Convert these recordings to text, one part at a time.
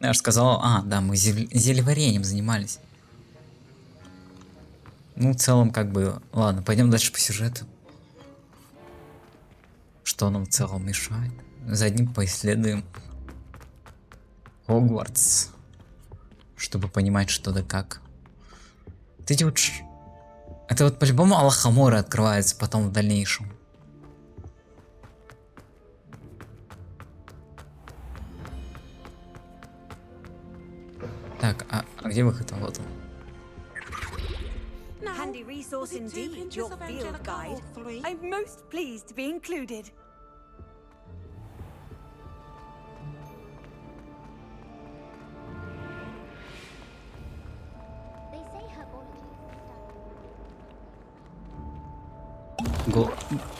Я же сказал, да, мы зельеварением занимались. Ну, в целом, как бы, ладно, пойдем дальше по сюжету. Что нам в целом мешает? За одним поисследуем Хогвартс, чтобы понимать, что да как. Ты вот это вот по-любому Аллахамора открывается потом в дальнейшем. Так, а где выход? Вот он. Handy resource indeed, your field guide. I'm most pleased to be included.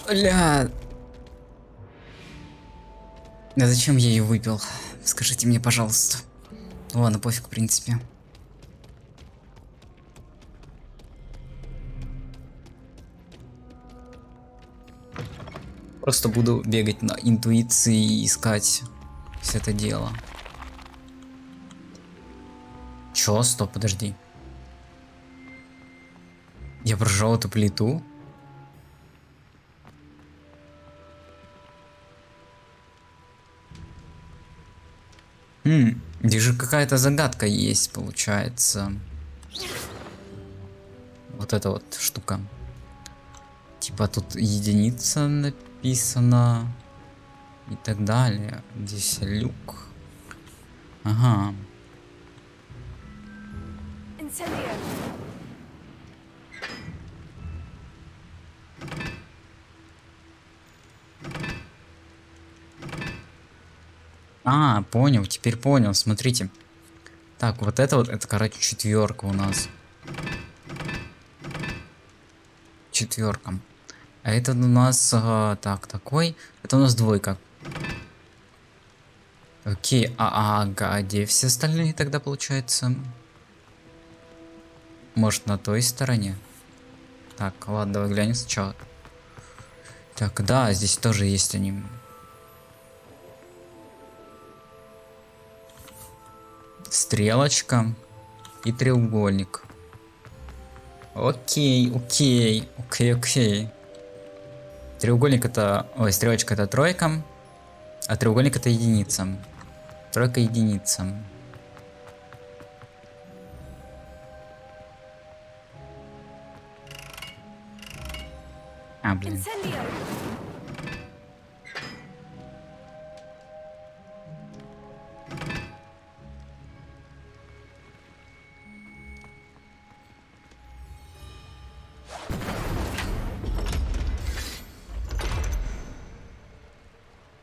Бля. Да зачем я ее выпил? Скажите мне, пожалуйста. Ладно, пофиг, в принципе. Просто буду бегать на интуиции и искать все это дело. Чё? Стоп, подожди. Я прожал эту плиту? Здесь же какая-то загадка есть, получается. Вот эта вот штука. Типа тут единица написано. И так далее. Здесь люк. Ага. Понял, теперь понял, смотрите. Так, вот, это, короче, четверка у нас. Четверка. А это у нас, так, такой. Это у нас двойка. Окей, где все остальные тогда получается? Может, на той стороне? Так, ладно, давай глянем сначала. Так, да, здесь тоже есть они. Стрелочка и треугольник. Окей. Треугольник это... Ой, стрелочка это тройка, а треугольник это единица. Тройка единица. Блин.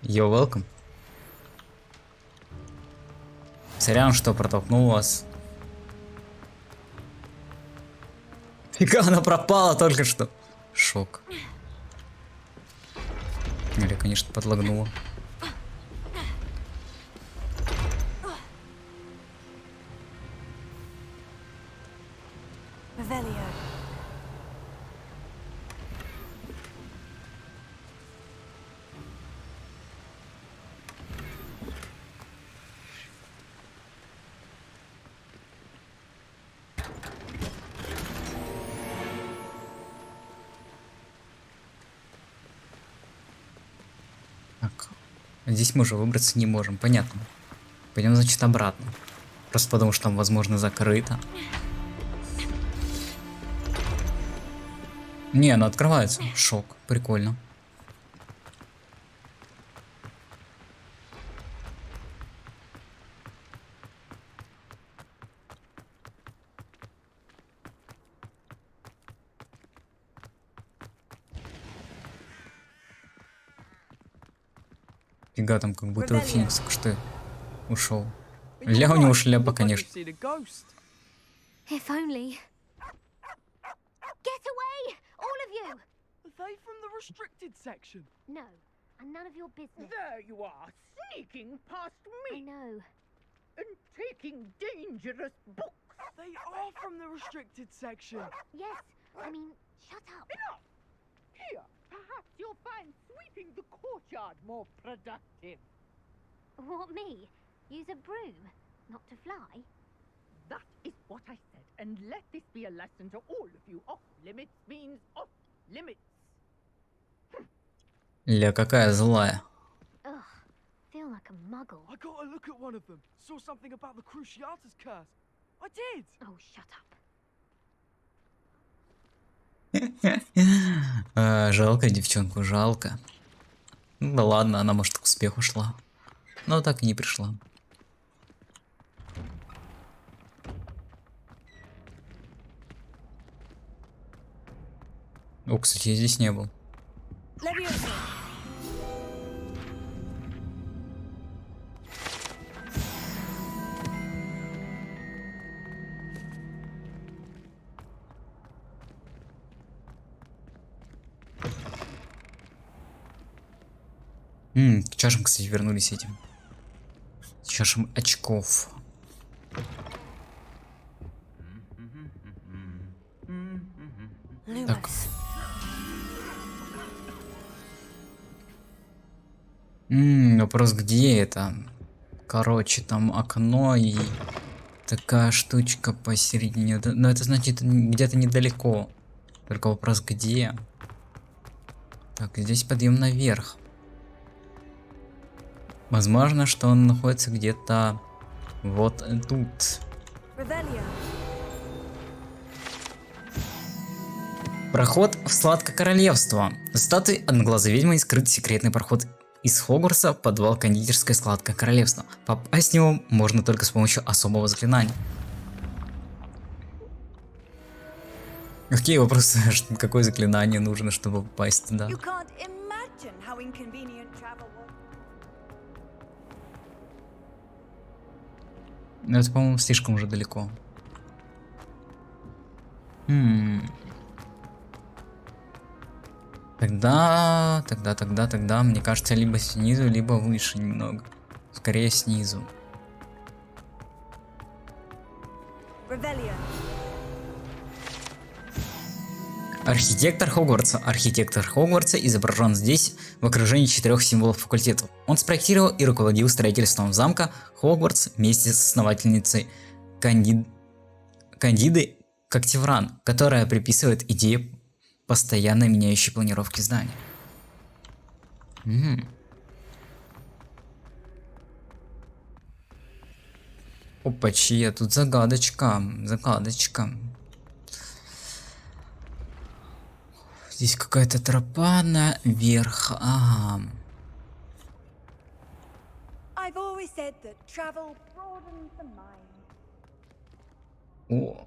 You're welcome. Сорян, что протолкнул вас. Фига, она пропала только что. Шок. Или, конечно, подлагнула. Так, здесь мы уже выбраться не можем, понятно. Пойдем, значит, обратно. Просто потому, что там, возможно, закрыто. Не, она открывается. Шок, прикольно. Фига, там как будто Феникс что ушел. Ля, у него шляпа, конечно. If only. Get away, all of you! Are they from the restricted section? No, and none of your business. There you are, sneaking past I me know. and taking dangerous books. They are from the restricted section. Yes, I mean, shut up. Enough! Here, perhaps you'll find sweeping the courtyard more productive. What, me? Use a broom? not to fly? That is what I said, and let this be a lesson to all of you. Off limits means off limits. Ля, какая злая. Ugh, feel like a muggle. I gotta look at one of them. Saw something about the Cruciatus curse. I did. Oh, shut up. Жалко девчонку, жалко. Ну да ладно, она может к успеху шла. Но так и не пришла. О, кстати, я здесь не был. Leviosa. К чашам, кстати, вернулись этим. С чашем очков. Так. Вопрос, где это? Короче, там окно и такая штучка посередине. Но это значит где-то недалеко. Только вопрос, где? Так, здесь подъем наверх. Возможно, что он находится где-то вот тут. Revelio. Проход в Сладкое Королевство. За статуей одноглазой ведьмы скрыт секретный проход из Хогвартса в подвал кондитерской Сладкое Королевство. Попасть в него можно только с помощью особого заклинания. Окей, вопрос, какое заклинание нужно, чтобы попасть туда? You can't imagine how inconvenient travel was. Ну, это, по-моему, слишком уже далеко. Тогда, мне кажется, либо снизу, либо выше немного. Скорее снизу. Revelio. Архитектор Хогвартса. Архитектор Хогвартса изображен здесь в окружении 4 символов факультетов. Он спроектировал и руководил строительством замка Хогвартс вместе с основательницей Кандидой Коктевран, которая приписывает идеи постоянно меняющей планировки здания. Опачи, тут загадочка. Здесь какая-то тропа наверх. Ага. I've always said that travel broadens the mind. О,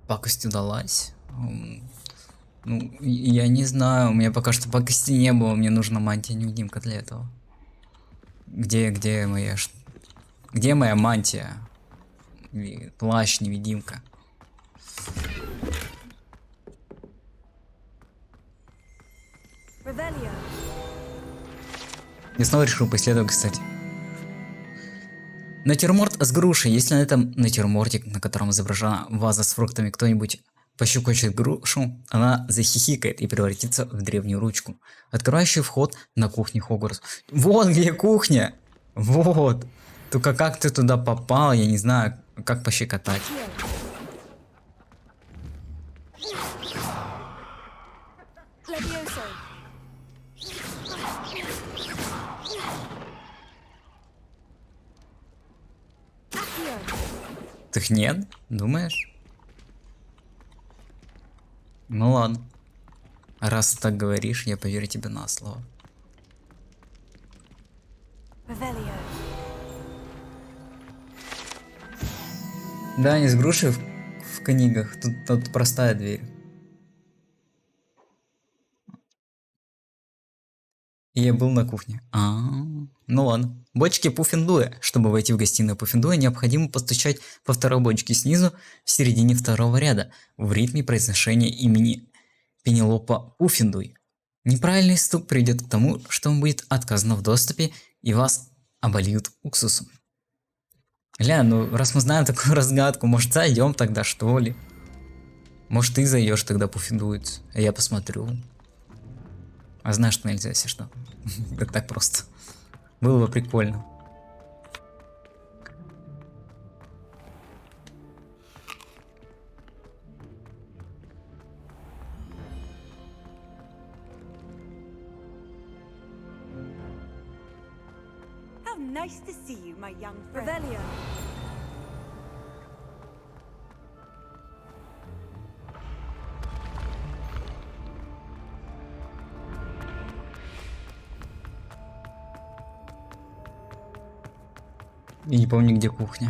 пакость удалась. Ну, я не знаю, у меня пока что пакости не было, мне нужна мантия-невидимка для этого. Где моя мантия? Плащ-невидимка. Revelio. Я снова решил поисследовать, кстати. Натюрморт с грушей. Если на этом натюрморте, на котором изображена ваза с фруктами, кто-нибудь пощекочет грушу, она захихикает и превратится в древнюю ручку, открывающую вход на кухню Хогвартс. Вот где кухня! Вот! Только как ты туда попал, я не знаю, как пощекотать. Leviosa. Accio. Так нет? Думаешь? Ну ладно. Раз ты так говоришь, я поверю тебе на слово. Revelio. Да, не с грушей в книгах. Тут простая дверь. И я был на кухне. Ну ладно. Бочки Пуффендуя. Чтобы войти в гостиную Пуффендуя, необходимо постучать по второй бочке снизу, в середине второго ряда, в ритме произношения имени Пенелопа Пуффендуй. Неправильный стук приведет к тому, что вам будет отказано в доступе, и вас обольют уксусом. Ля, ну раз мы знаем такую разгадку, может зайдем тогда, что ли? Может ты зайдешь тогда Пуффендует, а я посмотрю. А знаешь, что нельзя, если что. Это так просто. Было бы прикольно. Nice to see you, my young friend. Revelio. Я не помню, где кухня.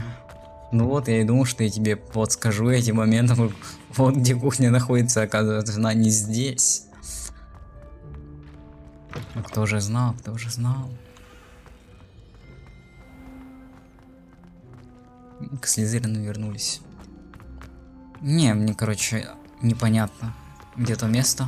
Ну вот, я и думал, что я тебе подскажу этим моментом. Вот где кухня находится, оказывается, она не здесь. Ну кто же знал, кто же знал. К Слизерину вернулись. Не, мне, короче, непонятно. Где то место?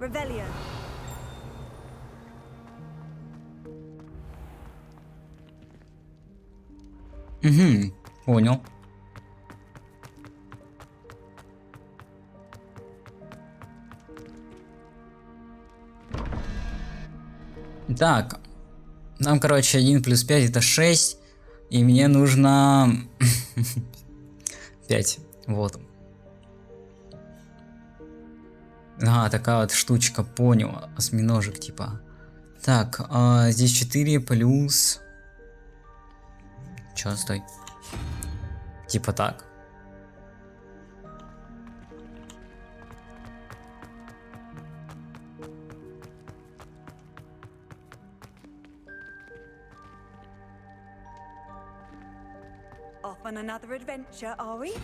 Revelio. Угу, понял. Так, нам, короче, 1 плюс 5 это 6, и мне нужно 5, вот. А, такая вот штучка, понял, осьминожек типа. Так, здесь 4 плюс... Чё, стой. Типа так. Off on another adventure, are we?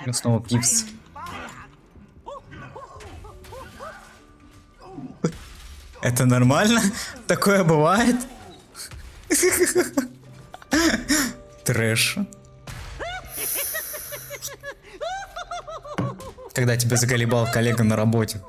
И снова пипс. Это нормально? Такое бывает? Трэш. Когда тебя заколебал коллега на работе.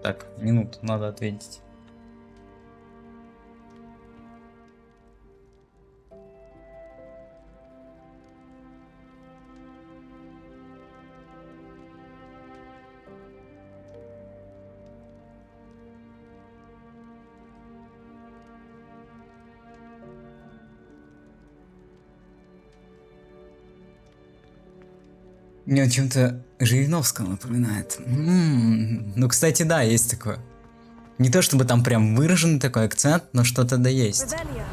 Так, минуту, надо ответить. Мне он чем-то Жириновского напоминает. Ну, кстати, да, есть такое. Не то чтобы там прям выраженный такой акцент, но что-то да есть. Revelio.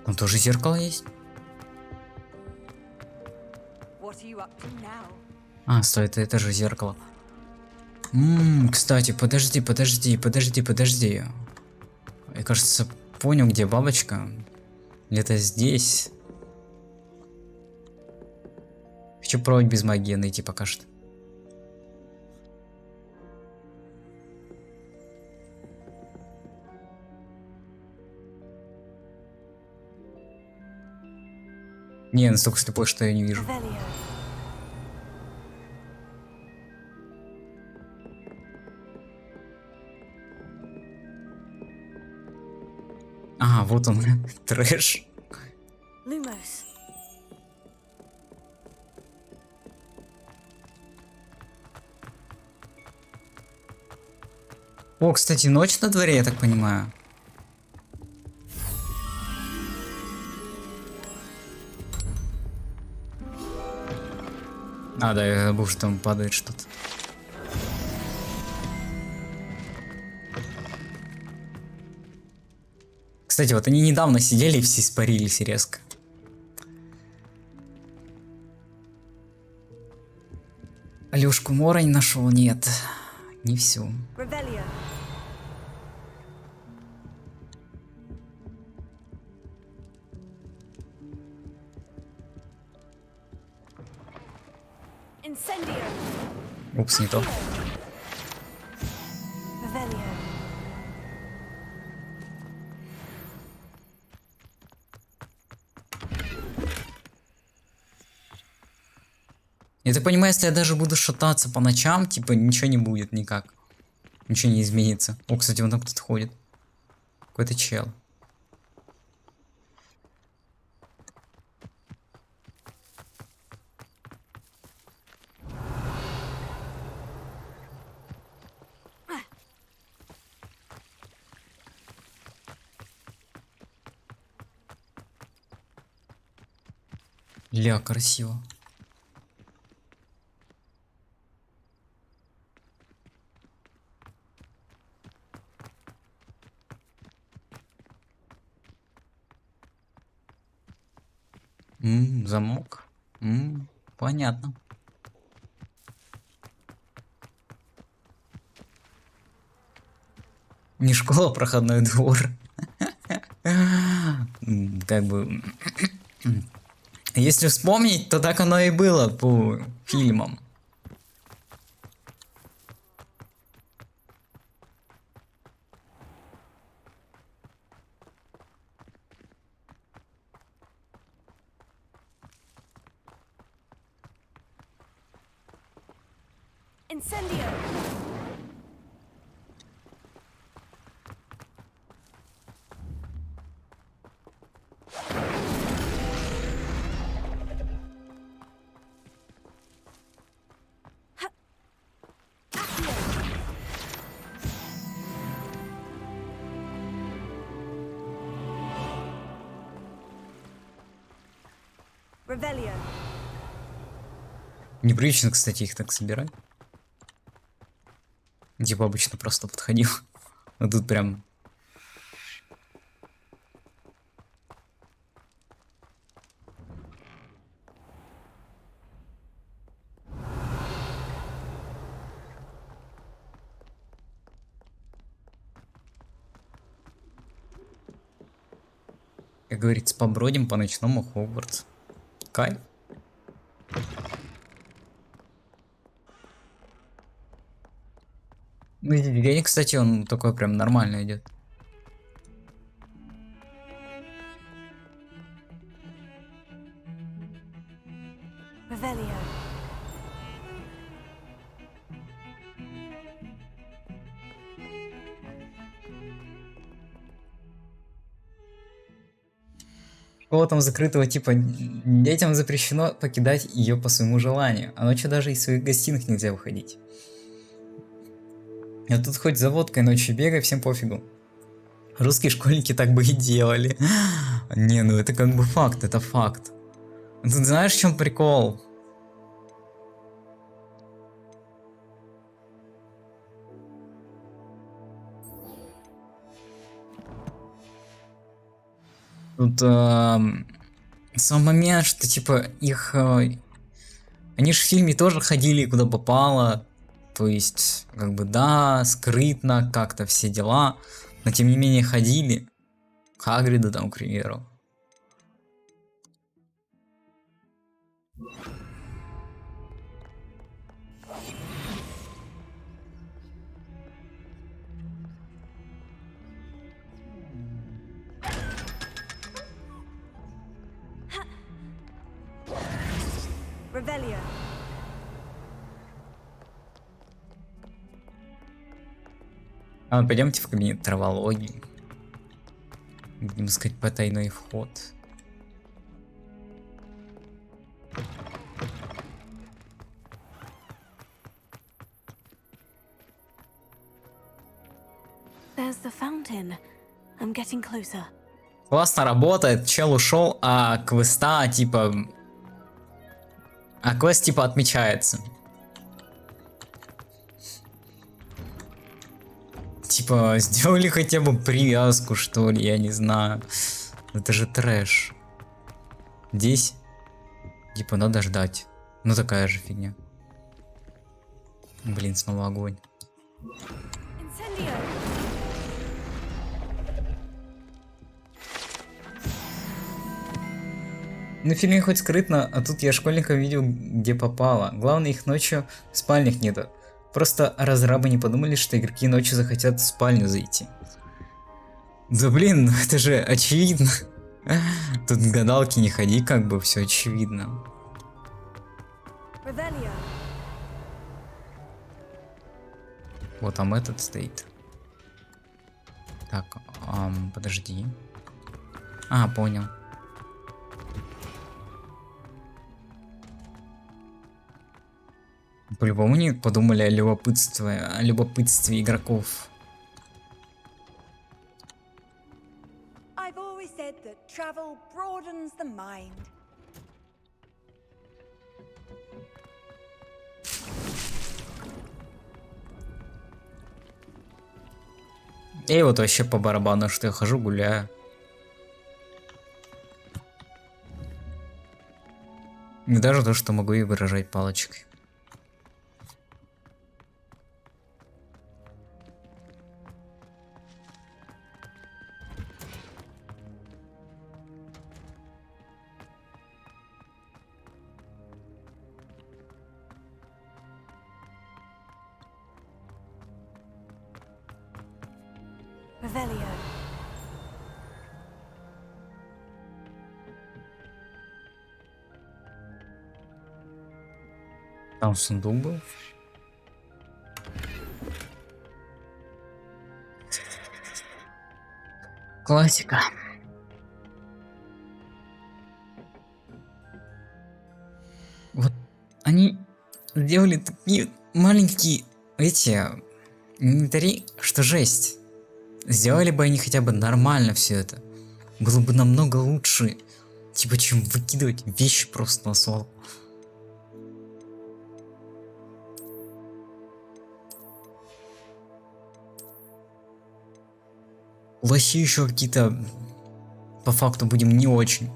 Там тоже зеркало есть. What are you up to now? А, стой, это же зеркало. Кстати, подожди. Я, кажется, понял, где бабочка. Где-то здесь. Хочу пробовать без магии найти пока что. Не, я настолько слепой, что я не вижу. Revelio. Ага, вот он, трэш. Lumos. О, кстати, ночь на дворе, я так понимаю. А, да, я забыл, что там падает что-то. Кстати, вот они недавно сидели и все испарились резко. Алёшку Мора не нашел, нет. Не всю. Revelio. Incendio. Упс, не то. Revelio. Я так понимаю, если я даже буду шататься по ночам, типа ничего не будет никак. Ничего не изменится. О, кстати, вон там кто-то ходит. Какой-то чел. Ля, красиво. Замок. Понятно. Не школа, а проходной двор. Как бы... Если вспомнить, то так оно и было по фильмам. Incendio. Revelio. Непривычно, кстати, их так собирать. Типа обычно просто подходил. А тут прям... Как говорится, побродим по ночному Хогвартс. Кайф. Ну, день, кстати, он такой прям нормально идет. Revelio. Школа там закрытого типа, детям запрещено покидать ее по своему желанию, а ночью даже из своих гостиных нельзя выходить. А тут хоть за водкой ночью бегай, всем пофигу. Русские школьники так бы и делали. Не, ну это как бы факт, это факт. Тут знаешь, в чем прикол? Тут сам момент, что типа их... они же в фильме тоже ходили куда попало. То есть, как бы да, скрытно, как-то все дела. Но тем не менее ходили. Хагрида там, к примеру. Revelio. А, пойдемте в кабинет травологии. Будем искать потайной вход. There's the fountain. I'm getting closer. Классно работает, чел ушел, а квеста типа... А квест типа отмечается. Типа, сделали хотя бы привязку, что ли, я не знаю. Это же трэш. Здесь, типа, надо ждать. Ну, такая же фигня. Блин, снова огонь. Incendio. На фильме хоть скрытно, а тут я школьников видел, где попало. Главное, их ночью в спальнях нету. Просто разрабы не подумали, что игроки ночью захотят в спальню зайти. Да блин, ну это же очевидно. Тут гадалки не ходи, как бы все очевидно. Revelio. Вот там этот стоит. Так, подожди. А, понял. По-любому не подумали о любопытстве игроков. I've always said that travel broadens the mind. И вот вообще по барабану, что я хожу, гуляю. И даже то, что могу и выражать палочкой. Revelio. Там сундук был. Классика. Вот они сделали такие маленькие эти инвентари, что жесть. Сделали бы они хотя бы нормально все это. Было бы намного лучше. Типа, чем выкидывать вещи просто на свалку. Лоси еще какие-то по факту будем не очень.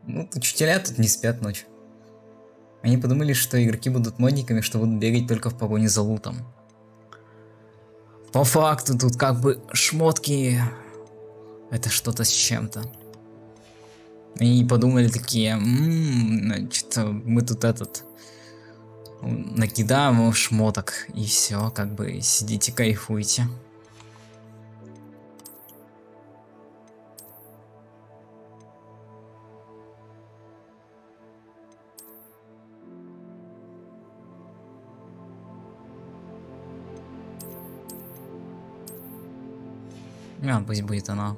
Ну, учителя тут не спят ночью. Они подумали, что игроки будут модниками, что будут бегать только в погоне за лутом. По факту тут как бы шмотки. Это что-то с чем-то. И подумали такие, значит, мы тут накидаем шмоток, и все, как бы сидите, кайфуйте. Пусть будет она.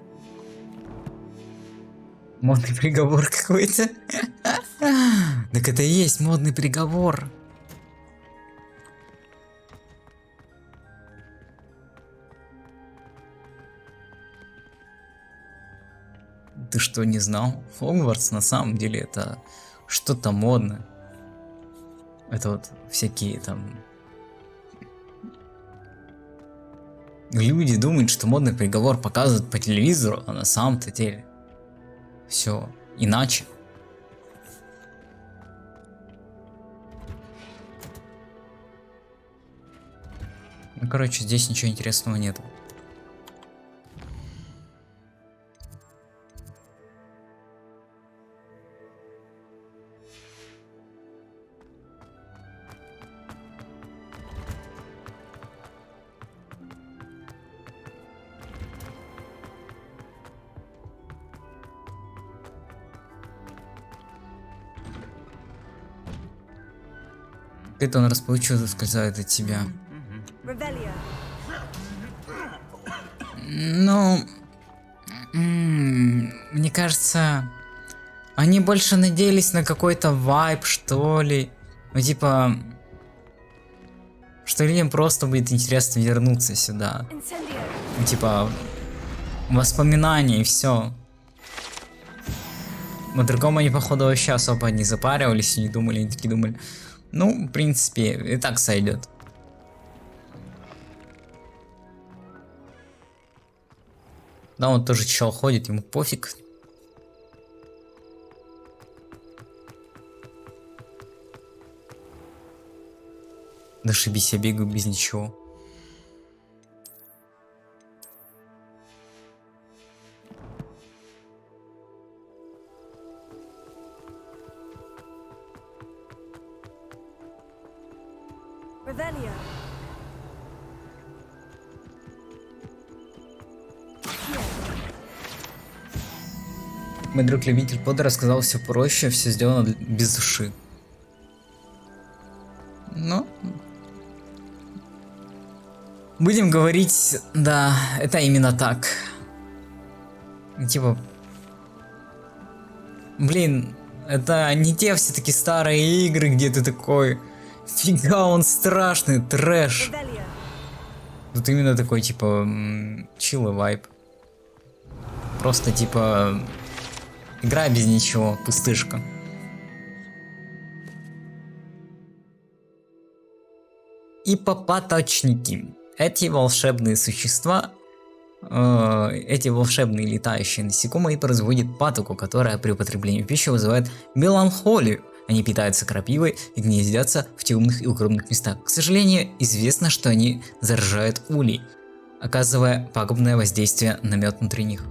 Модный приговор какой-то. Так это и есть модный приговор. Ты что, не знал? Хогвартс на самом деле это что-то модное. Это вот всякие там... Люди думают, что модный приговор показывают по телевизору, а на самом-то деле все иначе. Ну, короче, здесь ничего интересного нету. Это он расплывчато ускользает от тебя. Revelio. Ну, мне кажется, они больше надеялись на какой-то вайб, что ли. Ну, типа, что людям просто будет интересно вернуться сюда. Incendio. Ну, типа, воспоминания и все. На другом они, походу, вообще особо не запаривались и не думали, они такие думали. Ну, в принципе, и так сойдет. Да, он тоже чел ходит, ему пофиг. Да шибись, я бегаю без ничего. Revelio. Мой друг-любитель Подда рассказал все проще, все сделано без души. Ну, будем говорить, да, это именно так. Типа, блин, это не те все-таки старые игры, где ты такой, фига, он страшный, трэш. Revelio. Тут именно такой, типа, чиллый вайб. Просто, типа, игра без ничего, пустышка. И попаточники. Эти волшебные существа, эти волшебные летающие насекомые производят патоку, которая при употреблении пищи вызывает меланхолию. Они питаются крапивой и гнездятся в темных и укромных местах. К сожалению, известно, что они заражают улей, оказывая пагубное воздействие на мед внутри них.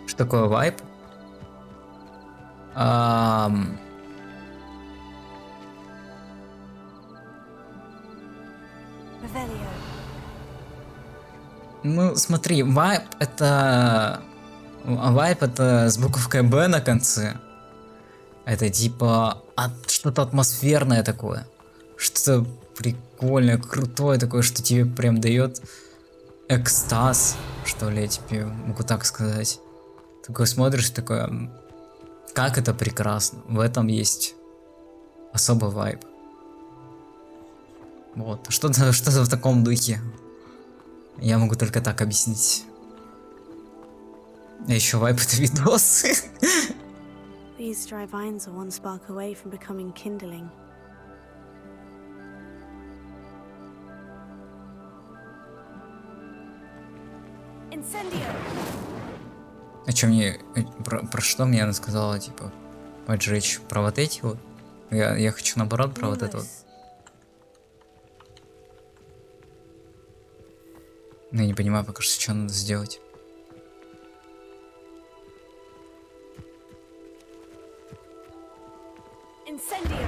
Что такое вайб? Revelio. Ну, смотри, вайб это с буковкой Б на конце. Это типа что-то атмосферное такое. Что-то прикольное, крутое такое, что тебе прям дает экстаз, что ли, я тебе могу так сказать. Такой смотришь, такой, как это прекрасно. В этом есть особый вайб. Вот, что-то в таком духе. Я могу только так объяснить. А еще вайп это видосы. These dry vines are one spark away from becoming kindling. Incendio. А что мне, про что мне она сказала, типа, поджечь про вот эти вот? Я хочу наоборот про вот это вот. Но я не понимаю пока что, что надо сделать. Incendio.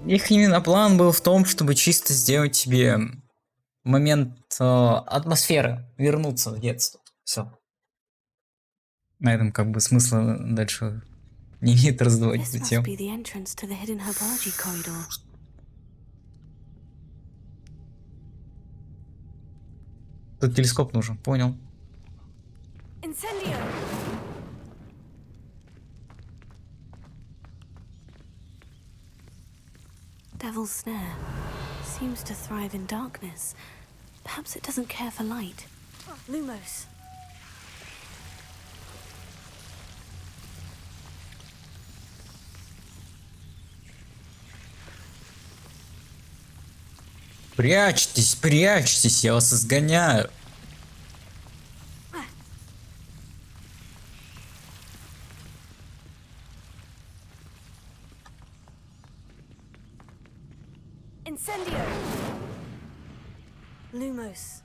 Их именно план был в том, чтобы чисто сделать тебе момент атмосферы, вернуться в детство. Все. На этом как бы смысла дальше не имеет раздавать This эту must тему. be the entrance to the hidden herbology corridor. Тут телескоп нужен, понял. Incendio. Devil's snare seems to thrive in darkness. Perhaps it doesn't care for light. Lumos. Прячьтесь, прячьтесь, я вас изгоняю. Incendio. Lumos.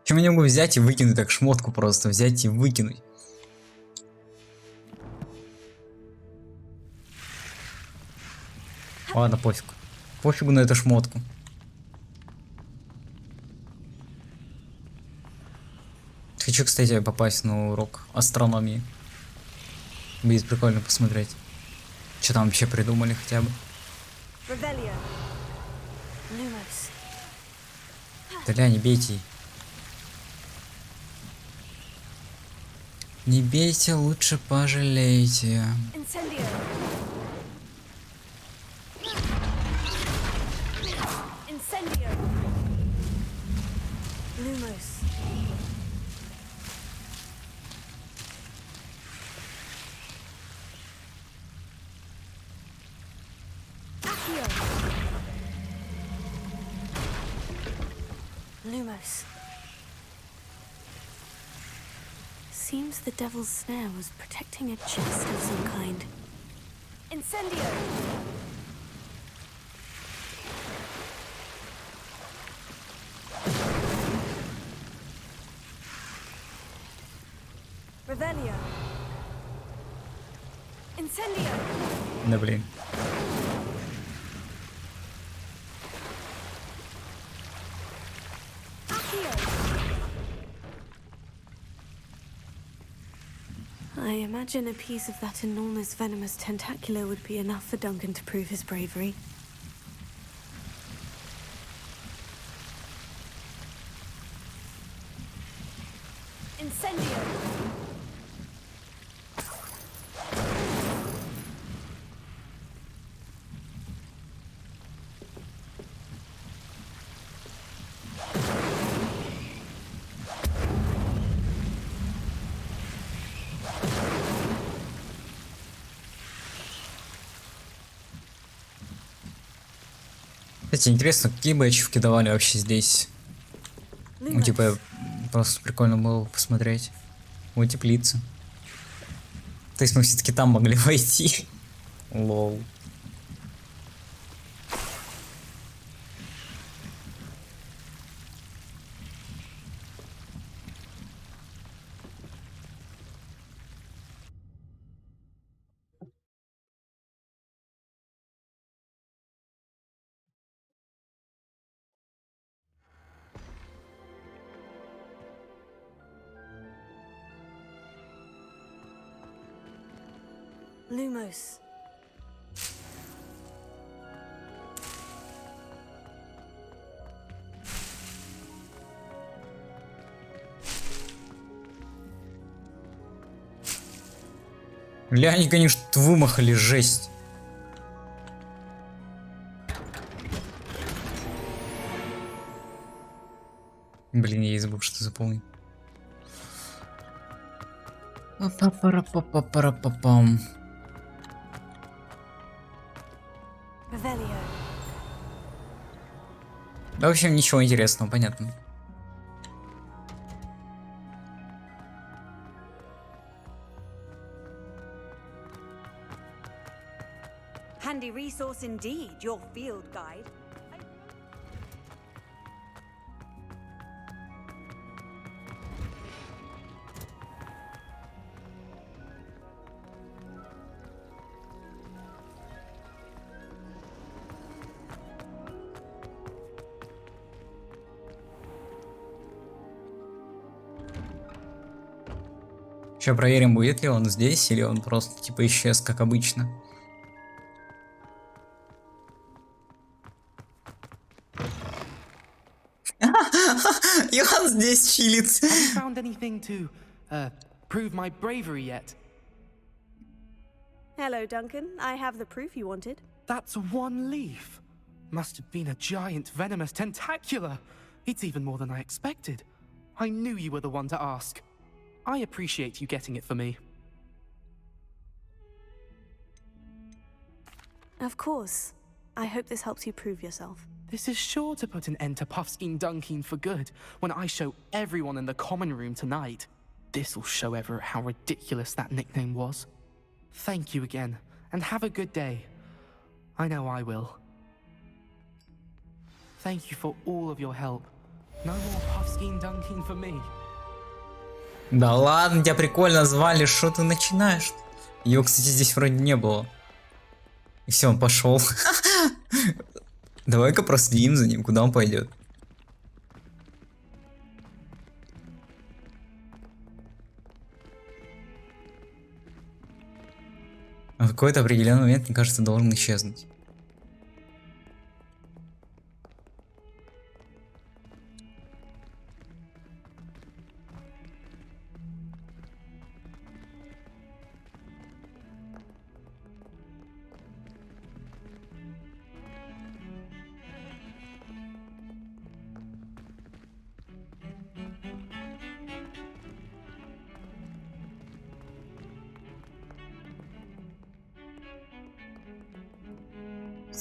Чем я могу взять и выкинуть так шмотку просто, взять и выкинуть. Ладно, пофиг. Пофигу на эту шмотку. Хочу, кстати, попасть на урок астрономии. Будет прикольно посмотреть. Что там вообще придумали хотя бы. Revelio. Lumos. Да не бейте. Не бейте, лучше пожалейте. Incendio. Incendio. Lumos. Accio. Lumos. Seems the devil's snare was protecting a chest of some kind. Incendio. Revelio. Incendio. Да блин. I imagine a piece of that enormous venomous tentacular would be enough for Duncan to prove his bravery. Incendio! Кстати, интересно, какие бы ачивки давали вообще здесь? Ну, типа, просто прикольно было посмотреть. Утеплиться. То есть мы все-таки там могли войти. Лол. Lumos. Бля, они, конечно, вымахали, жесть. Блин, я забыл, что заполнить. Па-па-пара-па-па-пара-па-пам. Revelio. Да, в общем, ничего интересного, понятно. Handy resource indeed, your field guide. Сейчас проверим, будет ли он здесь, или он просто типа исчез, как обычно. И он здесь чилится. Have you found anything to prove my bravery yet? Hello, Duncan. I have the proof you wanted. That's one leaf. Must have been a giant venomous tentacula. It's even more than I expected. I knew you were the one to ask. I appreciate you getting it for me. Of course. I hope this helps you prove yourself. This is sure to put an end to Puffskein Dunkin for good when I show everyone in the common room tonight. This'll show Everett how ridiculous that nickname was. Thank you again, and have a good day. I know I will. Thank you for all of your help. No more Puffskein Dunkin for me. Да ладно, тебя прикольно звали, что ты начинаешь? Ее, кстати, здесь вроде не было. И все, он пошел. Давай-ка проследим за ним, куда он пойдет. В какой-то определенный момент, мне кажется, должен исчезнуть.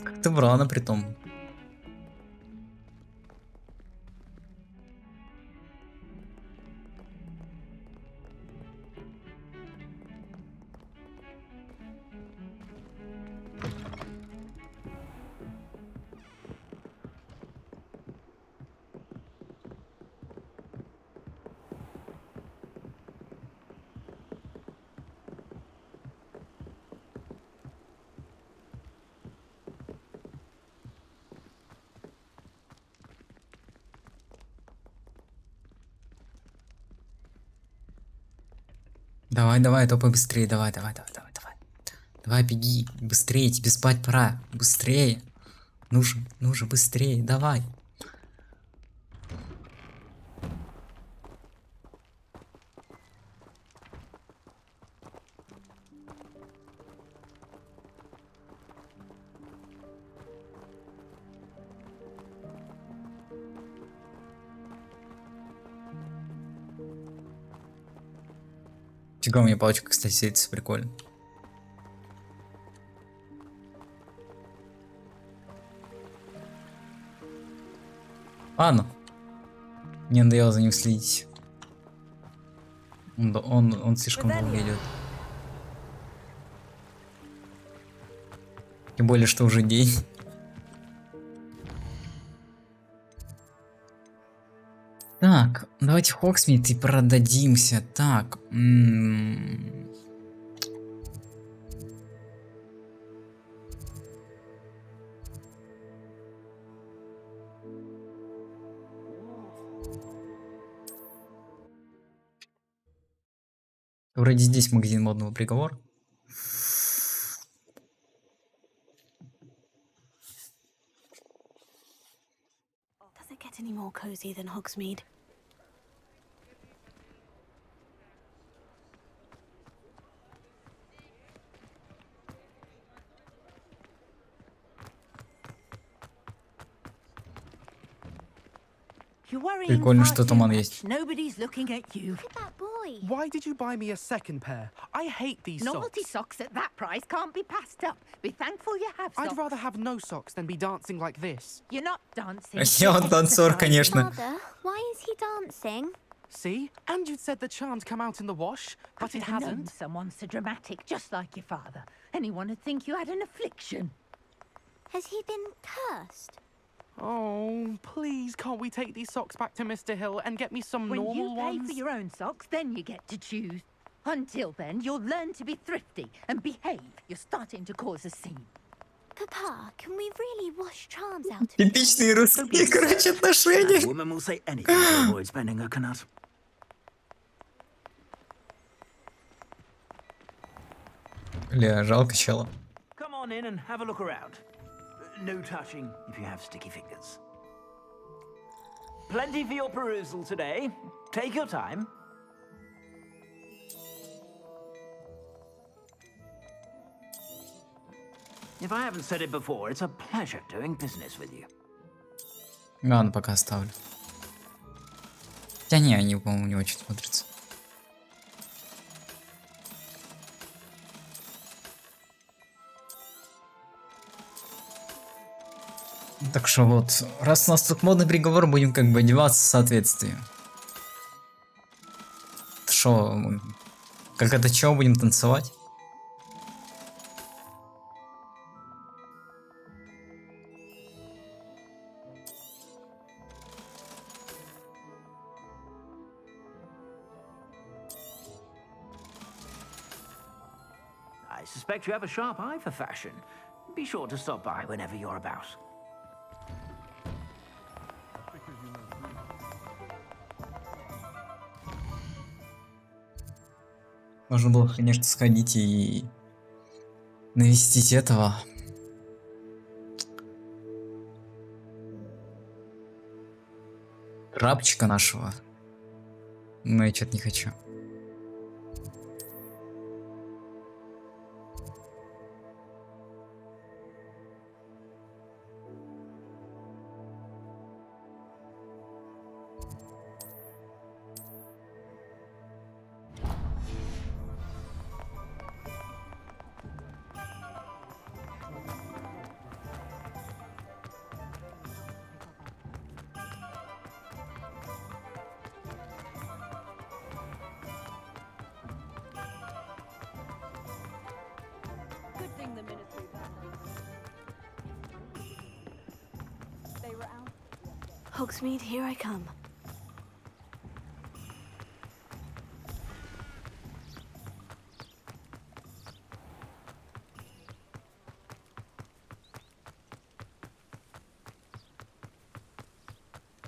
Как-то рано при том. Давай, то побыстрее, давай. Давай, беги, быстрее, тебе спать пора, быстрее. Ну же, быстрее, давай. Фига, у меня палочка, кстати, светится прикольно. Ладно. Мне надоело за ним следить. Он слишком долго идет. Тем более, что уже день. Так, давайте Хоксмит и продадимся. Так. Вроде здесь магазин модного приговора. Does it get any more cozy than Hogsmeade? Прикольно, что туман есть. Nobody's looking at you. Look at that boy. Why did you buy me a second pair? I hate these Novelty socks. socks at that price can't be passed up. Be thankful you have socks. I'd rather have no socks than be dancing like this. You're not dancing. Я вот танцор, конечно. Mother, why is he dancing? See? And you'd said the charm'd come out in the wash, but it I've known hasn't. someone so dramatic, just like your father. Anyone would think you had an affliction. Has he been cursed? Oh, please, can't we take these socks back to Mr. Hill and get me some When normal you pay ones? for your own socks, then you get to choose. Until then, you'll learn to be thrifty and behave. You're starting to cause a scene. Papa, can we really wash charms out of Типичные русские, короче, отношения. A woman will say anything to avoid spending her canut. Бля, жалко чела. Come on in and have a look around. No touching if you have sticky fingers. Plenty for your perusal today. Take your time. If I haven't said it before, it's a pleasure doing business with you. Ладно, пока оставлю. Хотя не, они, по-моему, не очень смотрятся. Так что вот, раз у нас тут модный приговор, будем как бы одеваться в соответствии. Что, как это чего будем танцевать? I suspect you have a sharp eye for fashion. Be sure to stop by whenever you're about. Можно было, конечно, сходить и навестить этого. Рабчика нашего. Но я что-то не хочу. Hogsmeade, here I come.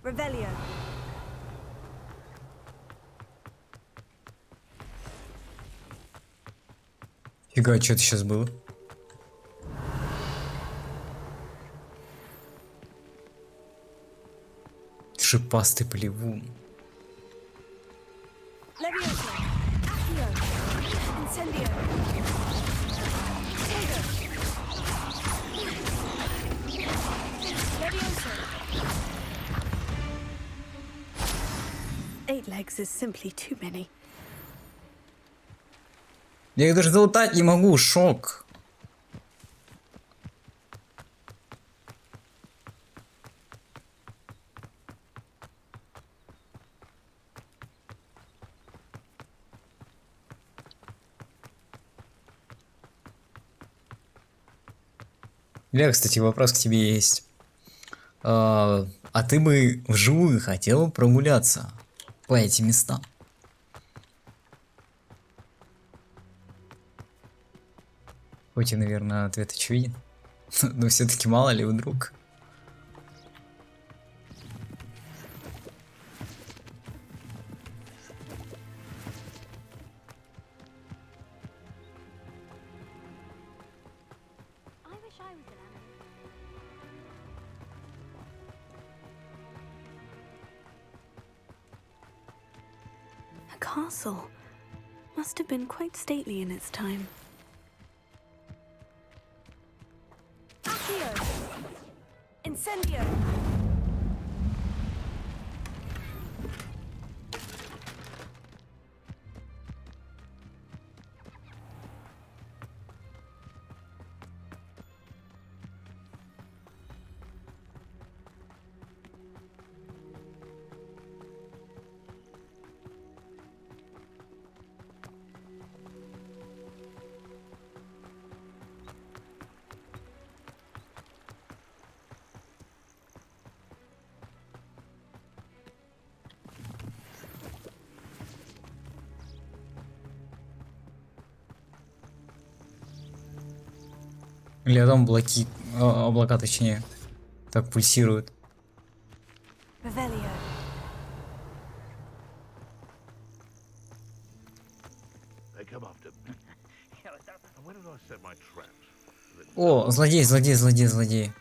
Revelio. Фига, что это сейчас было? Шипастый плевун. Levioso. Accio. Incendio. Tego. Levioso. 8 legs is simply too many. Я их даже залутать не могу, шок. Ля, кстати, вопрос к тебе есть. А ты бы вживую хотел прогуляться по этим местам? Хоть и, наверное, ответ очевиден. Но все-таки мало ли вдруг. I wish I was an animal. A castle. Must have been quite stately in its time. Accio. Incendio. Или там облака, точнее, так пульсируют. Revelio. They come after me. And where did I set my traps? О, злодей, злодей, злодей, злодей.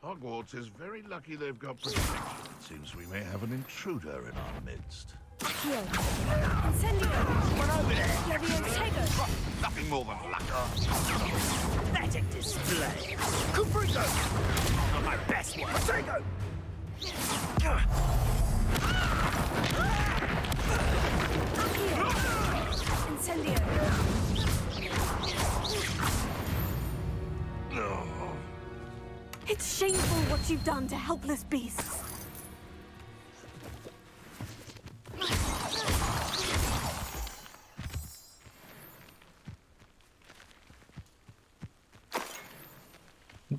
Hogwarts is very lucky they've got protection. It seems we may have an intruder in our midst. Accio. Incendio. Levioso. Nothing more than luck. Pathetic display. Cuprico! Not my best one. Tego! Incendio. It's shameful what you've done to helpless beasts.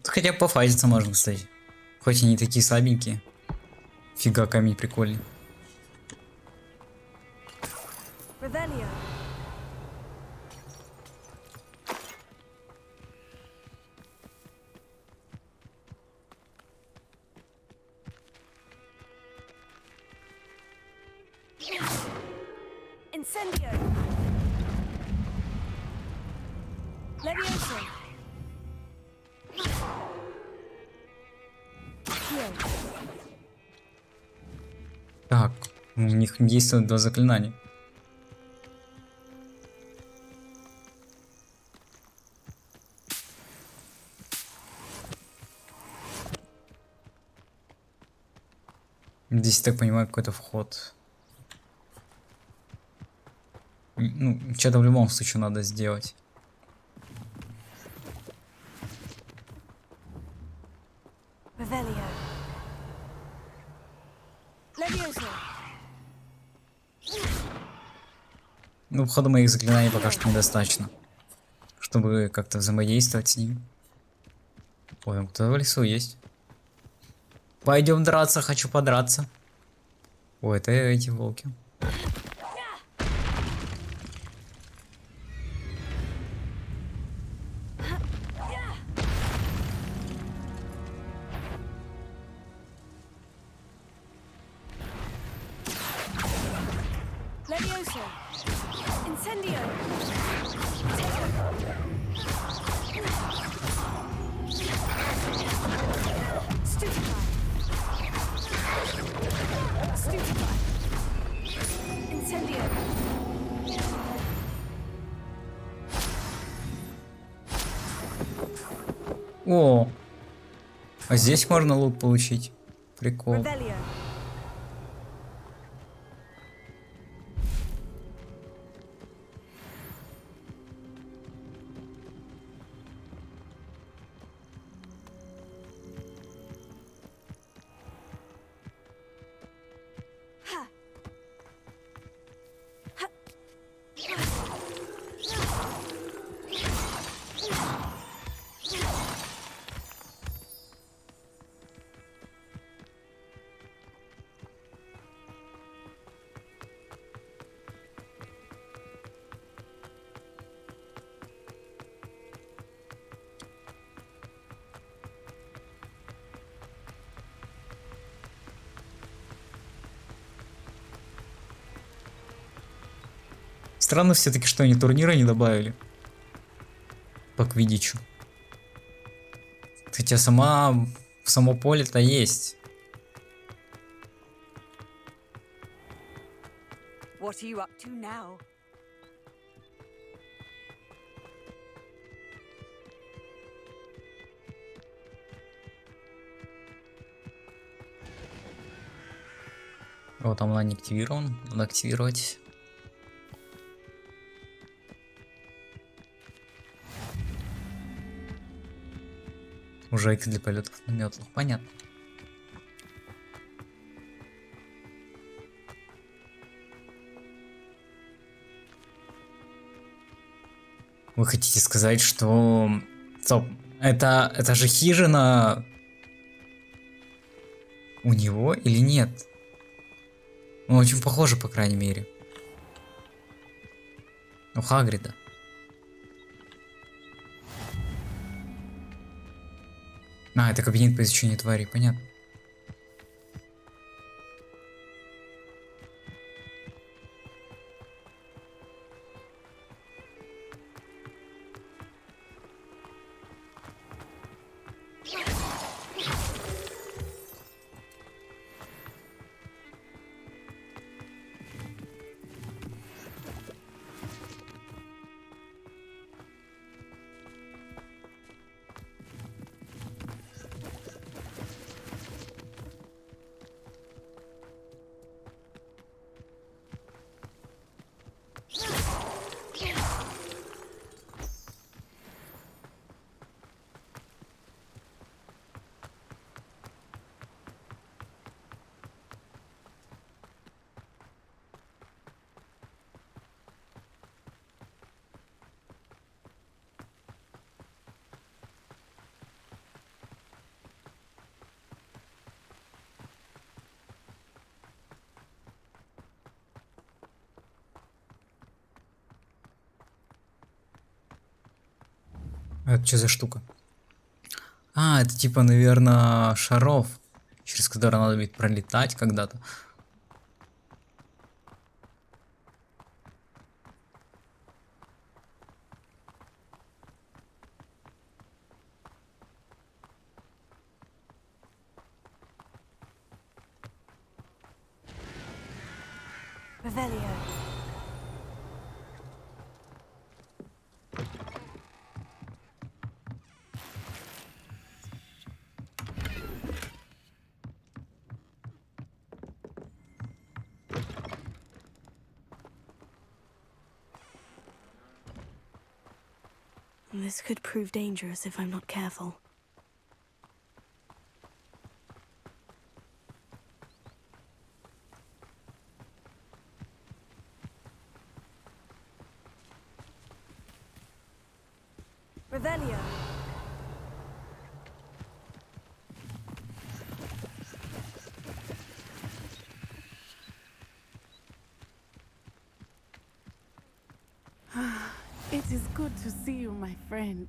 Хотя бы пофайтиться можно, кстати. Хоть и не такие слабенькие. Фига, камень прикольный. Revelio. Incendio. Levioso. Accio. Так, у них действуют два заклинания. Здесь, я так понимаю, какой-то вход. Ну, что-то в любом случае надо сделать. Revelio. Levioso. Ну, походу, моих заклинаний пока что недостаточно, чтобы как-то взаимодействовать с ними. Ой, там кто-то в лесу есть. Пойдем драться, хочу подраться. Ой, это эти волки. Levioso. Incendio. Stupefy. Stupefy. Incendio. О, а здесь можно лут получить. Прикол. Revelio. Странно все-таки, что они турнира не добавили. По квиддичу. Хотя само поле-то есть. What are you up to now? Вот там он не активирован. Надо активировать. Ужайка для полетов на метлах. Понятно. Вы хотите сказать, что... Стоп. Это же хижина... У него или нет? Ну, очень похоже, по крайней мере. У Хагрида. А, это кабинет по изучению тварей, понятно. Это что за штука? А, это типа, наверное, шаров, через которые надо будет пролетать когда-то. Revelio. This could prove dangerous if I'm not careful. Revelio. It is good to see you, my friend.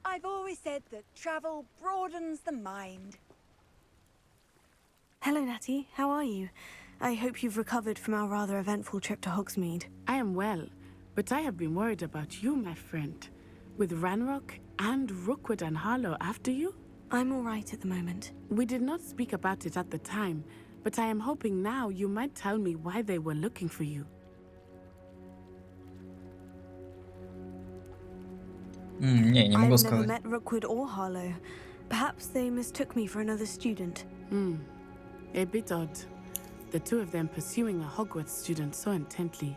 I've always said that travel broadens the mind. Hello, Natty. How are you? I hope you've recovered from our rather eventful trip to Hogsmeade. I am well, but I have been worried about you, my friend. With Ranrock and Rookwood and Harlow after you? I'm all right at the moment. We did not speak about it at the time, but I am hoping now you might tell me why they were looking for you. Не, не могу I've never сказать. met Rookwood or Harlow. Perhaps they mistook me for another student. A bit odd. The two of them pursuing a Hogwarts student so intently.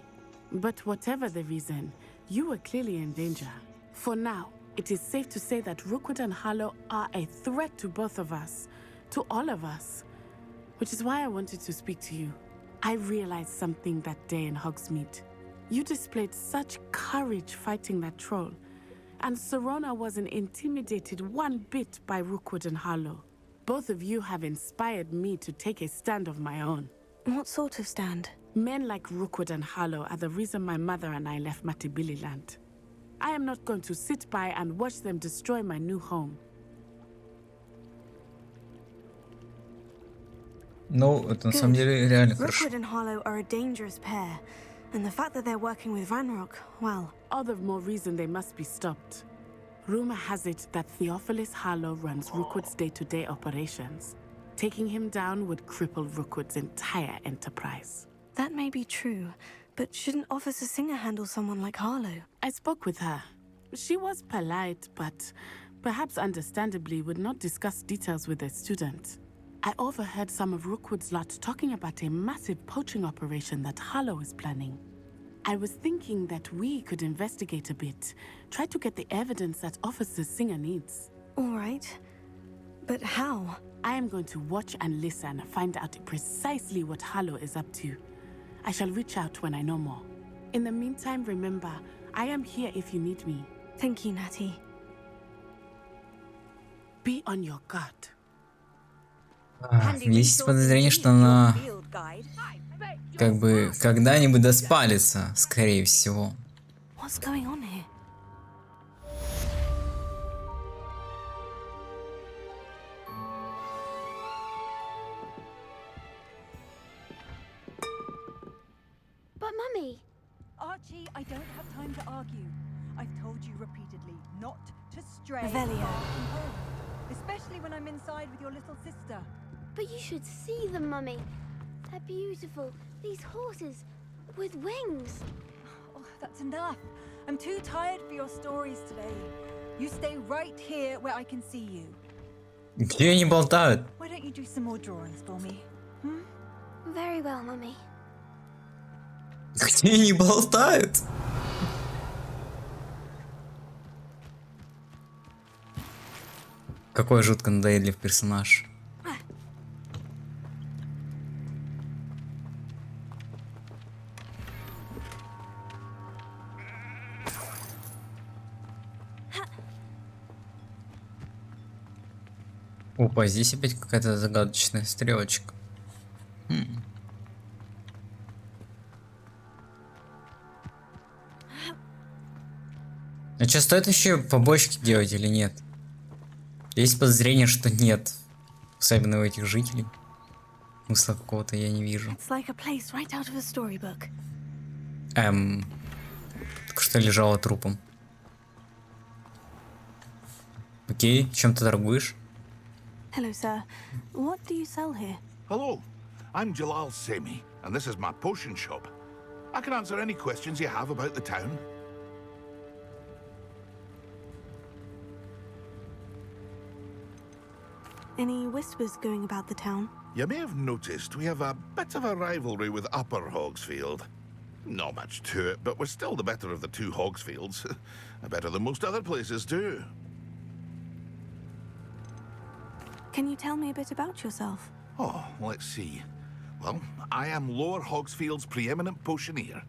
But whatever the reason, you were clearly in danger. For now, it is safe to say that Rookwood and Harlow are a threat to both of us. To all of us. Which is why I wanted to speak to you. I realized something that day in Hogsmeade. You displayed such courage fighting that troll. And Serona wasn't intimidated one bit by Rookwood and Harlow. Both of you have inspired me to take a stand of my own. What sort of stand? Men like Rookwood and Harlow are the reason my mother and I left Matabeleland. I am not going to sit by and watch them destroy my new home. Ну, это на самом деле реально хорошо. Rookwood and Harlow are a dangerous pair. And the fact that they're working with Ranrock, well... All the more reason they must be stopped. Rumor has it that Theophilus Harlow runs Rookwood's day-to-day operations. Taking him down would cripple Rookwood's entire enterprise. That may be true, but shouldn't Officer Singer handle someone like Harlow? I spoke with her. She was polite, but perhaps understandably would not discuss details with a student. I overheard some of Rookwood's lot talking about a massive poaching operation that Harlow is planning. I was thinking that we could investigate a bit, try to get the evidence that Officer Singer needs. All right. But how? I am going to watch and listen, find out precisely what Harlow is up to. I shall reach out when I know more. In the meantime, remember, I am here if you need me. Thank you, Natty. Be on your guard. Есть подозрение, что она как бы когда-нибудь доспалится, скорее всего. What's going on here? But Mummy, Archie, I don't have time to argue. I've told you repeatedly not to stray Revelio. far from home, especially when I'm inside with your little sister. but you should see them, Mummy. They're beautiful. These horses with wings. Oh, that's enough. I'm too tired for your stories today. You stay right here where I can see you. Где они болтают? Why don't you do some more drawings for me? Very well, Mummy. Где они болтают? Какой жутко надоедлив персонаж. Опа, здесь опять какая-то загадочная стрелочка. А что, стоит еще побочки делать или нет? Есть подозрение, что нет. Особенно у этих жителей. Смысла какого-то я не вижу. It's like a place right out of a storybook. Только что лежала трупом. Окей, чем ты торгуешь? Hello, sir. What do you sell here? Hello, I'm Jalal Semi, and this is my potion shop. I can answer any questions you have about the town. Any whispers going about the town? You may have noticed we have a bit of a rivalry with Upper Hogsfield. Not much to it, but we're still the better of the two Hogsfields. Better than most other places too. Can you tell me a bit about yourself? Oh, let's see. Well, I am Lower Hogsfield's preeminent potioneer.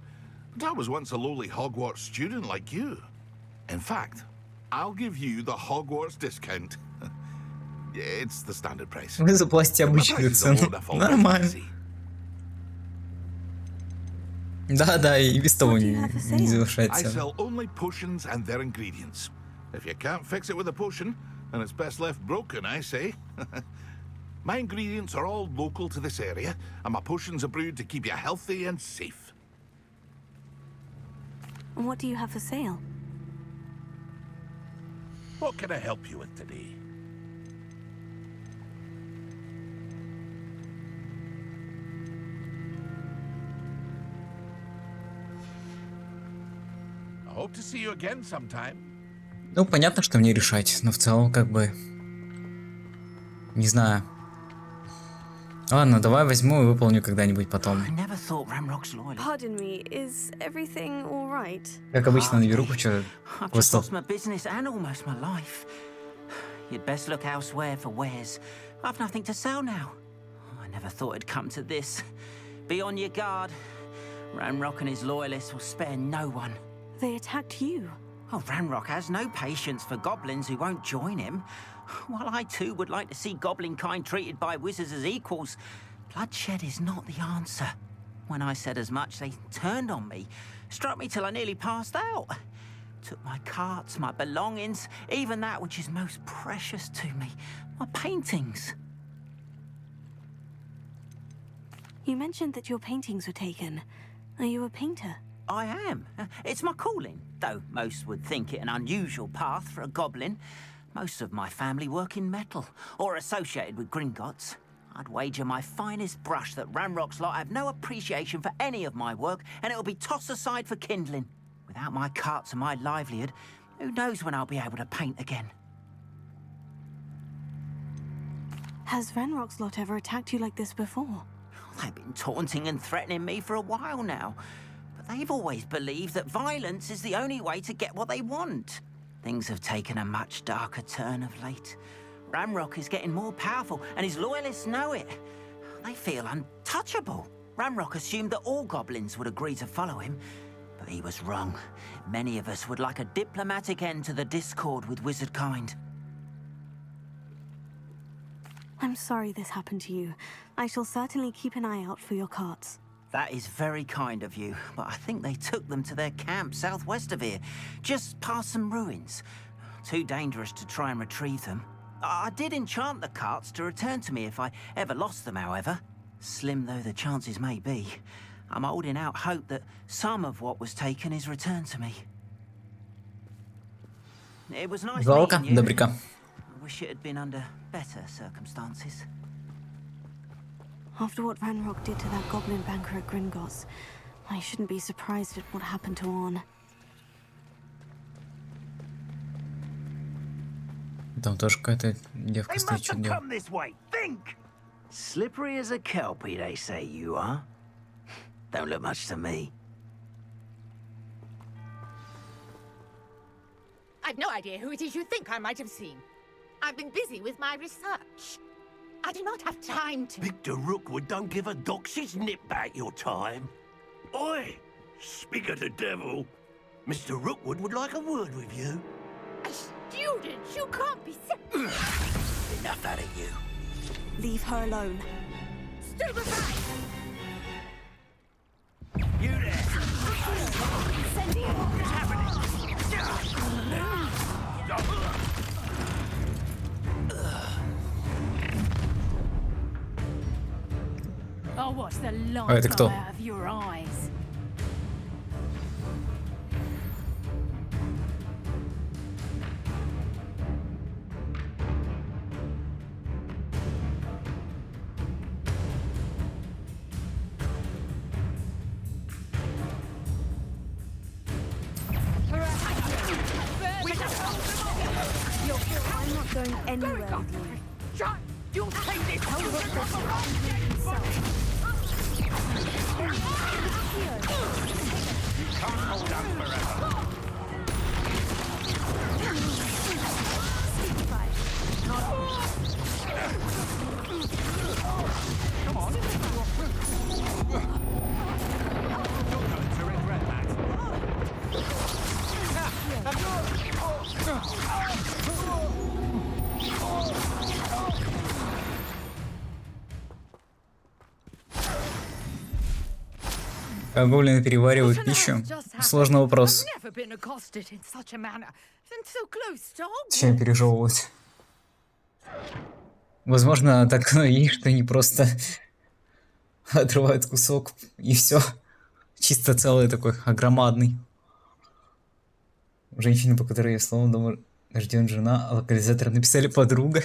But I was once a lowly Hogwarts student like you. In fact, I'll give you the Hogwarts discount. It's the standard price. Вы заплатите обычную цену. Нормально. Да, и без того не завышает I цену. sell only potions and their ingredients. If you can't fix it with a potion, then it's best left broken, I say. My ingredients are all local to this area, and my potions are brewed to keep you healthy and safe. What do you have for sale? What can I help you with today? I hope to see you again sometime. Ну, понятно, что мне решать, но в целом, как бы... Не знаю. Ладно, давай возьму и выполню когда-нибудь потом. Pardon me, is everything all right? Как обычно, наберу кучу квестов. You'd best look elsewhere for wares. I've nothing to sell now. I never thought it'd come to this. Be on your guard. Ranrock and his loyalists will spare no one. They attacked you. Oh, Ranrock has no patience for goblins who won't join him. While I too would like to see goblin kind treated by wizards as equals, bloodshed is not the answer. When I said as much, they turned on me, struck me till I nearly passed out. Took my carts, my belongings, even that which is most precious to me, my paintings. You mentioned that your paintings were taken. Are you a painter? I am. It's my calling, though most would think it an unusual path for a goblin. Most of my family work in metal, or associated with Gringotts. I'd wager my finest brush that Ranrock's lot have no appreciation for any of my work, and it'll be tossed aside for kindling. Without my carts and my livelihood, who knows when I'll be able to paint again? Has Ranrock's lot ever attacked you like this before? They've been taunting and threatening me for a while now. But they've always believed that violence is the only way to get what they want. Things have taken a much darker turn of late. Ranrock is getting more powerful, and his loyalists know it. They feel untouchable. Ranrock assumed that all goblins would agree to follow him, but he was wrong. Many of us would like a diplomatic end to the discord with wizard kind. I'm sorry this happened to you. I shall certainly keep an eye out for your carts. That is very kind of you, but I think they took them to their camp southwest of here, just past some ruins. Too dangerous to try and retrieve them. I did enchant the carts to return to me if I ever lost them, however. Slim though the chances may be, I'm holding out hope that some of what was taken is returned to me. It was nice Жалко, meeting you. добряка. I wish it had been under better circumstances. After what Ranrock did to that goblin banker at Gringotts, I shouldn't be surprised at what happened to Orn. Там тоже какая-то девка стоит, что делать. This way. Think. Slippery as a kelpie, they say you are. Don't look much to me. I've no idea who it is you think I might have seen. I've been busy with my research. I do not have time to... Victor Rookwood don't give a doxy's nip back your time. Oi! Speak of the devil. Mr. Rookwood would like a word with you. A student? You can't be... Enough out of you. Leave her alone. Stupefy! You there! What's happening? I'll watch the А это light кто? out of your eyes. I'm not going anywhere with you. Shut! You'll take this! I'll look for himself. Can't hold out forever. Come on. You're going to regret that. Как гоблины переваривают пищу? Сложный вопрос. Чем пережевывать? Возможно, так оно и есть, что они просто отрывают кусок и все. Чисто целый такой, огромадный. Женщина, по которой, словом, дома ждет жена, а локализатор написали подруга.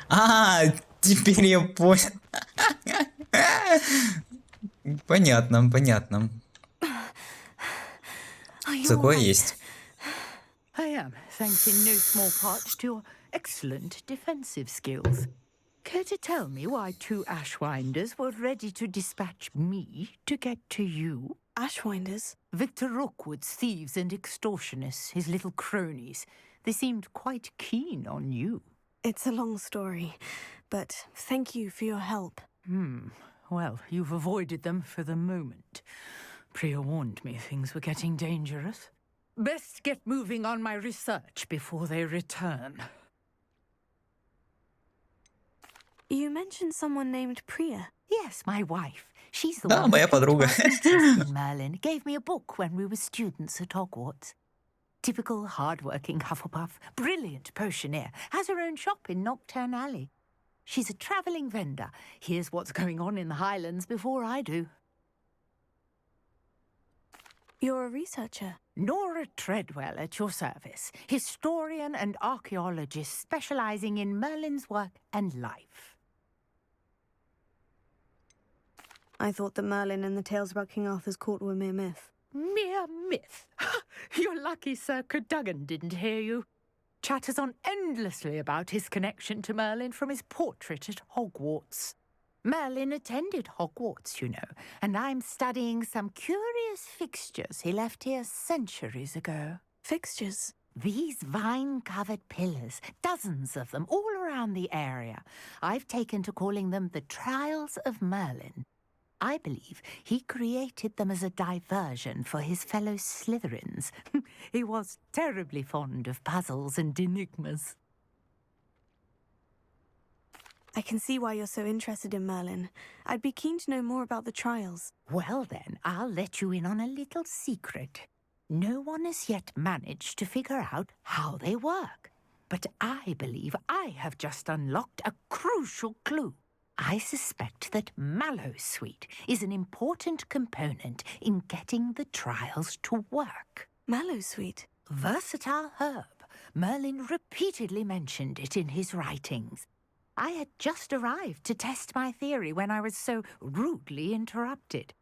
А, теперь я понял. Понятно, понятно. Такое есть. I am, thanks in no small part to your excellent defensive skills. Care to tell me why 2 Ashwinders were ready to dispatch me to get to you? Ashwinders? Victor Rookwood's thieves and extortionists, his little cronies. They seemed quite keen on you. It's a long story, but thank you for your help. Well, you've avoided them for the moment. Priya warned me things were getting dangerous. Best get moving on my research before they return. You mentioned someone named Priya. Yes, my wife. She's the Да, one моя who piqued подруга. my interest in Merlin. Gave me a book when we were students at Hogwarts. Typical hard-working Hufflepuff, brilliant potioneer, has her own shop in Nocturne Alley. She's a travelling vendor. Hears what's going on in the Highlands before I do. You're a researcher. Nora Treadwell at your service, historian and archaeologist specialising in Merlin's work and life. I thought that Merlin and the tales about King Arthur's court were mere myth. Mere myth? You're lucky Sir Cadogan didn't hear you. Chatters on endlessly about his connection to Merlin from his portrait at Hogwarts. Merlin attended Hogwarts, you know, and I'm studying some curious fixtures he left here centuries ago. Fixtures? These vine-covered pillars, dozens of them all around the area. I've taken to calling them the Trials of Merlin. I believe he created them as a diversion for his fellow Slytherins. He was terribly fond of puzzles and enigmas. I can see why you're so interested in Merlin. I'd be keen to know more about the trials. Well then, I'll let you in on a little secret. No one has yet managed to figure out how they work. But I believe I have just unlocked a crucial clue. I suspect that Mallowsweet is an important component in getting the trials to work. Mallowsweet? Versatile herb. Merlin repeatedly mentioned it in his writings. I had just arrived to test my theory when I was so rudely interrupted.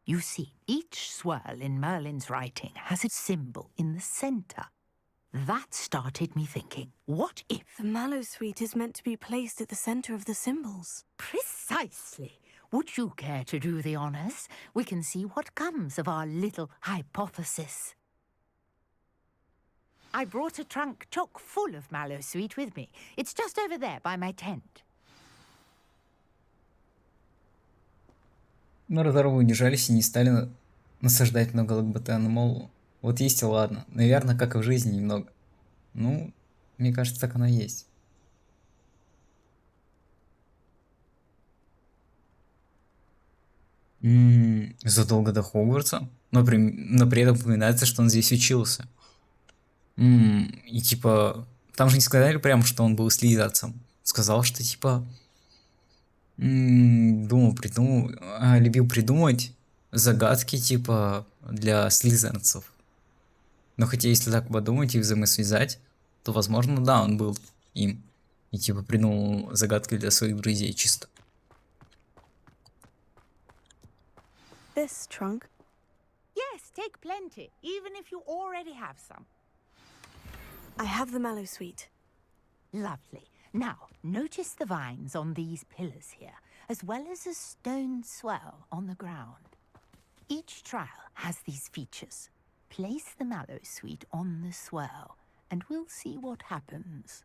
You see, each swirl in Merlin's writing has a symbol in the centre. That started me thinking, what if... The Mallowsweet is meant to be placed at the centre of the symbols. Precisely. Would you care to do the honours? We can see what comes of our little hypothesis. I brought a trunk chock full of Mallowsweet with me. It's just over there by my tent. Но разорвы удержались и не стали насаждать много лакботана, мол, вот есть и ладно. Наверное, как и в жизни немного. Ну, мне кажется, так оно и есть. Задолго до Хогвартса? Но при этом упоминается, что он здесь учился. И типа, там же не сказали прямо, что он был слизерцем. Сказал, что типа, любил придумать загадки типа для слизерцев. Но хотя если так подумать и взаимосвязать, то возможно, да, он был им. И типа придумал загадки для своих друзей чисто. This trunk? Yes, take plenty, even if you already have some. I have the Mallowsweet. Lovely. Now, notice the vines on these pillars here, as well as a stone swirl on the ground. Each trial has these features. Place the Mallowsweet on the swirl, and we'll see what happens.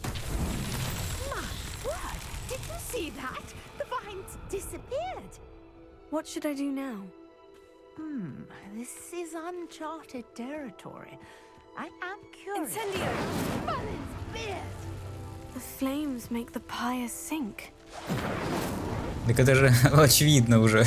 My word! Did you see that? The vines disappeared. What should I do now? This is uncharted territory. I am curious. Incendio! Merlin's beard! The flames make the pyre sink. Так это же очевидно уже.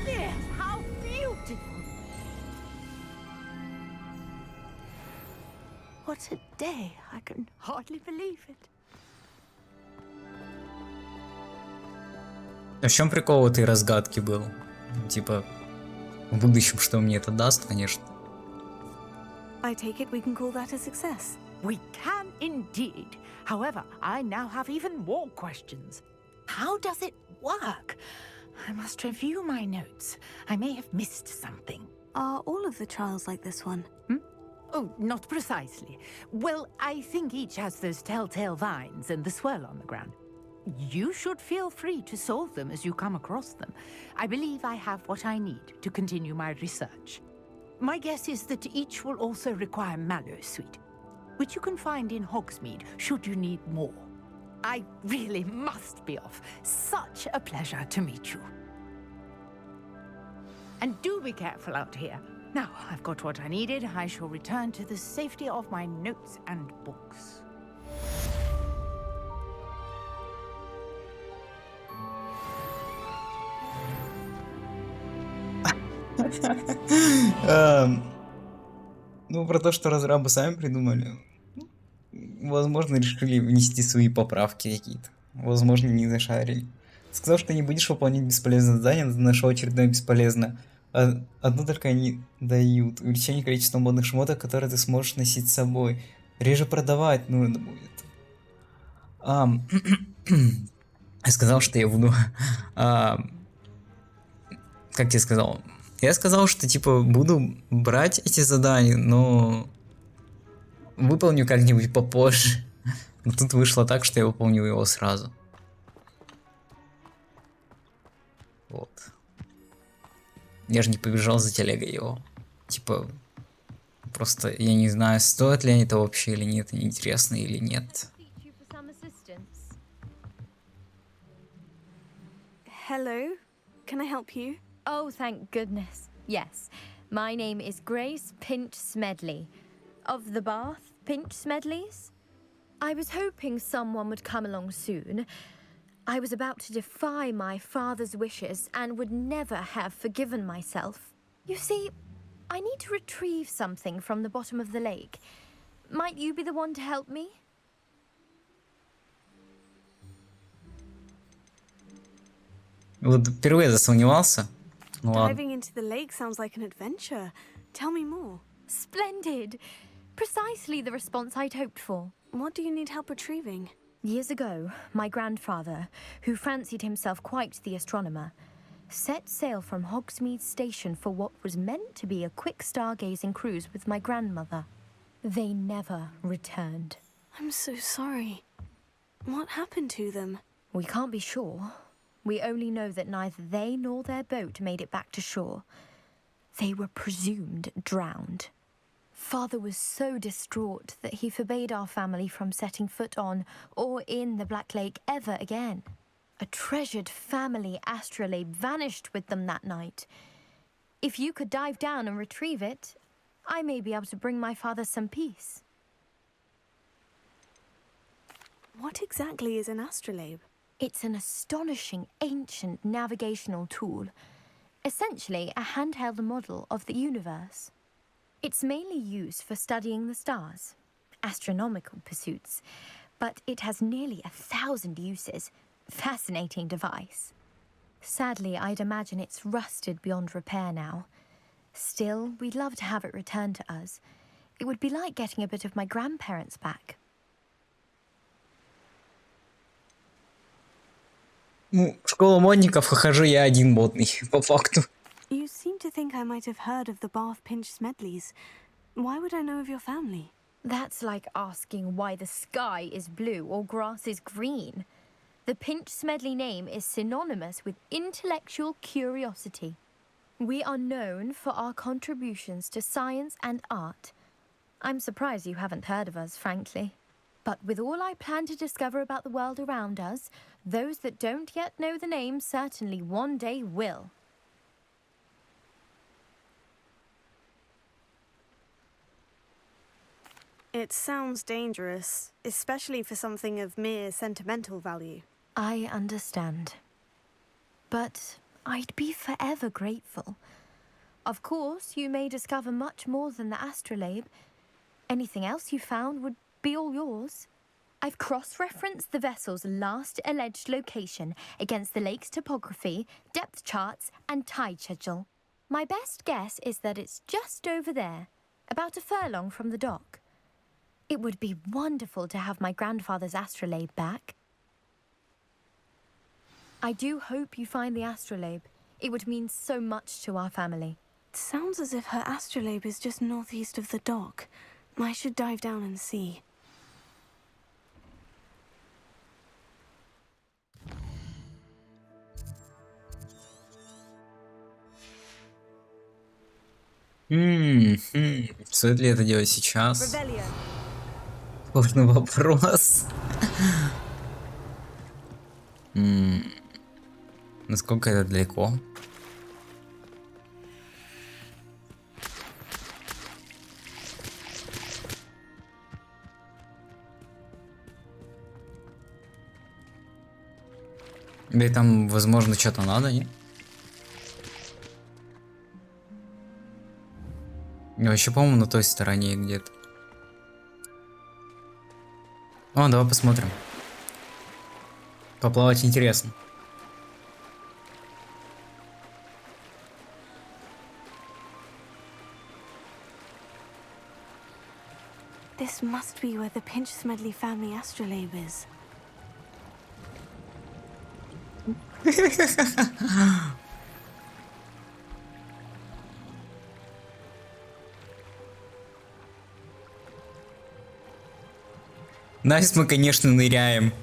Yes, how beautiful! What a day! I can hardly believe it. А в чем прикол этой разгадки был? Типа, в будущем что мне это даст, конечно. I take it we can call that a success. We can indeed. However, I now have even more questions. How does it work? I must review my notes. I may have missed something. Are all of the trials like this one? Oh, not precisely. Well, I think each has those telltale vines and the swirl on the ground. You should feel free to solve them as you come across them. I believe I have what I need to continue my research. My guess is that each will also require mallow sweet, which you can find in Hogsmeade should you need more. I really must be off. Such a pleasure to meet you. And do be careful out here. Now I've got what I needed, I shall return to the safety of my notes and books. Ну, про то, что разрабы сами придумали. Возможно, решили внести свои поправки какие-то. Возможно, не зашарили. Сказал, что не будешь выполнять бесполезное задание, нашел очередное бесполезное. Одно только они дают. Увеличение количества модных шмоток, которые ты сможешь носить с собой. Реже продавать нужно будет. Я сказал, что я буду... Как тебе сказал? Я сказал, что типа буду брать эти задания, но выполню как-нибудь попозже. Но тут вышло так, что я выполнил его сразу. Вот. Я же не побежал за телегой его. Типа, просто я не знаю, стоит ли они это вообще или нет, интересно или нет. Hello, can I help you? Oh, thank goodness. Yes. My name is Grace Pinch Smedley. Of the Bath Pinch Smedleys? I was hoping someone would come along soon. I was about to defy my father's wishes and would never have forgiven myself. You see, I need to retrieve something from the bottom of the lake. Might you be the one to help me? Вот впервые засомневался. Ну ладно. Diving into the lake sounds like an adventure. Tell me more. Splendid! Precisely the response I'd hoped for. What do you need help retrieving? Years ago, my grandfather, who fancied himself quite the astronomer, set sail from Hogsmeade Station for what was meant to be a quick stargazing cruise with my grandmother. They never returned. I'm so sorry. What happened to them? We can't be sure. We only know that neither they nor their boat made it back to shore. They were presumed drowned. Father was so distraught that he forbade our family from setting foot on or in the Black Lake ever again. A treasured family astrolabe vanished with them that night. If you could dive down and retrieve it, I may be able to bring my father some peace. What exactly is an astrolabe? It's an astonishing ancient navigational tool, essentially a handheld model of the universe. It's mainly used for studying the stars, astronomical pursuits, but it has nearly 1,000 uses. Fascinating device. Sadly, I'd imagine it's rusted beyond repair now. Still, we'd love to have it returned to us. It would be like getting a bit of my grandparents back. Ну, в школу модников хожу я один модный, по факту. You seem to think I might have heard of the Bath Pinch Smedleys. Why would I know of your family? That's like asking why the sky is blue or grass is green. The Pinch Smedley name is synonymous with intellectual curiosity. We are known for our contributions to science and art. I'm surprised you haven't heard of us, frankly. But with all I plan to discover about the world around us, those that don't yet know the name certainly one day will. It sounds dangerous, especially for something of mere sentimental value. I understand. But I'd be forever grateful. Of course, you may discover much more than the astrolabe. Anything else you found would be all yours. I've cross-referenced the vessel's last alleged location against the lake's topography, depth charts, and tide schedule. My best guess is that it's just over there, about a furlong from the dock. It would be wonderful to have my grandfather's astrolabe back. I do hope you find the astrolabe. It would mean so much to our family. It sounds as if her astrolabe is just northeast of the dock. I should dive down and see. Стоит ли это делать сейчас? Сложный вопрос. Насколько это далеко? Да и там, возможно, что-то надо, нет? Я еще, по-моему, на той стороне где-то. О, давай посмотрим. Поплавать интересно. This must be where the Pinch-Smedley family astrolabe is. Настя, мы, конечно, ныряем.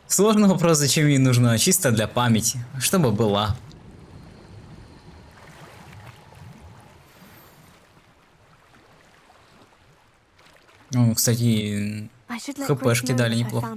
Сложный вопрос, зачем ей нужна, чисто для памяти, чтобы была. О, кстати, хпшки дали неплохо.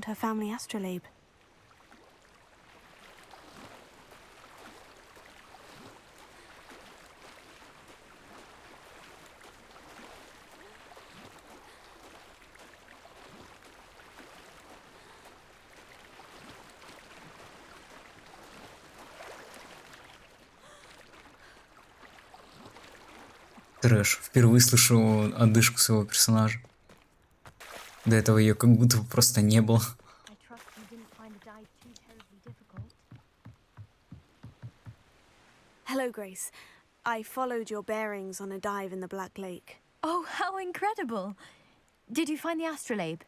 Трэш. Впервые слышу одышку своего персонажа. До этого ее как будто просто не было. Hello, Grace. I followed your bearings on a dive in the Black Lake. Oh, how incredible! Did you find the astrolabe?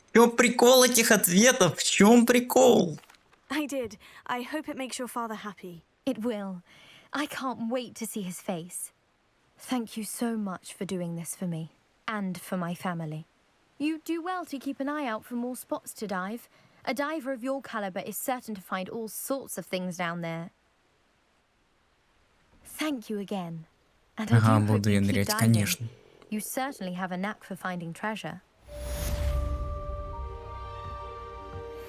В чем прикол этих ответов? В чем прикол? I did. I hope it makes your father happy. It will. I can't wait to see his face. Thank you so much for doing this for me. And for my family. You do well to keep an eye out for more spots to dive. A diver of your caliber is certain to find all sorts of things down there. Thank you again. And I do hope буду я you keep нырять, diving. конечно. You certainly have a knack for finding treasure.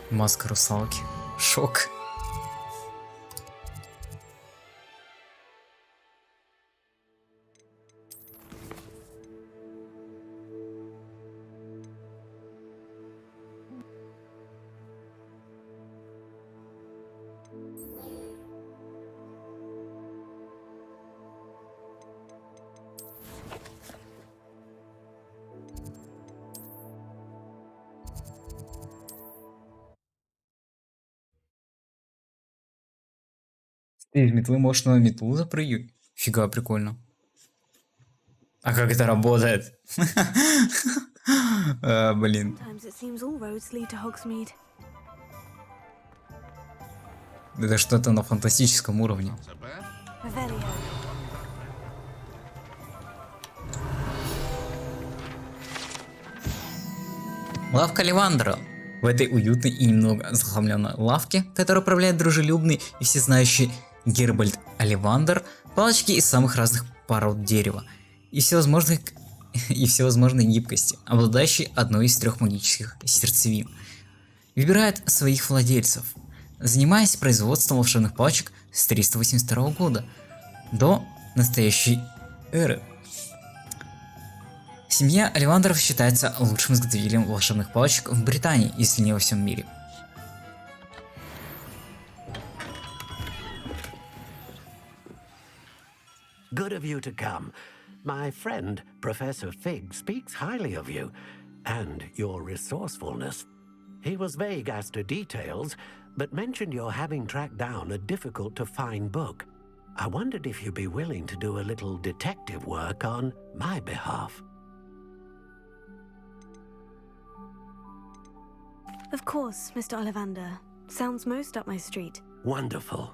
Маска русалки. Шок. Ты из метлы можешь на метлу запрыгивать? Фига, прикольно. А как это работает? Блин. Это что-то на фантастическом уровне. Лавка Ливандра. В этой уютной и немного захламленной лавке, которую управляет дружелюбный и всезнающий Гербальд Оливандер, палочки из самых разных пород дерева и всевозможной гибкости, обладающей одной из 3 магических сердцевин. Выбирает своих владельцев, занимаясь производством волшебных палочек с 382 года до настоящей эры. Семья Оливандеров считается лучшим изготовителем волшебных палочек в Британии, если не во всем мире. Good of you to come. My friend, Professor Fig, speaks highly of you and your resourcefulness. He was vague as to details, but mentioned your having tracked down a difficult-to-find book. I wondered if you'd be willing to do a little detective work on my behalf. Of course, Mr. Ollivander. Sounds most up my street. Wonderful.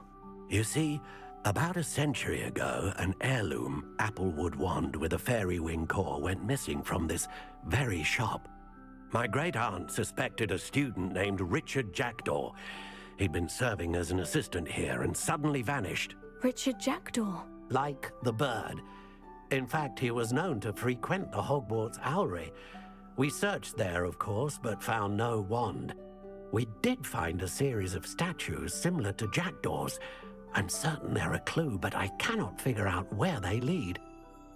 You see, about a century ago, an heirloom applewood wand with a fairy wing core went missing from this very shop. My great-aunt suspected a student named Richard Jackdaw. He'd been serving as an assistant here and suddenly vanished. Richard Jackdaw? Like the bird. In fact, he was known to frequent the Hogwarts Owlery. We searched there, of course, but found no wand. We did find a series of statues similar to Jackdaw's. I'm certain they're a clue, but I cannot figure out where they lead.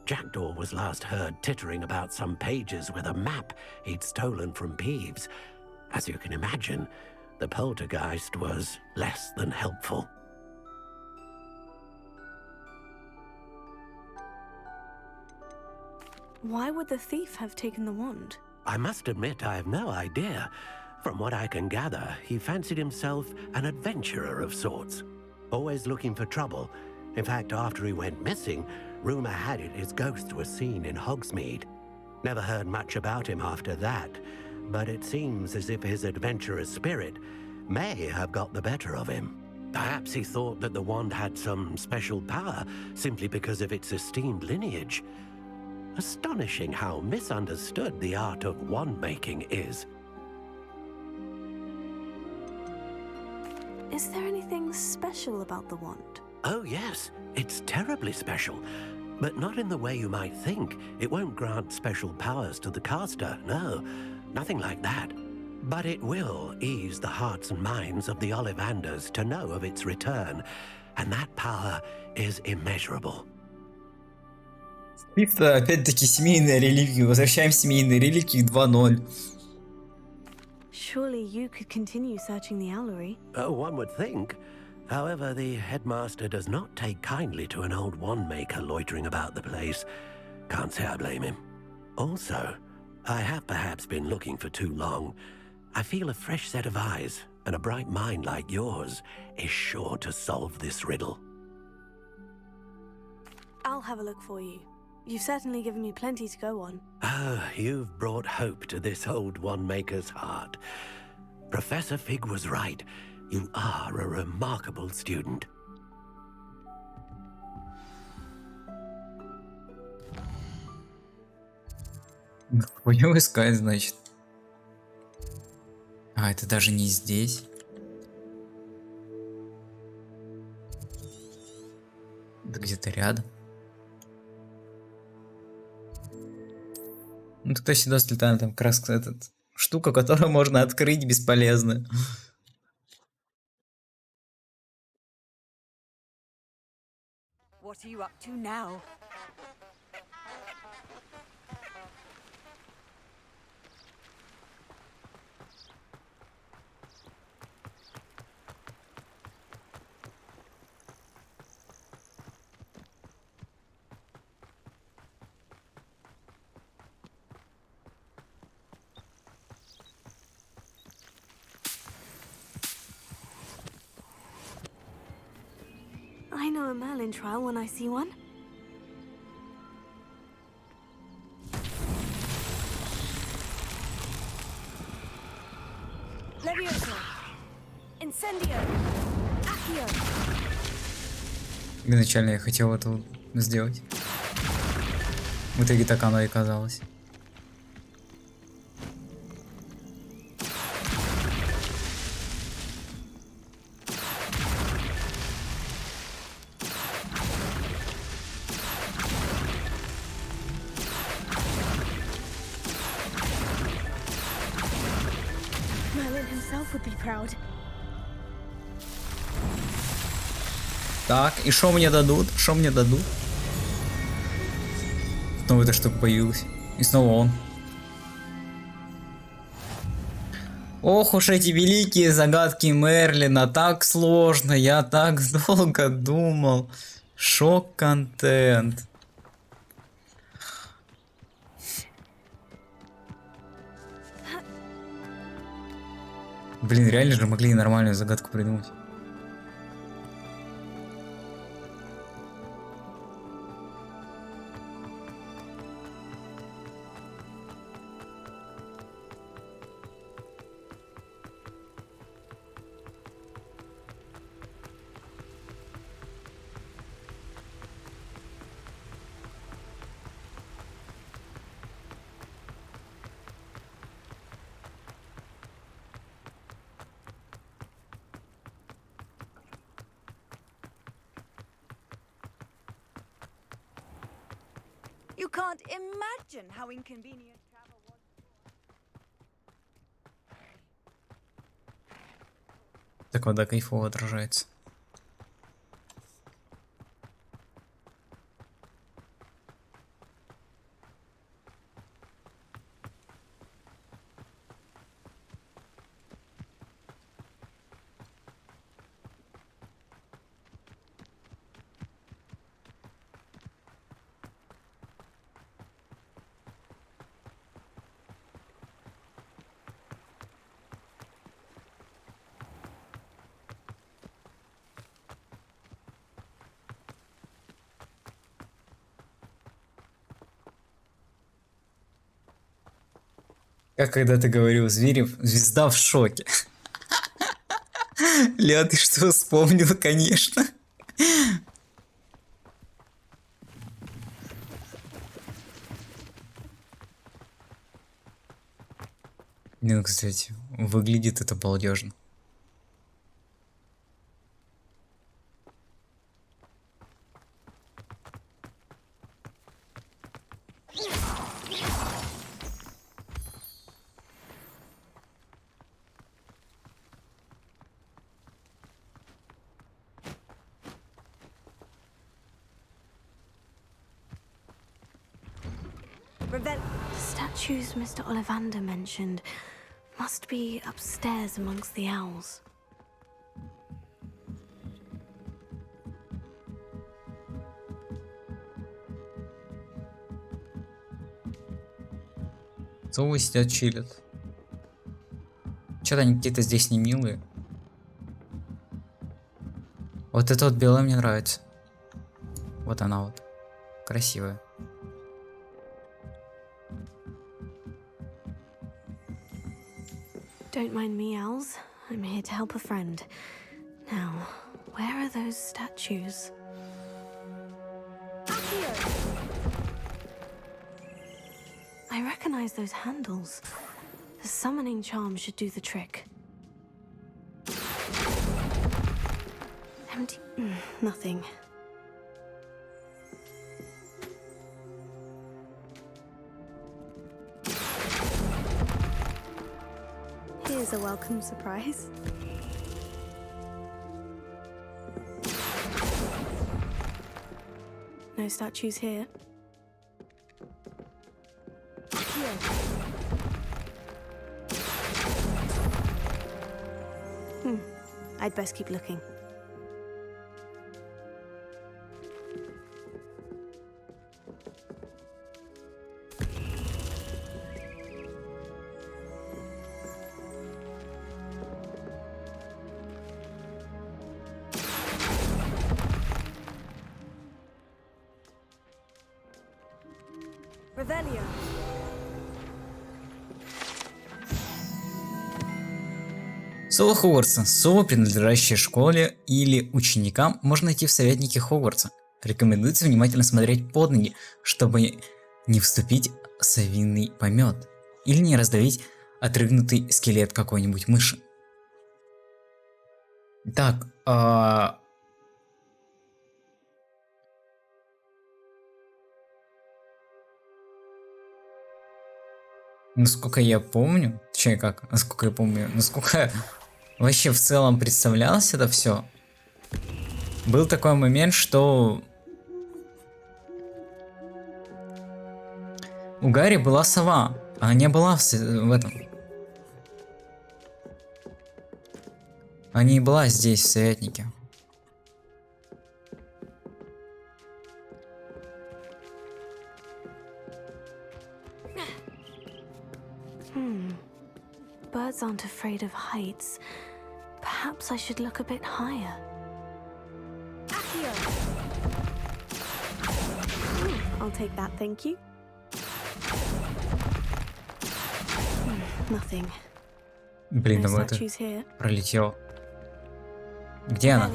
Jackdaw was last heard tittering about some pages with a map he'd stolen from Peeves. As you can imagine, the poltergeist was less than helpful. Why would the thief have taken the wand? I must admit I have no idea. From what I can gather, he fancied himself an adventurer of sorts. Always looking for trouble. In fact, after he went missing, rumor had it his ghost was seen in Hogsmeade. Never heard much about him after that, but it seems as if his adventurous spirit may have got the better of him. Perhaps he thought that the wand had some special power simply because of its esteemed lineage. Astonishing how misunderstood the art of wand-making is. Is there anything special about the wand? Oh yes, it's terribly special. But not in the way you might think. It won't grant special powers to the caster, no. Nothing like that. But it will ease the hearts and minds of the Ollivanders to know of its return. And that power is immeasurable. Это опять-таки семейные реликвии. Возвращаем семейные реликвии 2.0. Surely you could continue searching the owlery. Oh, one would think. However, the headmaster does not take kindly to an old wand maker loitering about the place. Can't say I blame him. Also, I have perhaps been looking for too long. I feel a fresh set of eyes and a bright mind like yours is sure to solve this riddle. I'll have a look for you. You've certainly given me plenty to go on. Oh, you've brought hope to this old wand-maker's heart. Professor Fig was right. You are a remarkable student. Понял искать, значит. А, это даже не здесь. Это где-то рядом. Ну тогда сюда слетаем, там как раз этот штука, которую можно открыть, бесполезная. What are you up to now? I know a Merlin trial when I see one. Levioso! Incendio! Accio! Изначально я хотел это вот сделать. В итоге так оно и казалось. yourself would be proud. Так, и что мне дадут? Что мне дадут? Снова эта штука появилась. И снова он. Ох уж эти великие загадки Мерлина. Так сложно. Я так долго думал. Шок-контент. Блин, реально же могли и нормальную загадку придумать. You can't imagine how inconvenient travel was. Так вода кайфово отражается. Как когда ты говорил, Зверев, звезда в шоке. Ля, ты что вспомнил, конечно. Ну, кстати, выглядит это балдежно. The statues Mr. Ollivander mentioned must be upstairs amongst the owls. Совы сидят, чилят. Что-то они какие-то здесь не милые. Вот эта вот белая мне нравится. Вот она вот. Красивая. Don't mind me, owls. I'm here to help a friend. Now, where are those statues? I recognize those handles. The summoning charm should do the trick. Empty. Nothing. Here's a welcome surprise. No statues here. I'd best keep looking. Revelio. Совы Хогвартса. Совы, принадлежащие школе или ученикам, можно найти в советнике Хогвартса. Рекомендуется внимательно смотреть под ноги, чтобы не вступить в совиный помет или не раздавить отрыгнутый скелет какой-нибудь мыши. Так, насколько я помню, точнее вообще как, насколько я помню, насколько я вообще в целом представлялось это все. Был такой момент, что у Гарри была сова, а не была в этом. А не была здесь, в Советнике. Birds aren't afraid of heights. Perhaps I should look a bit higher. I'll take that, thank you. Nothing. Блин, No ну это statues here. пролетел. Где она?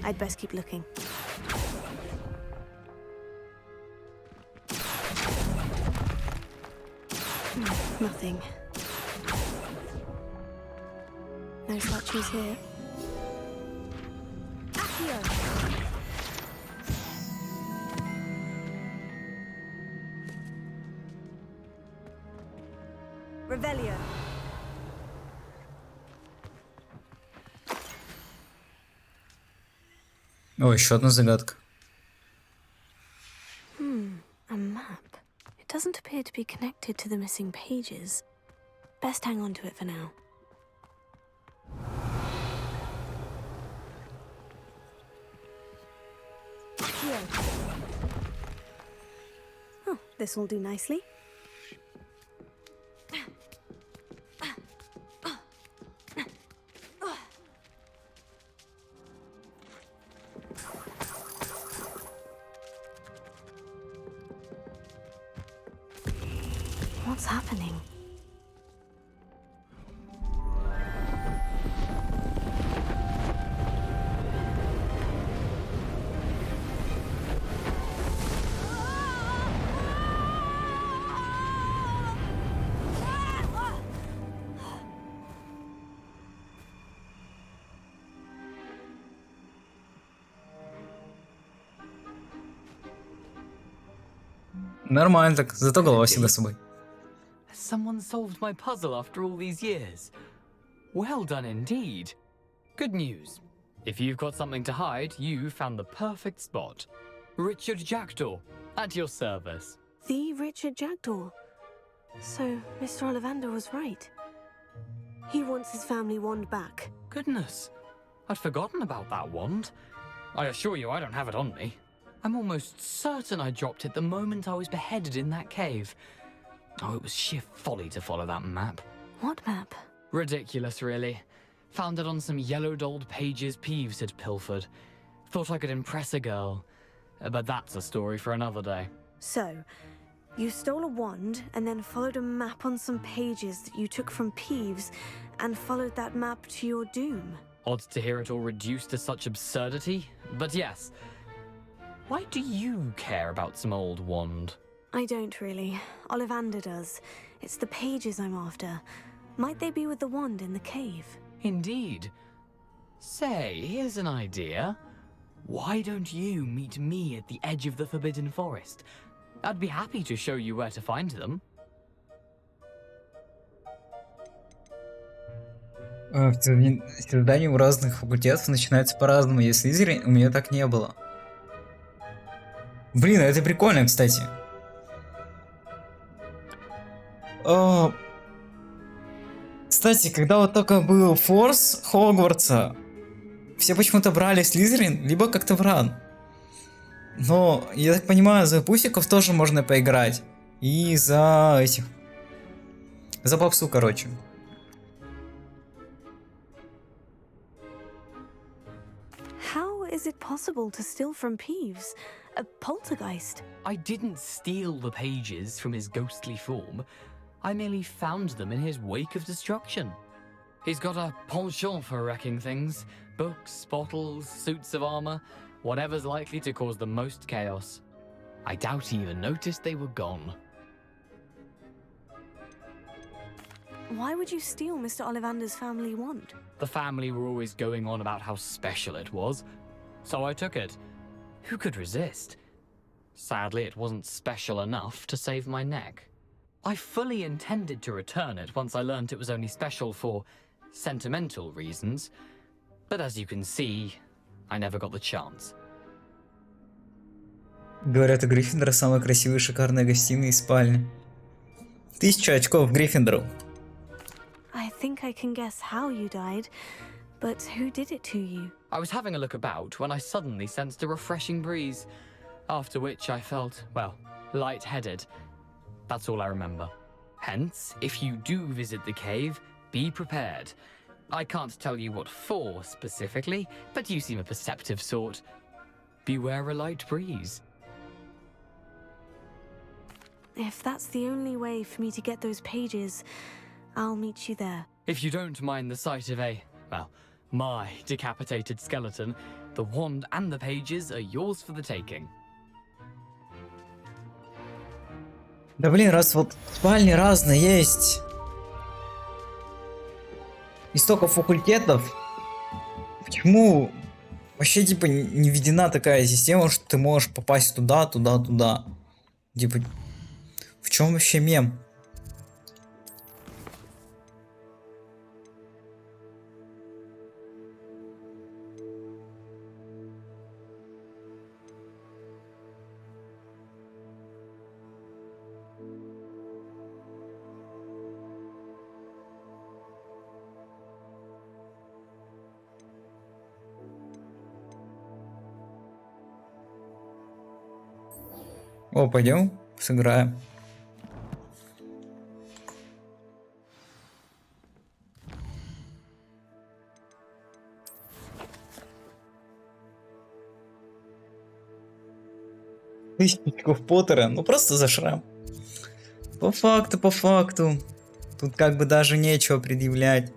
I'd best keep looking. Nothing. No statues here. Revelio. О, еще одна загадка. A map. It doesn't appear to be connected to the missing pages. Best hang on to it for now. Oh, this will do nicely. What's happening? Нормально так, зато голова всегда с собой. Someone solved my puzzle after all these years. Well done indeed. Good news. If you've got something to hide, you found the perfect spot. Richard Jackdaw, at your service. The Richard Jackdaw. So, Mr. Ollivander was right. He wants his family wand back. Goodness, I'd forgotten about that wand. I assure you I don't have it on me. I'm almost certain I dropped it the moment I was beheaded in that cave. Oh, it was sheer folly to follow that map. What map? Ridiculous, really. Found it on some yellowed old pages Peeves had pilfered. Thought I could impress a girl. But that's a story for another day. So, you stole a wand and then followed a map on some pages that you took from Peeves and followed that map to your doom. Odd to hear it all reduced to such absurdity, but yes. Why do you care about some old wand? I don't really. Ollivander does. It's the pages I'm after. Might they be with the wand in the cave? Indeed. Say, here's an idea. Why don't you meet me at the edge of the Forbidden Forest? I'd be happy to show you where to find them. Свидания у разных факультетов начинаются по-разному. Если Слизерин, у меня так не было. Блин, это прикольно, кстати. Кстати, когда вот только был форс Хогвартса, все почему-то брали Слизерин, либо как-то Вран. Но, я так понимаю, за пусиков тоже можно поиграть. И за этих... За попсу, короче. How is it possible to steal from Peeves? A poltergeist? I didn't steal the pages from his ghostly form. I merely found them in his wake of destruction. He's got a penchant for wrecking things. Books, bottles, suits of armor, whatever's likely to cause the most chaos. I doubt he even noticed they were gone. Why would you steal Mr. Ollivander's family wand? The family were always going on about how special it was, so I took it. Who could resist? Sadly, it wasn't special enough to save my neck. I fully intended to return it once I learned it was only special for sentimental reasons, but as you can see, I never got the chance. Говорят, у Гриффиндора самая красивая и шикарная гостиная и спальня. 1000 очков Гриффиндору. I think I can guess how you died, but who did it to you? I was having a look about when I suddenly sensed a refreshing breeze, after which I felt, well, lightheaded. That's all I remember. Hence, if you do visit the cave, be prepared. I can't tell you what for specifically, but you seem a perceptive sort. Beware a light breeze. If that's the only way for me to get those pages, I'll meet you there. If you don't mind the sight of my decapitated skeleton, the wand and the pages are yours for the taking. Да блин, раз вот спальни разные есть. И столько факультетов. Почему вообще типа не введена такая система, что ты можешь попасть туда, туда, туда? Типа, в чем вообще мем? О, пойдем, сыграем. Тысячников Поттера, ну просто за шрам. По факту. Тут как бы даже нечего предъявлять.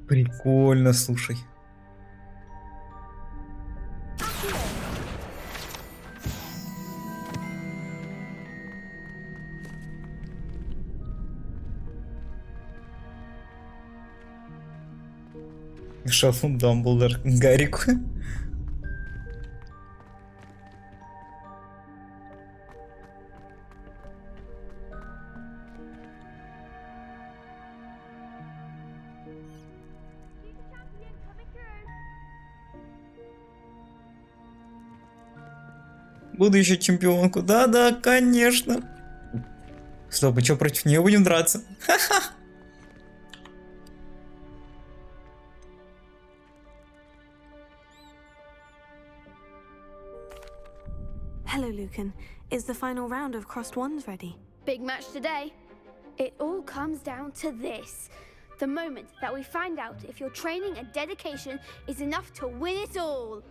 Прикольно, слушай. Шалун Дамблдор Гаррику. Будущую чемпионку. Да, конечно. Стоп, а что, против нее будем драться? Ха-ха. Hello, Lucan. Is the final round of Crossed Wands ready? Big match today. It all comes down to this. The moment that we find out if your training and dedication is enough to win it all.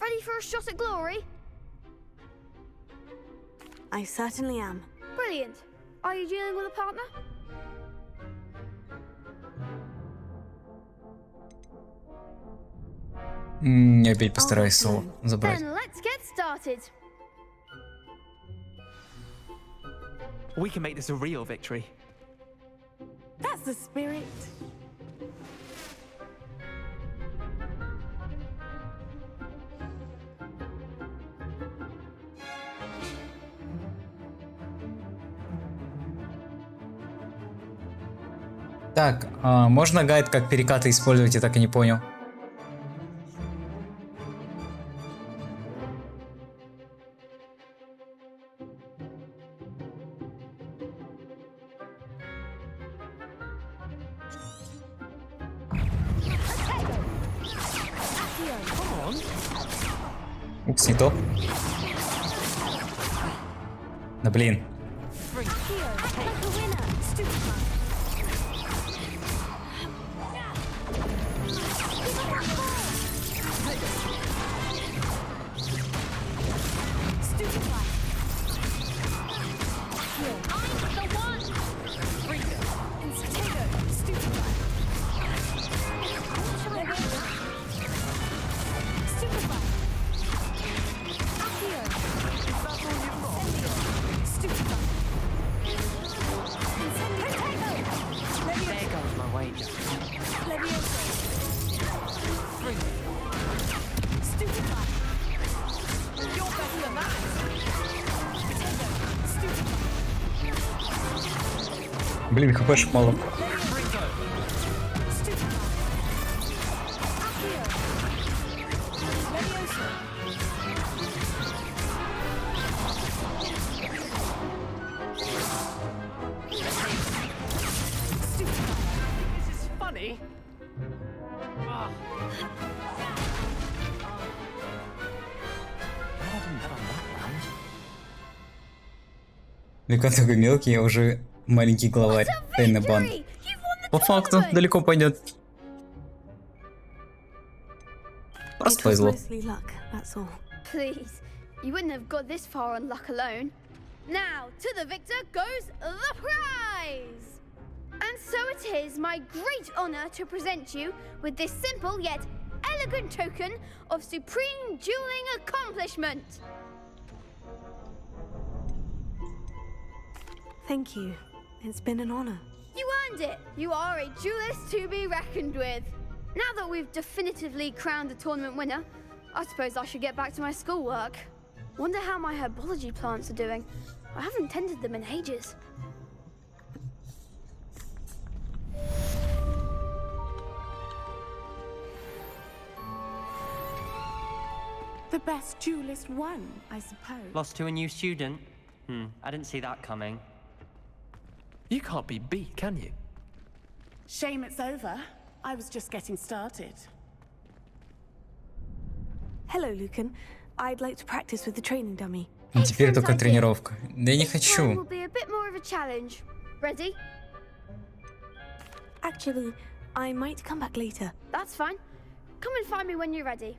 Ready for a shot at glory? I certainly am. Brilliant. Are you dealing with a partner? Я опять постараюсь соло забрать. Then let's get started. We can make this a real victory. That's the spirit. Так, можно гайд как перекаты использовать, я так и не понял. Упс, не то. Да блин. wait. Блин, хпшек мало. Люкан такой мелкий, я уже маленький главарь. Тайный бан. По факту, далеко пойдет. Просто повезло. Please, you wouldn't have got this far on luck alone. Now, to the victor goes the prize! And so it is my great honor to present you with this simple yet elegant token of supreme dueling accomplishment. Thank you. It's been an honor. You earned it. You are a duelist to be reckoned with. Now that we've definitively crowned the tournament winner, I suppose I should get back to my schoolwork. Wonder how my herbology plants are doing. I haven't tended them in ages. The best duelist won, I suppose. Lost to a new student? I didn't see that coming. You can't be beat, can you? Shame it's over. I was just getting started. Hello, Lucan. I'd like to practice with the training dummy. Теперь только тренировка. Да я не Will хочу. be a bit more of a challenge. Ready? Actually, I might come back later. That's fine. Come and find me when you're ready.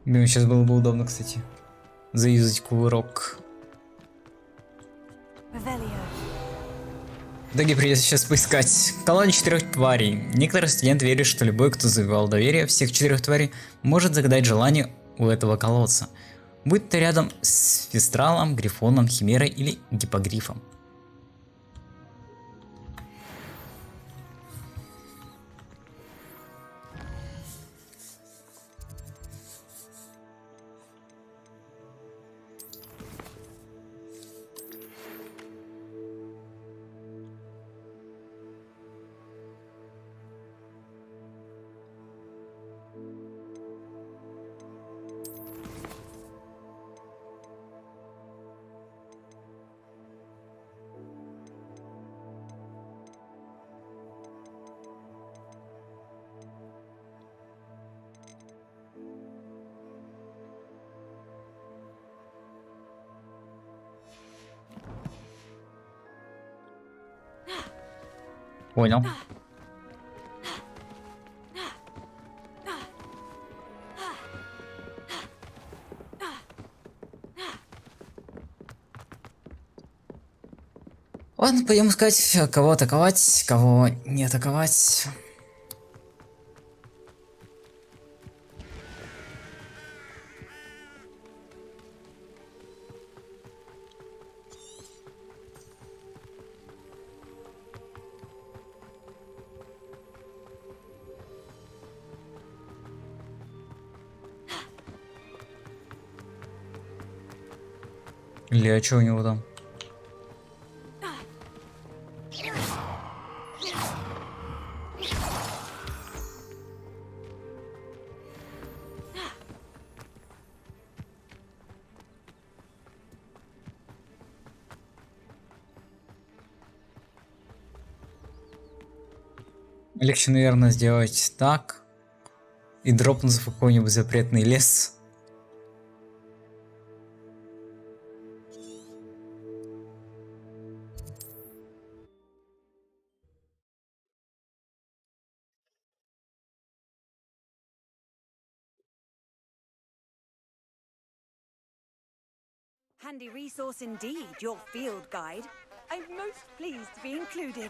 Блин, сейчас было бы удобно, кстати, заюзать кувырок. В итоге придется сейчас поискать колонию 4 тварей. Некоторые студенты верят, что любой, кто завоевал доверие всех 4 тварей, может загадать желание у этого колодца. Будь то рядом с Фистралом, Грифоном, Химерой или Гиппогрифом. Понял. Ладно, пойдем искать, кого атаковать, кого не атаковать. Или а что у него там? Легче, наверное, сделать так и дропнуть в какой-нибудь запретный лес. Handy resource indeed, your field guide. I'm most pleased to be included.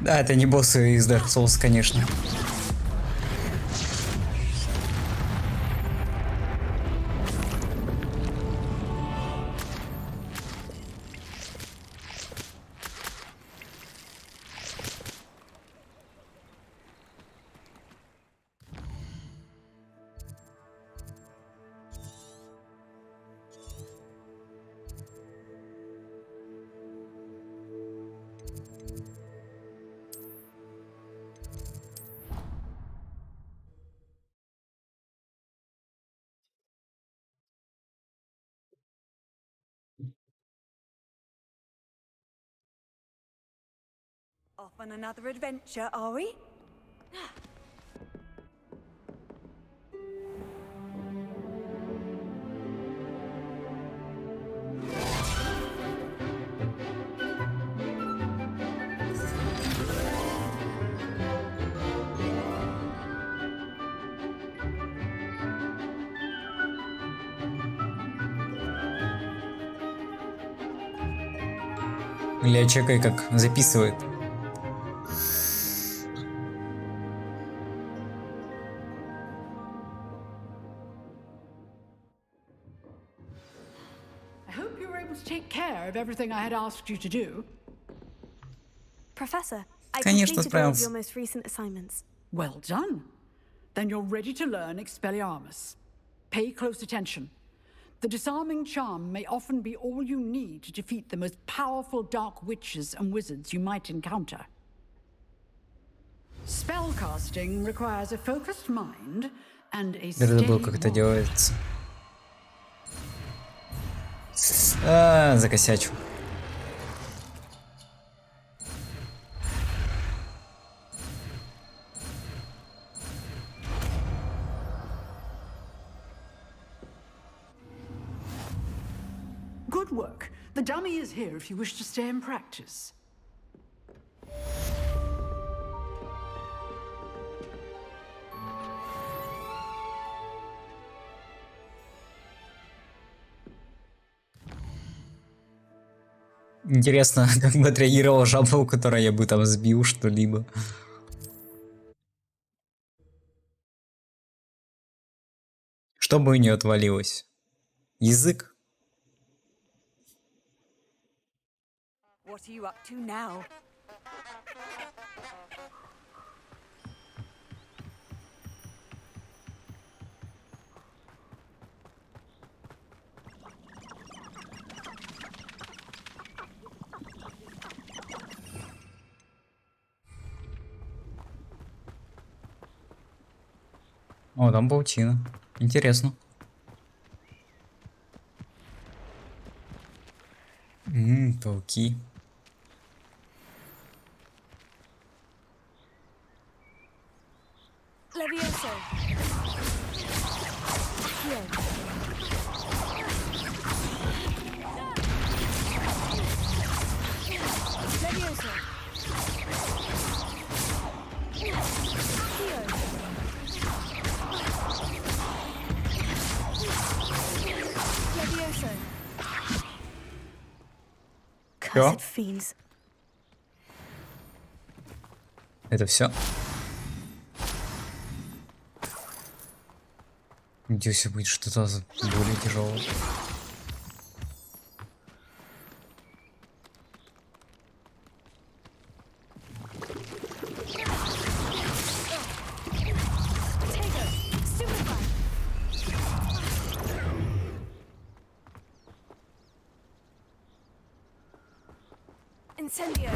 Да, это не боссы из Dark Souls, конечно. Off on another adventure, are we? Или чекай, как записывает. Take care of everything I had asked you to do. Professor, I Конечно, completed all of справился. your most recent assignments. Well done. Then you're ready to learn Expelliarmus. Pay close attention. The disarming charm may often be all you need to defeat the most powerful dark witches and wizards you might encounter. Spellcasting requires a focused mind and a Я забыл, steady как это will. делается. А, закосячу. Good work. The dummy is here if you wish to stay and practice. Интересно, как бы отреагировала жаба, у которой я бы там сбил что-либо. Что бы у нее отвалилось? Язык? What are you up to now? О, там паутина. Интересно. Пауки. Levioso. Accio. Levioso. Accio. Levioso. Cursed fiends. Это все? Надеюсь, будет что-то более тяжелое. Incendio.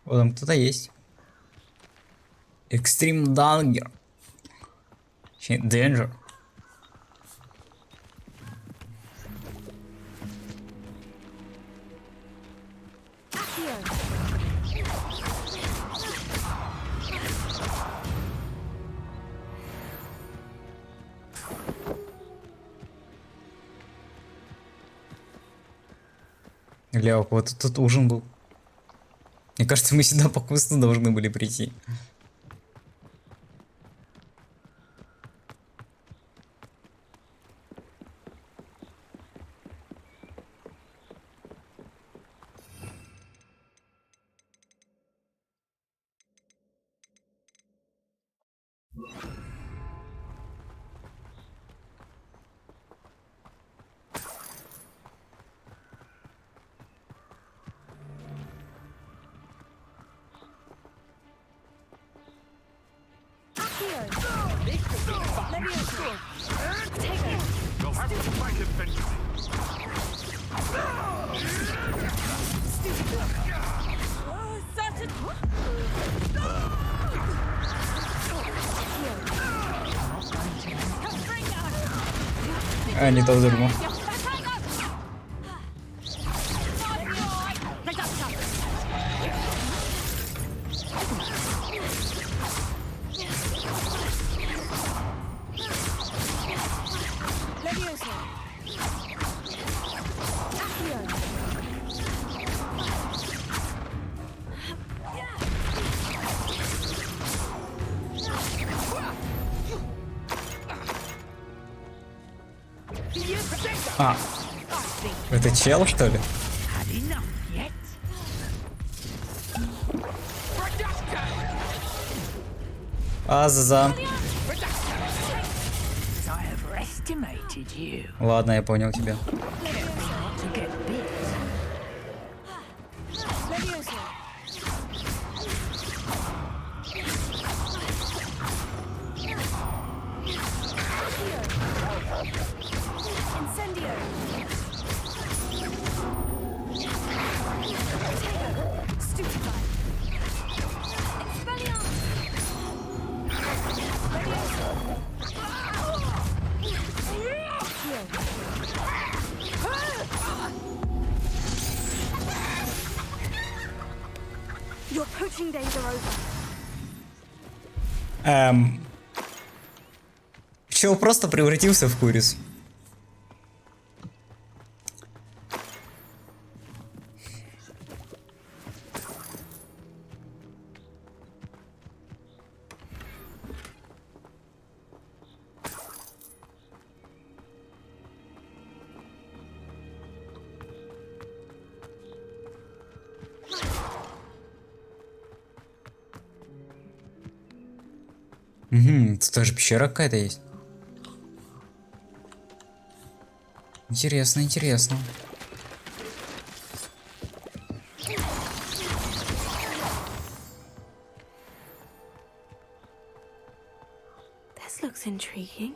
Вот там кто-то есть. Extreme Danger. Danger. Ля, у кого-то тут ужин был. Мне кажется, мы сюда по квесту должны были прийти. А, не то взорву. А, это чел, что ли? Аза. Ладно, я понял тебя. Your poaching days are over. Чел просто превратился в курицу. Угу, тут даже пещера какая-то есть. Интересно, интересно. This looks intriguing.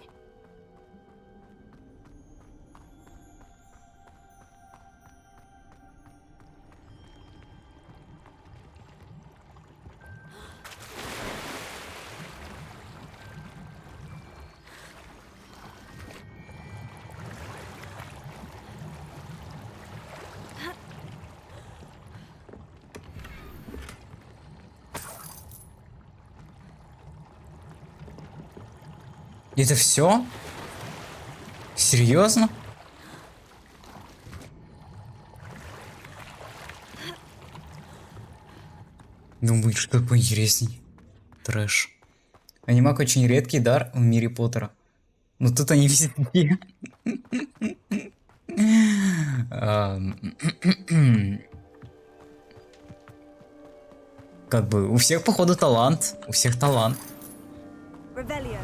Это все? Серьезно? Думаю, что поинтересней. Трэш. Анимак очень редкий дар в мире Поттера. Но тут они везде. Как бы у всех, походу, талант. У всех талант. Revelio.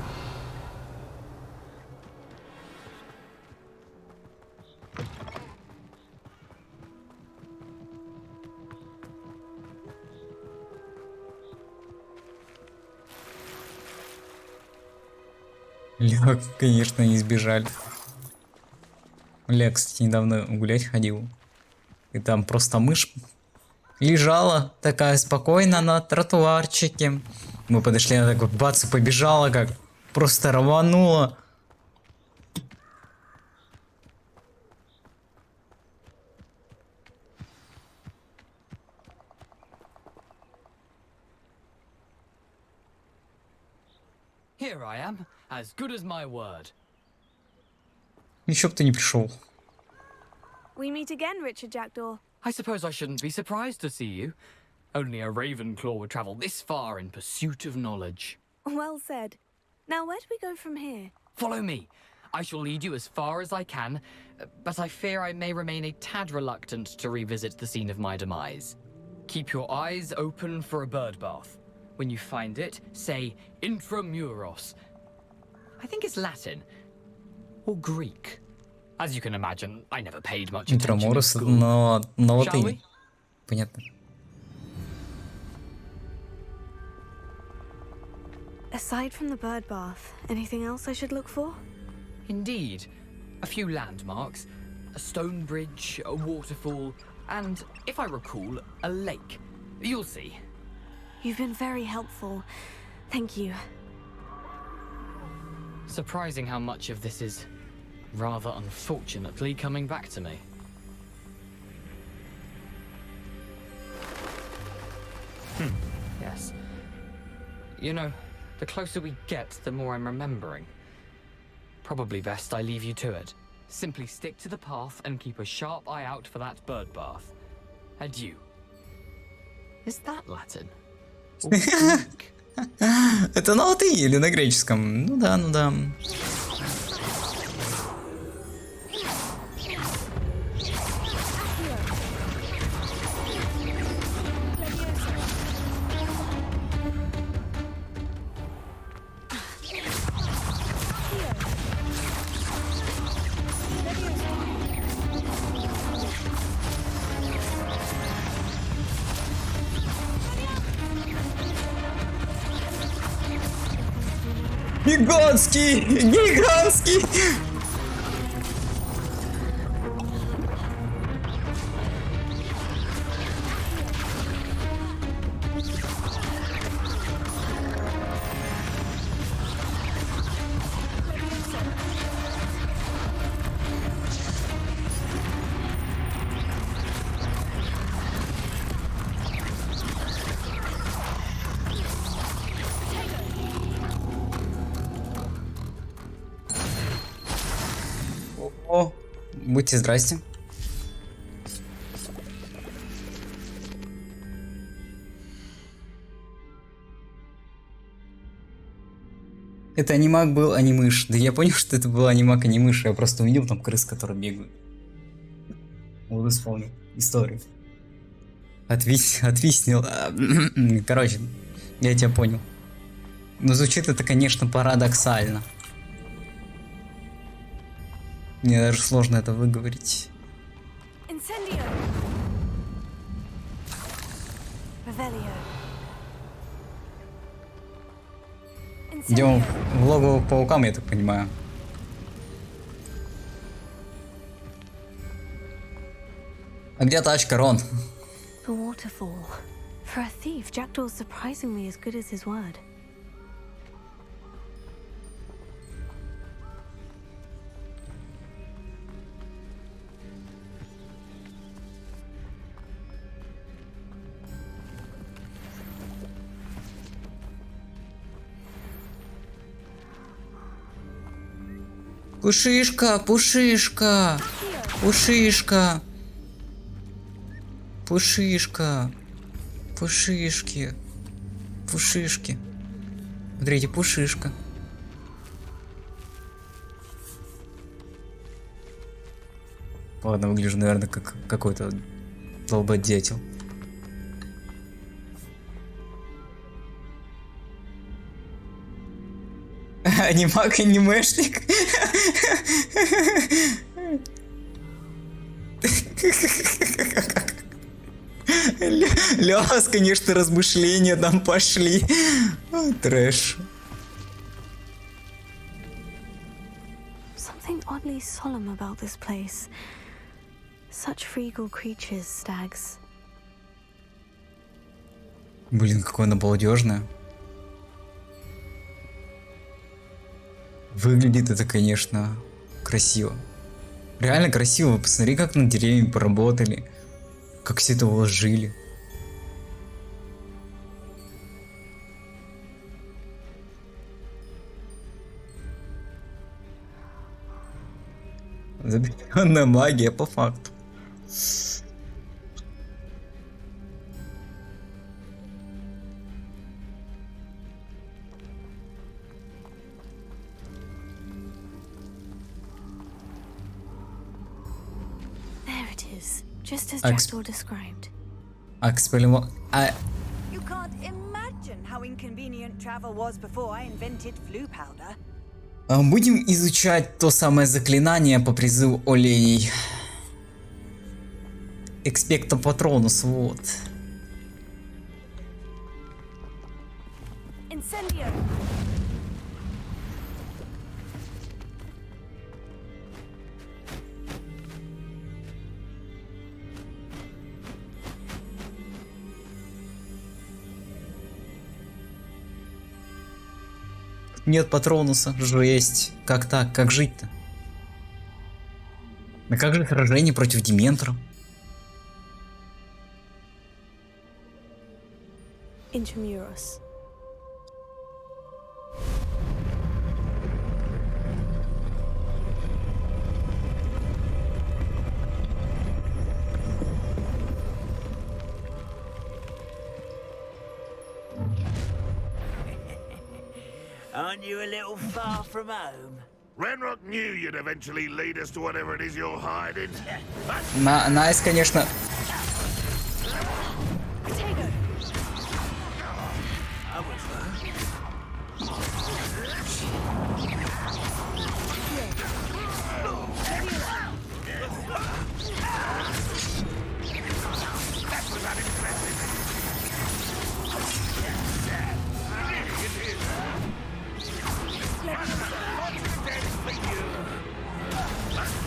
Ля, конечно, не сбежали. Ля, кстати, недавно гулять ходил. И там просто мышь лежала такая спокойно на тротуарчике. Мы подошли, она так вот бац и побежала, как просто рванула. Here I am, as good as my word. Еще бы ты не пришел. We meet again, Richard Jackdaw. I suppose I shouldn't be surprised to see you. Only a Ravenclaw would travel this far in pursuit of knowledge. Well said. Now, where do we go from here? Follow me. I shall lead you as far as I can, but I fear I may remain a tad reluctant to revisit the scene of my demise. Keep your eyes open for a bird bath. When you find it, say intramuros. I think it's Latin. Or Greek. As you can imagine, I never paid much attention in Интраморус school. на Shall латыни. we? Понятно. Aside from the bird bath, anything else I should look for? Indeed. A few landmarks, a stone bridge, a waterfall, and, if I recall, a lake. You'll see. You've been very helpful. Thank you. Surprising how much of this is, rather unfortunately, coming back to me. Yes. You know, the closer we get, the more I'm remembering. Probably best I leave you to it. Simply stick to the path and keep a sharp eye out for that bird bath. Adieu. Is that Latin? Or Greek? Это на латыни или на греческом? Ну да, ну да. Гигантский! Гигантский! О, будьте здрасте. Это анимак был, а не мышь. Да я понял, что это был анимак, а не мышь. Я просто увидел там крыс, которые бегают. Вот исполнил историю. Отвиснил. Короче, я тебя понял. Но звучит это, конечно, парадоксально. Мне даже сложно это выговорить. Incendio. Revelio. Идем в логово к паукам, я так понимаю. А где тачка, Рон? The waterfall. For a thief, Jackdaw's surprisingly as good as his word. Пушишка, пушишка, пушишка, пушишка, пушишки, пушишки. Смотрите, пушишка. Ладно, выгляжу, наверное, как какой-то долбодятел. Анимак, анимешник. Лёс, конечно, размышления там пошли. Трэш. Something oddly solemn about this place. Such regal creatures, stags. Блин, какое оно балдежное. Выглядит это, конечно, красиво. Реально красиво. Посмотри, как над деревьями поработали. Как все это уложили. Запрещенная магия по факту. There it is, just as Jackdaw described. You can't imagine how inconvenient travel was before I invented flu powder. Будем изучать то самое заклинание по призыву оленей. Экспекто патронус, вот. Incendio. Нет патронуса, жесть. Как так? Как жить-то? А как же сражение против дементоров? Intramuros. Aren't you a little far from home? Renrock knew you'd eventually lead us to whatever it is you're hiding. Найс, конечно.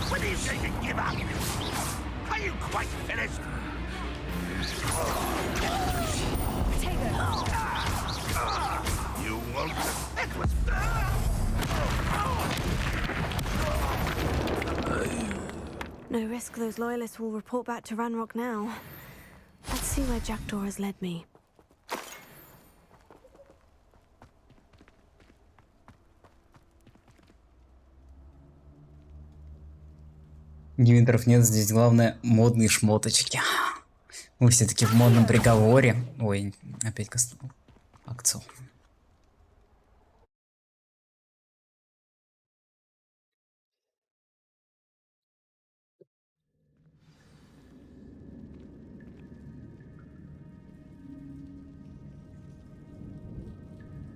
When are you going to give up? Are you quite finished? You won't. That was. No risk those loyalists will report back to Ranrock now. Let's see where Jackdaw has led me. Дементоров нет, здесь главное модные шмоточки. Мы все-таки в модном приговоре. Ой, опять коснулся. Акцию.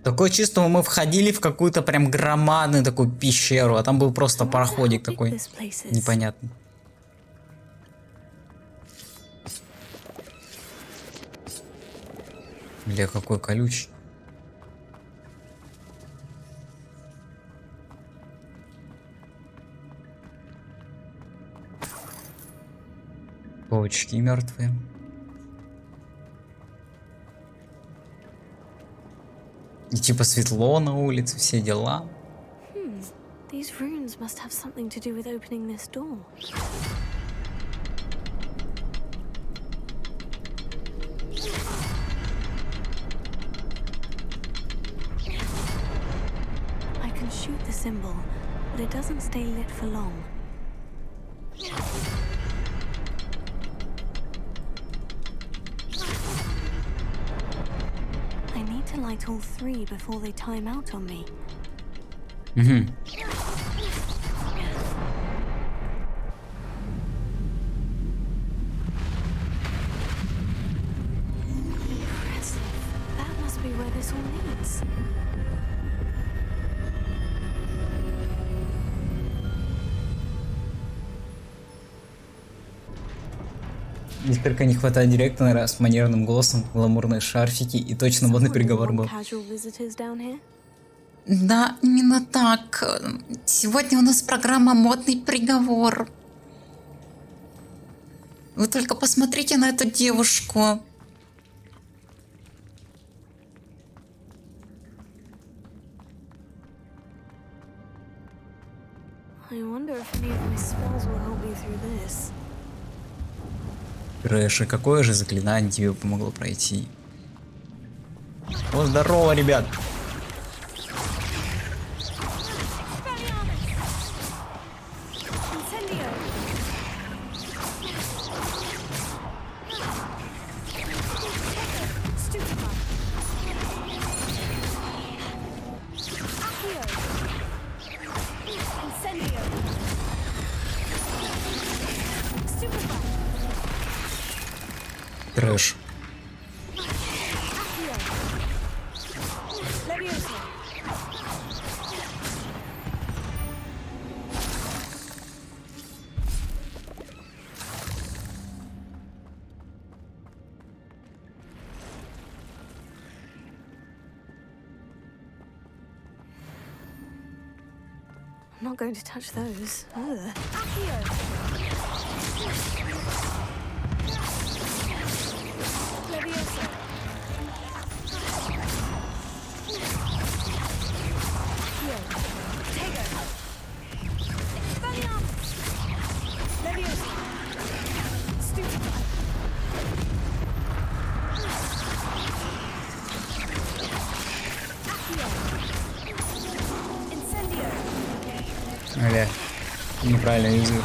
Такое чувство, мы входили в какую-то прям громадную такую пещеру, а там был просто проходик такой непонятный. Бля, какой колючий. Паучки мертвые. И типа светло на улице, все дела. These runes must have something to do with opening this door. I can shoot the symbol, but it doesn't stay lit for long. I need to light all 3 before they time out on me. Угу. That must be where this all leads. Здесь только не хватает директора с манерным голосом, гламурные шарфики и точно модный приговор был. Да, именно так. Сегодня у нас программа «Модный приговор». Вы только посмотрите на эту девушку. I wonder if any of my spells will help me through this. Трэш, и какое же заклинание тебе помогло пройти? О, здорово, ребят! Трэш. I'm not going to touch those. Ugh. Аля, неправильно язык.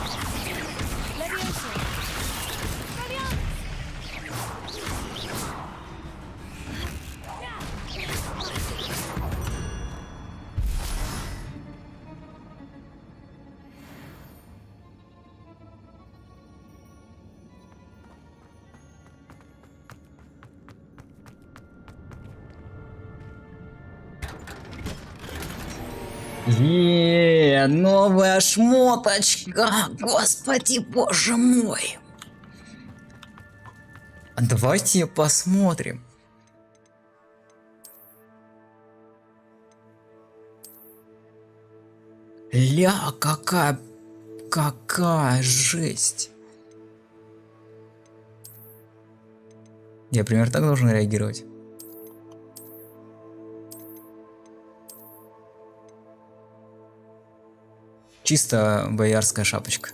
Новая шмоточка, господи боже мой. Давайте посмотрим. Ля, какая жесть. Я примерно так должен реагировать. Чисто боярская шапочка.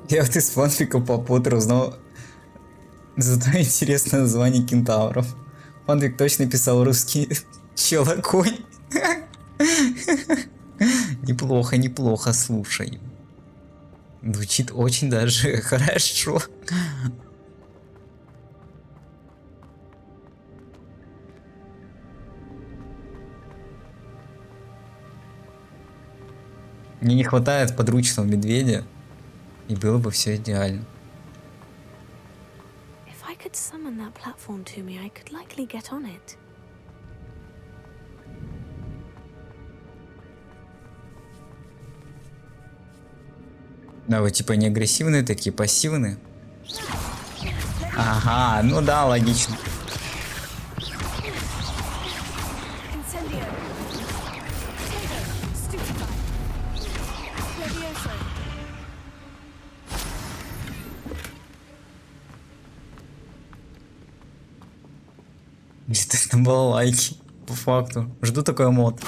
Я вот из фанфика по Поттеру узнал зато интересное название кентавров. Фанфик точно писал русский челоконь. Неплохо, неплохо, слушай. Звучит очень даже хорошо. Мне не хватает подручного медведя, и было бы все идеально. If I could summon that platform to me, I could likely get on it. Да, вы типа не агрессивные, такие пассивные. Ага, ну да, логично. Где-то на балалайке, по факту. Жду такой мод.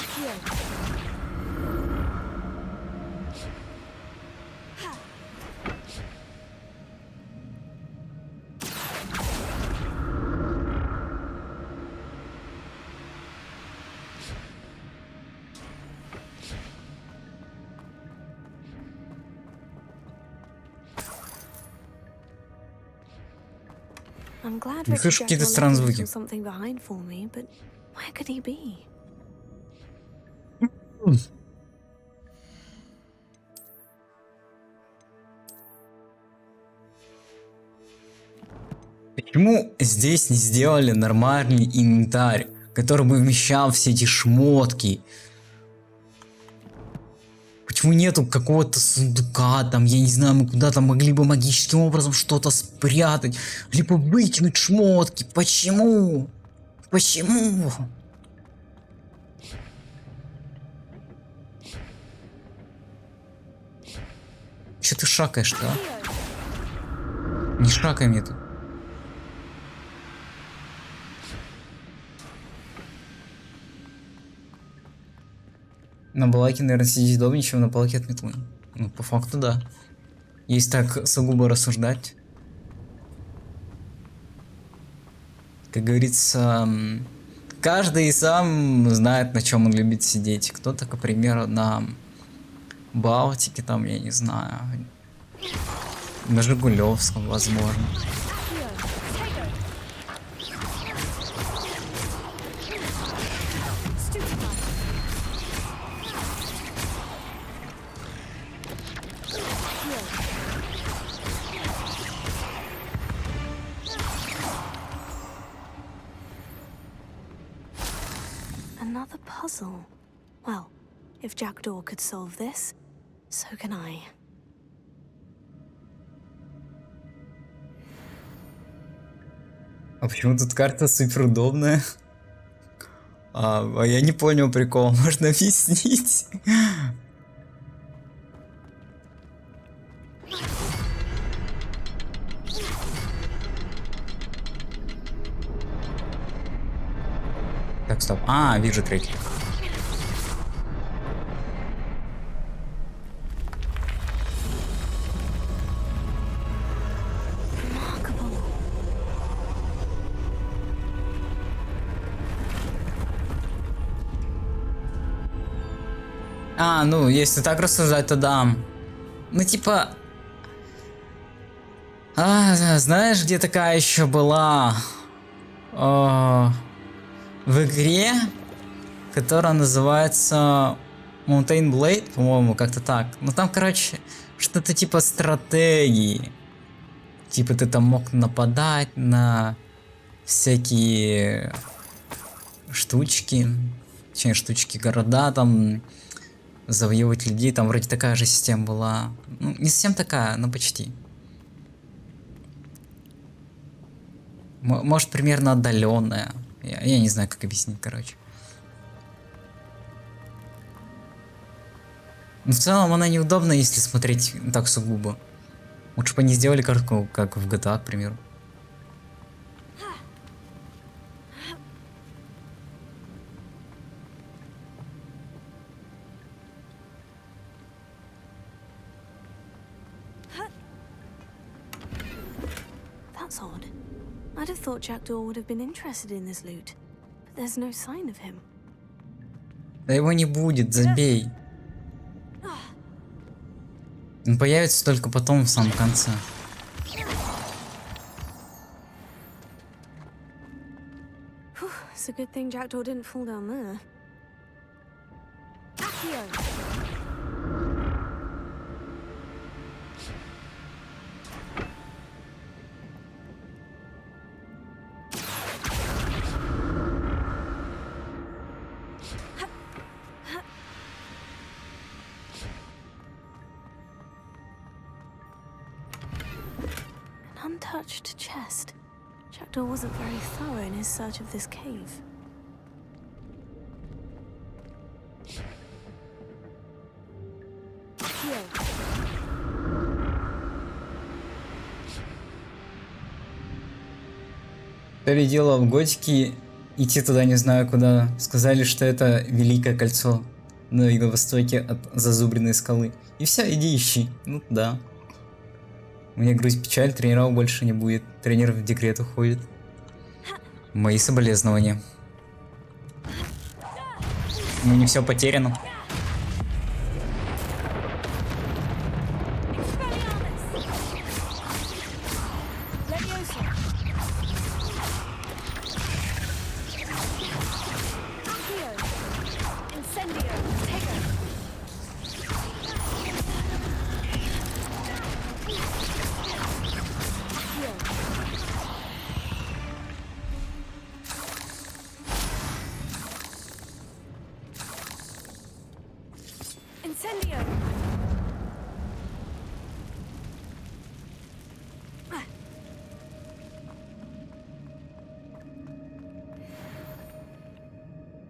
I'm glad Не Richard слышу какие-то Jackdaw странные left a звуки. little something behind for me, but where could he be? Почему здесь не сделали нормальный инвентарь, который бы вмещал все эти шмотки? Почему нету какого-то сундука там, я не знаю, мы куда-то могли бы магическим образом что-то спрятать, либо выкинуть шмотки? Почему? Почему? Че ты шакаешь-то, а? Не шакай мне тут. На балаке, наверное, сидеть удобнее, чем на палке от метлы. Ну, по факту, да. Если так сугубо рассуждать. Как говорится, каждый сам знает, на чем он любит сидеть. Кто-то, к примеру, на Балтике, там, я не знаю. На Жигулевском, возможно. Another puzzle. Well, if Jackdaw could solve this, so can I. А почему тут карта супер удобная? А я не понял прикол, можно объяснить? Так, стоп. А, вижу третий. А, ну, если так рассуждать, то да. Ну, типа... знаешь, где такая еще была... в игре, которая называется Mountain Blade, по-моему, как-то так. Ну, там, короче, что-то типа стратегии. Типа ты там мог нападать на всякие штучки. Точнее, штучки, города там... завоевывать людей, там вроде такая же система была. Ну, не совсем такая, но почти. Может, примерно отдаленная. Я не знаю, как объяснить, короче. Но в целом она неудобна, если смотреть так сугубо. Лучше бы они сделали картку, как в GTA, к примеру. That's odd. I'd have thought Jackdaw would have been interested in this loot, but there's no sign of him. Да его не будет, забей. Он появится только потом, в самом конце. It's a good thing Jackdaw didn't fall down there. Untouched chest. Jackdaw wasn't very thorough in his search of this cave. То ли дело в готике, идти туда не знаю куда. Сказали, что это Великое кольцо на юго-востоке от зазубренной скалы. И все, иди ищи. Ну да. У меня грусть, печаль, тренеров больше не будет. Тренер в декрет уходит. Мои соболезнования. Ну не все потеряно.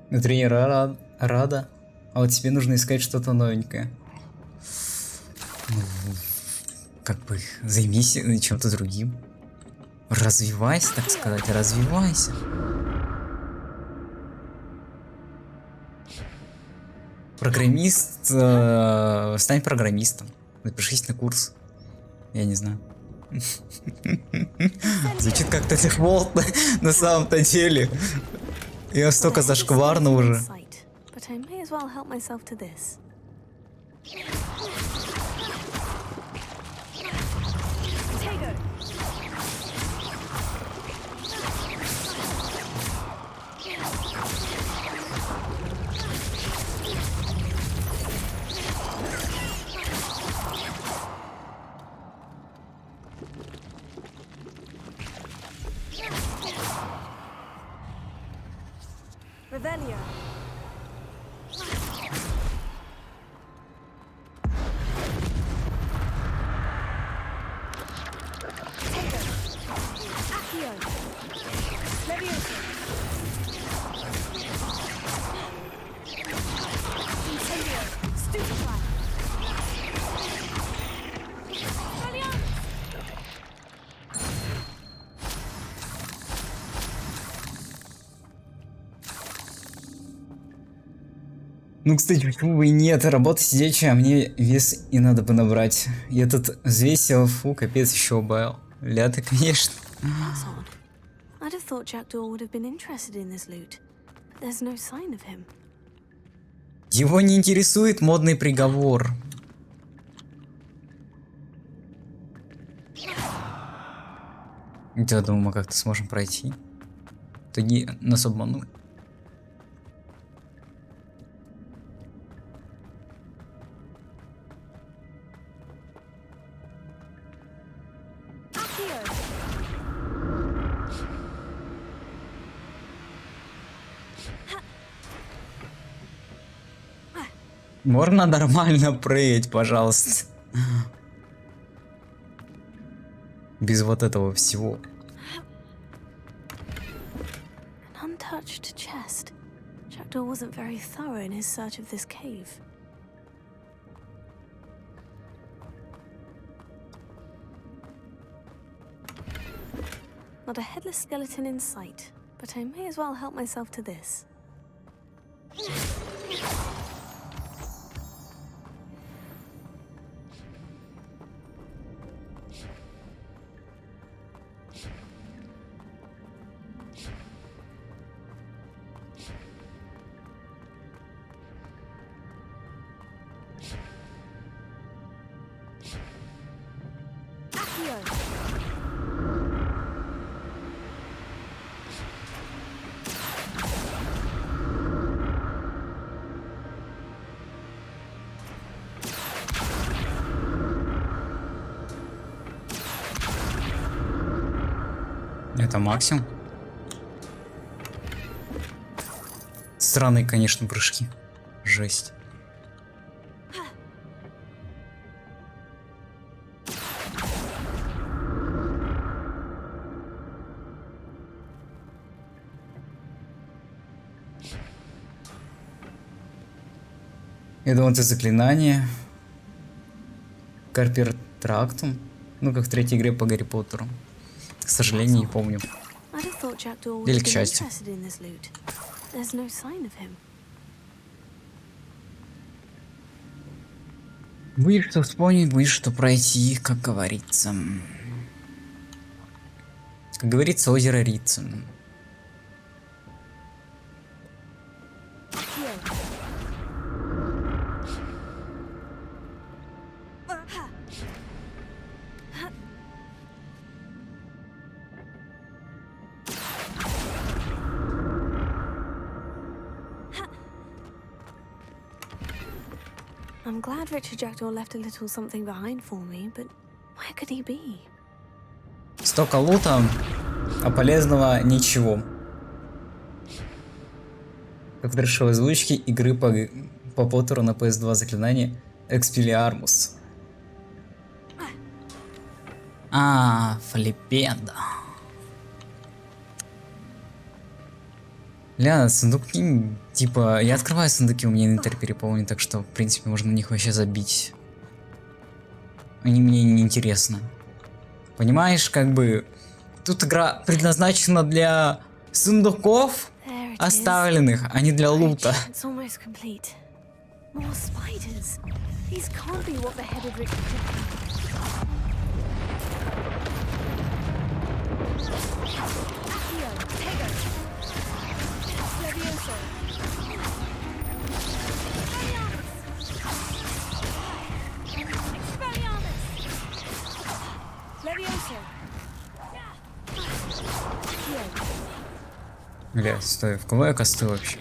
Тренера рада. А вот тебе нужно искать что-то новенькое. Ну, как бы займись чем-то другим. Развивайся, так сказать, развивайся. Программист, стань программистом. Запишись на курс. Я не знаю. Звучит как-то дефолтно на самом-то деле. Я столько зашкварно уже. But I may as well help myself to this. Revelio. Ну, кстати, почему бы и нет? Работа сидячая, а мне вес и надо бы набрать. Я тут взвесил, фу, капец, еще убавил. Ля ты, конечно. I'd have thought Jackdaw would have been interested in this loot, but there's no sign of him. Его не интересует модный приговор. Я думаю, мы как-то сможем пройти. Тоді нас обманули. Можно нормально прыгать, пожалуйста. Без вот этого всего. An untouched chest. Jackdaw wasn't very thorough in his search of this cave. Not a headless skeleton in sight, but I may as well help myself to this. Это максимум. Странные, конечно, прыжки. Жесть. Я думал, это заклинание. Карпертрактум. Ну, как в третьей игре по Гарри Поттеру. К сожалению, не помню. Или к счастью. Будет что вспомнить, будет что пройти, как говорится. Как говорится, озеро Рица. I'm glad Richard Jackdaw left a little something behind for me, but where could he be? Столько лута, а полезного ничего. Как в решил озвучки игры по Поттеру на PS2 заклинание Expelliarmus. Флипенда. Ля, сундуки, типа, я открываю сундуки, у меня инвентарь переполнен, так что, в принципе, можно на них вообще забить. Они мне не интересны. Понимаешь, как бы, тут игра предназначена для сундуков оставленных, а не для лута. It's almost complete. More spiders. These can't be what the headed rich. Бля, стой, в кого я кастую вообще?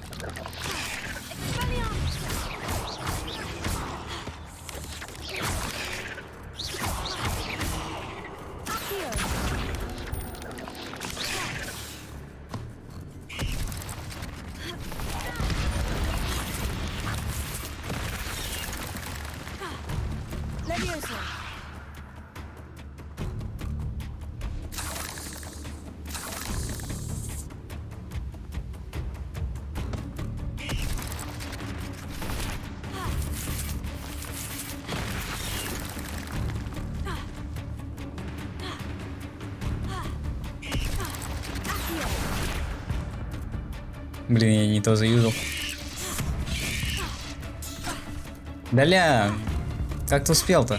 Блин, я не то заюзал. Даля, как ты успел-то?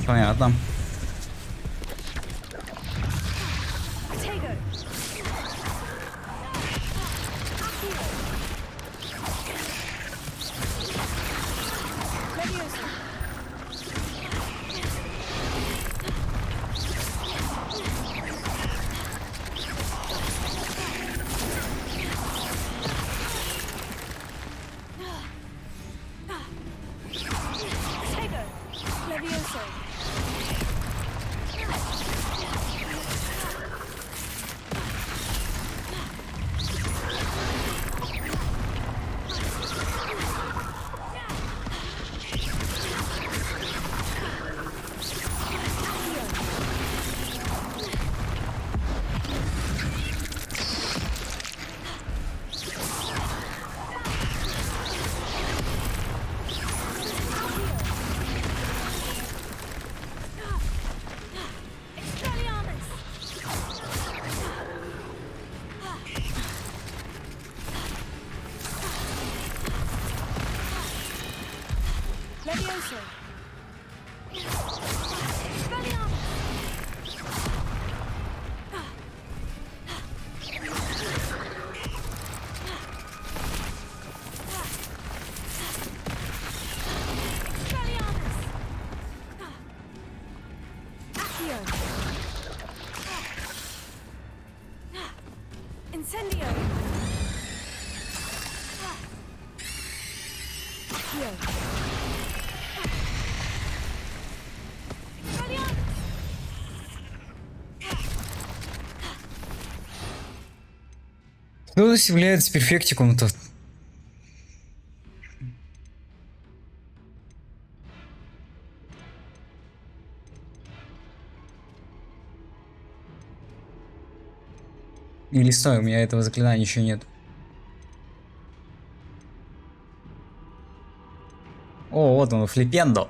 Понятно. Incendio! Кто является перфектиком-то? Или стой, у меня этого заклинания еще нет. О, вот он, флипендо.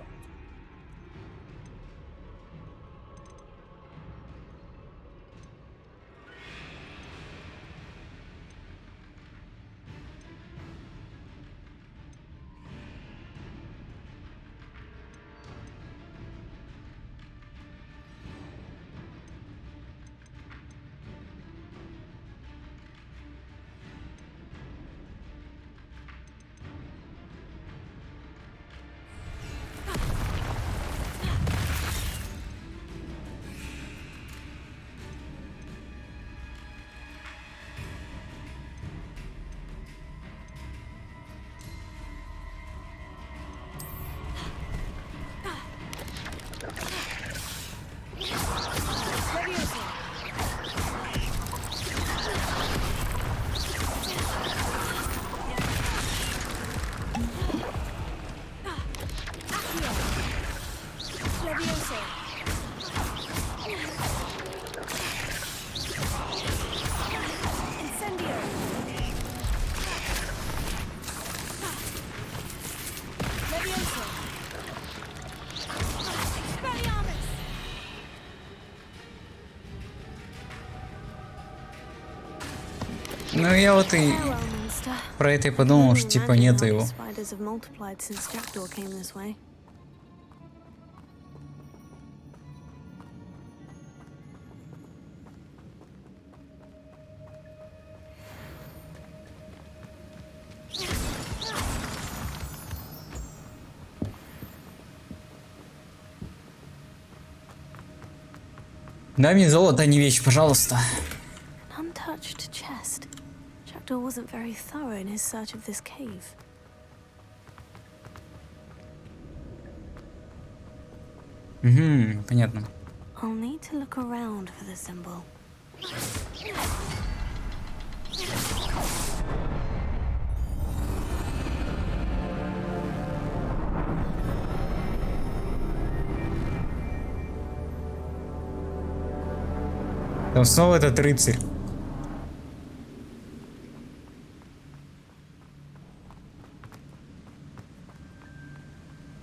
Ну я вот и про это и подумал, что типа нету его. Spiders have multiplied since Jackdaw came this way. Дай мне золото, а не вещь, пожалуйста. An untouched chest. Jackdaw wasn't very thorough in his search of this cave. Угу, понятно. I'll need to look around for the symbol. Там снова этот рыцарь.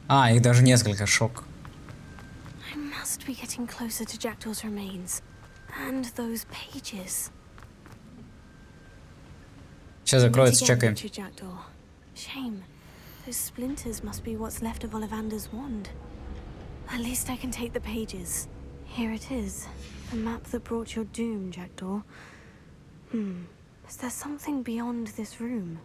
А, их даже несколько, шок. I must be getting closer to Jackdaw's remains. And those pages. Сейчас закроется, чекаем. Jackdaw. Shame. Those splinters must be what's left of Ollivander's wand. At least I can take the pages. Here it is. The map that brought your doom, Jackdaw. Is there something beyond this room?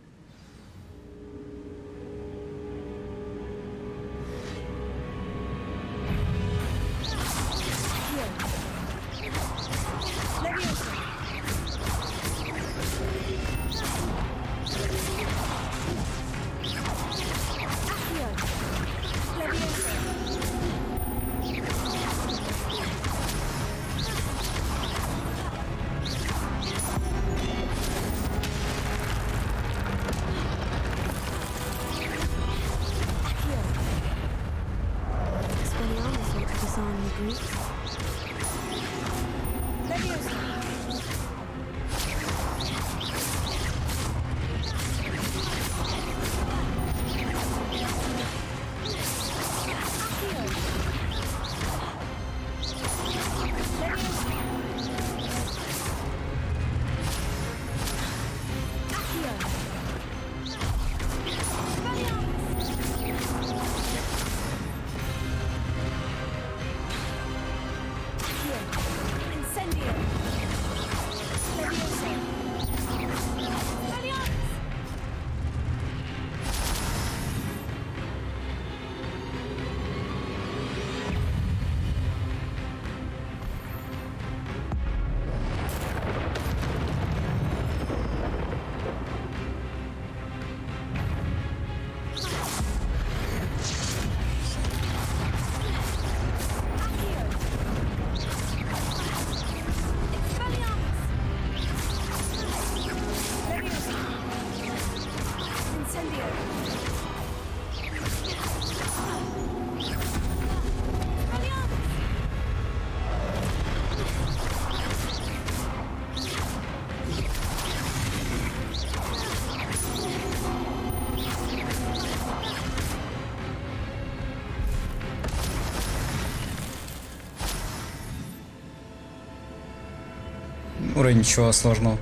Уровень ничего сложного.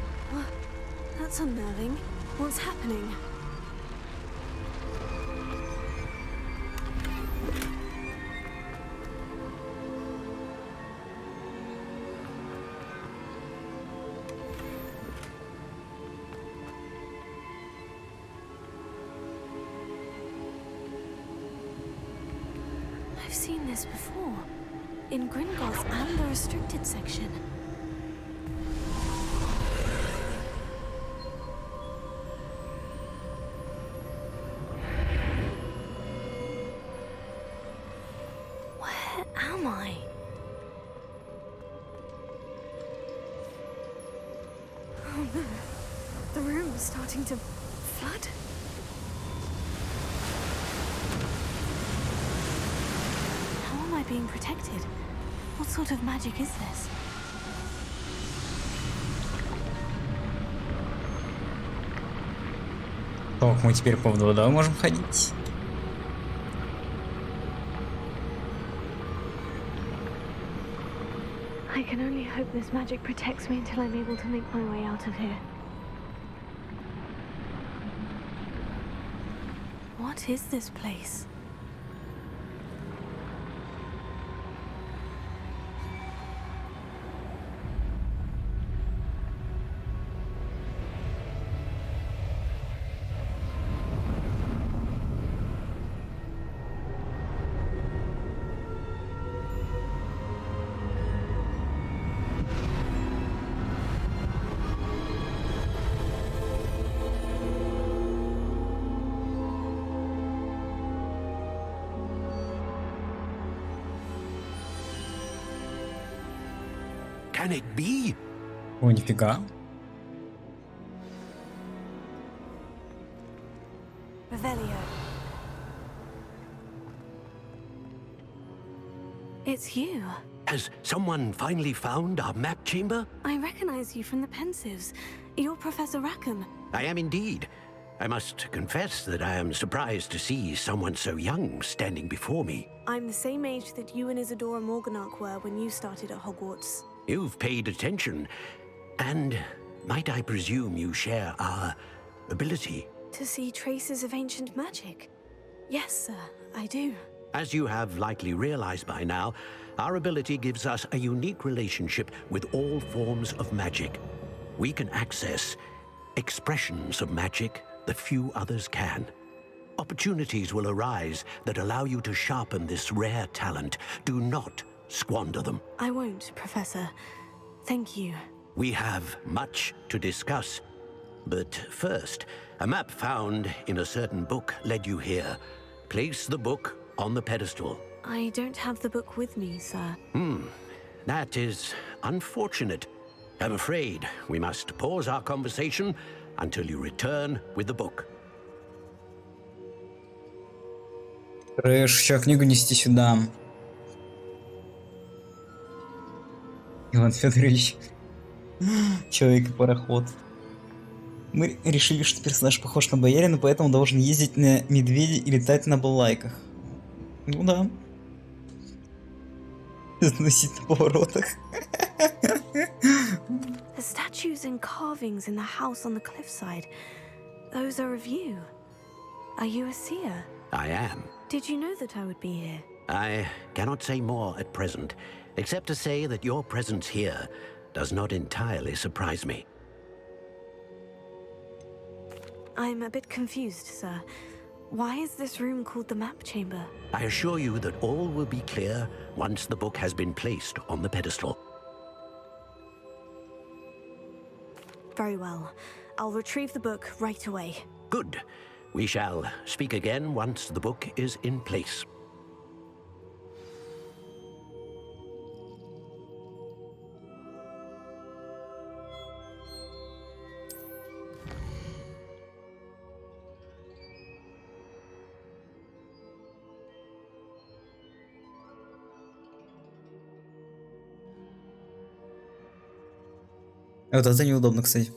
That's unnerving. What's happening? I've seen this before. In Gringotts and the restricted section. Am I? Oh no. The room is starting to flood. How am I being protected? What sort of magic is this? Так, мы теперь по водой можем ходить. I can only hope this magic protects me until I'm able to make my way out of here. What is this place? Can it be? О, нифига. Revelio. It's you. Has someone finally found our map chamber? I recognize you from the Pensives. You're Professor Rackham. I am indeed. I must confess that I am surprised to see someone so young standing before me. I'm the same age that you and Isadora Morganach were when you started at Hogwarts. You've paid attention, and might I presume you share our ability? To see traces of ancient magic? Yes, sir, I do. As you have likely realized by now, our ability gives us a unique relationship with all forms of magic. We can access expressions of magic that few others can. Opportunities will arise that allow you to sharpen this rare talent. Do not squander them. I won't, Professor. Thank you. We have much to discuss. But first, a map found in a certain book led you here. Place the book on the pedestal. I don't have the book with me, sir. That is unfortunate. I'm afraid we must pause our conversation until you return with the book. Трэш, сейчас книгу нести сюда. Иван Федорович. Человек и пароход. Мы решили, что персонаж похож на боярина, поэтому должен ездить на медведе и летать на балайках. Ну да. Сносить на поворотах. The statues and carvings in the house on the cliffside, those are of you. Are you a seer? I am. Did you know that I would be here? I cannot say more at present, except to say that your presence here does not entirely surprise me. I'm a bit confused, sir. Why is this room called the map chamber? I assure you that all will be clear once the book has been placed on the pedestal. Very well. I'll retrieve the book right away. Good. We shall speak again once the book is in place. Вот это неудобно, кстати.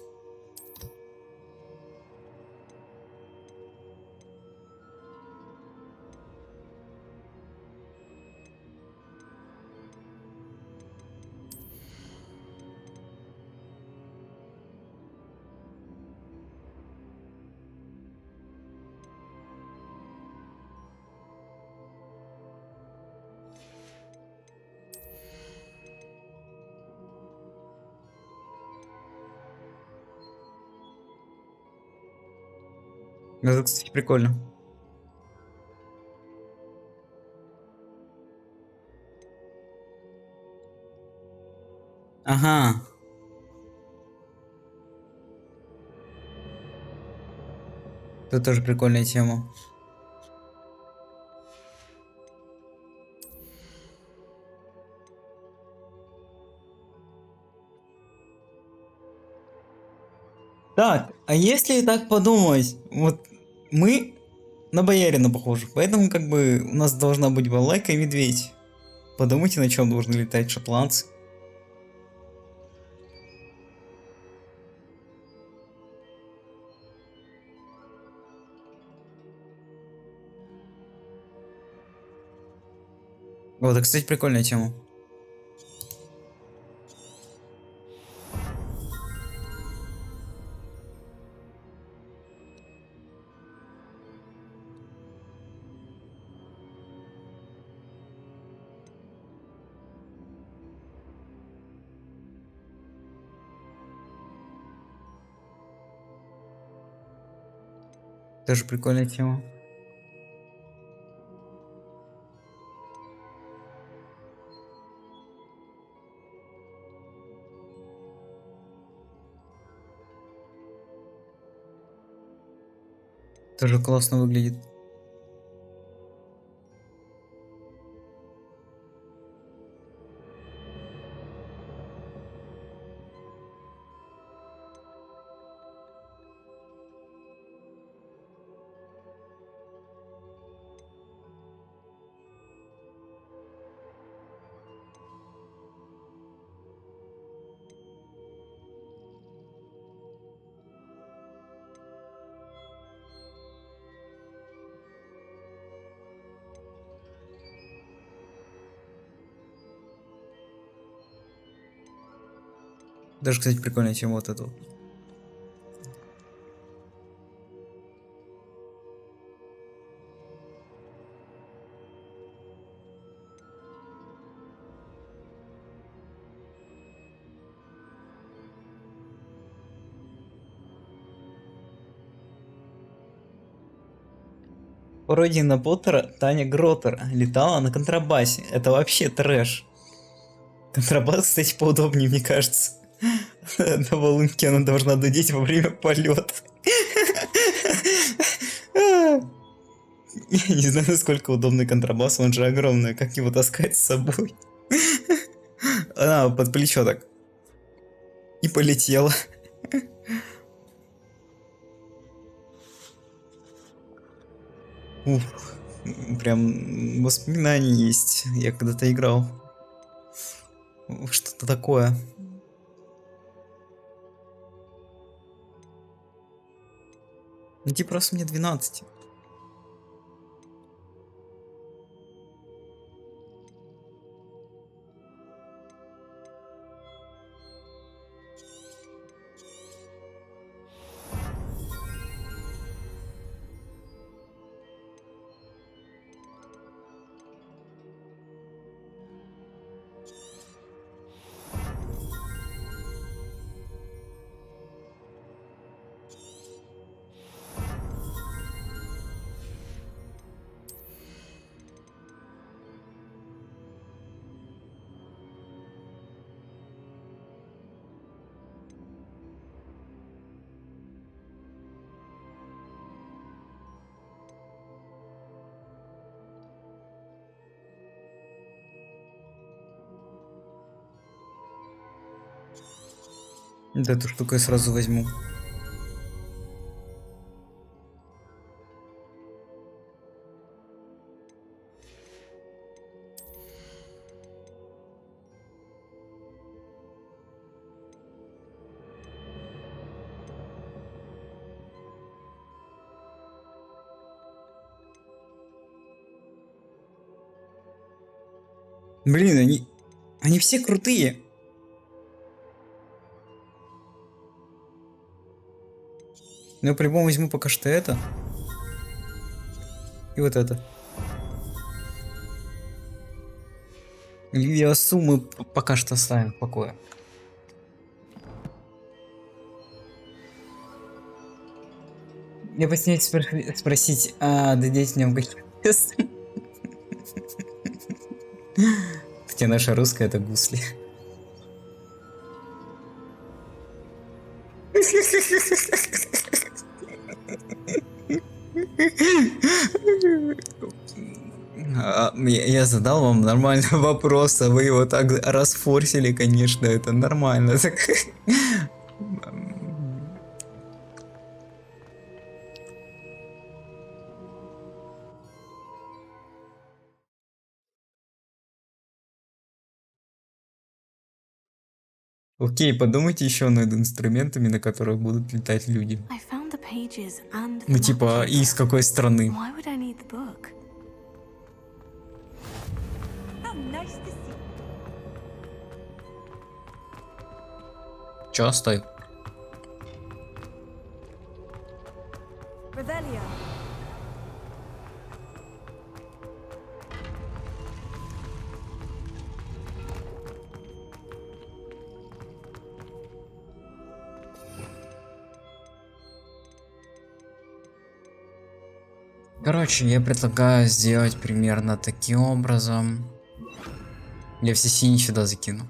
Это, кстати, прикольно. Ага. Это тоже прикольная тема. Так, а если так подумать, вот мы на боярина похожи, поэтому как бы у нас должна быть балайка и медведь. Подумайте, на чем должны летать шотландцы. Вот, это, кстати, прикольная тема. Тоже прикольная тема. Тоже классно выглядит. Даже, кстати, прикольнее, чем вот эту. Пародия на Поттера Таня Гротер летала на контрабасе. Это вообще трэш. Контрабас, кстати, поудобнее, мне кажется. На волынке она должна дудеть во время полета. Я не знаю, насколько удобный контрабас, он же огромный. Как его таскать с собой? Она под плечо так. И полетела. Ух, прям воспоминания есть. Я когда-то играл. Что-то такое. Ну типа просто мне 12. Вот эту штуку я сразу возьму. Блин, они все крутые. Но я по-любому возьму пока что это. И вот это. Левиасу мы пока что оставим в покое. Я постесняюсь спросить, а дадите мне в каких тест? Хотя наша русская это гусли. Я задал вам нормальный вопрос, а вы его так расфорсили, конечно, это нормально. Окей, подумайте еще над инструментами, на которых будут летать люди. Ну типа, и из какой страны? Чё, стой? Короче, я предлагаю сделать примерно таким образом. Я все синие сюда закину.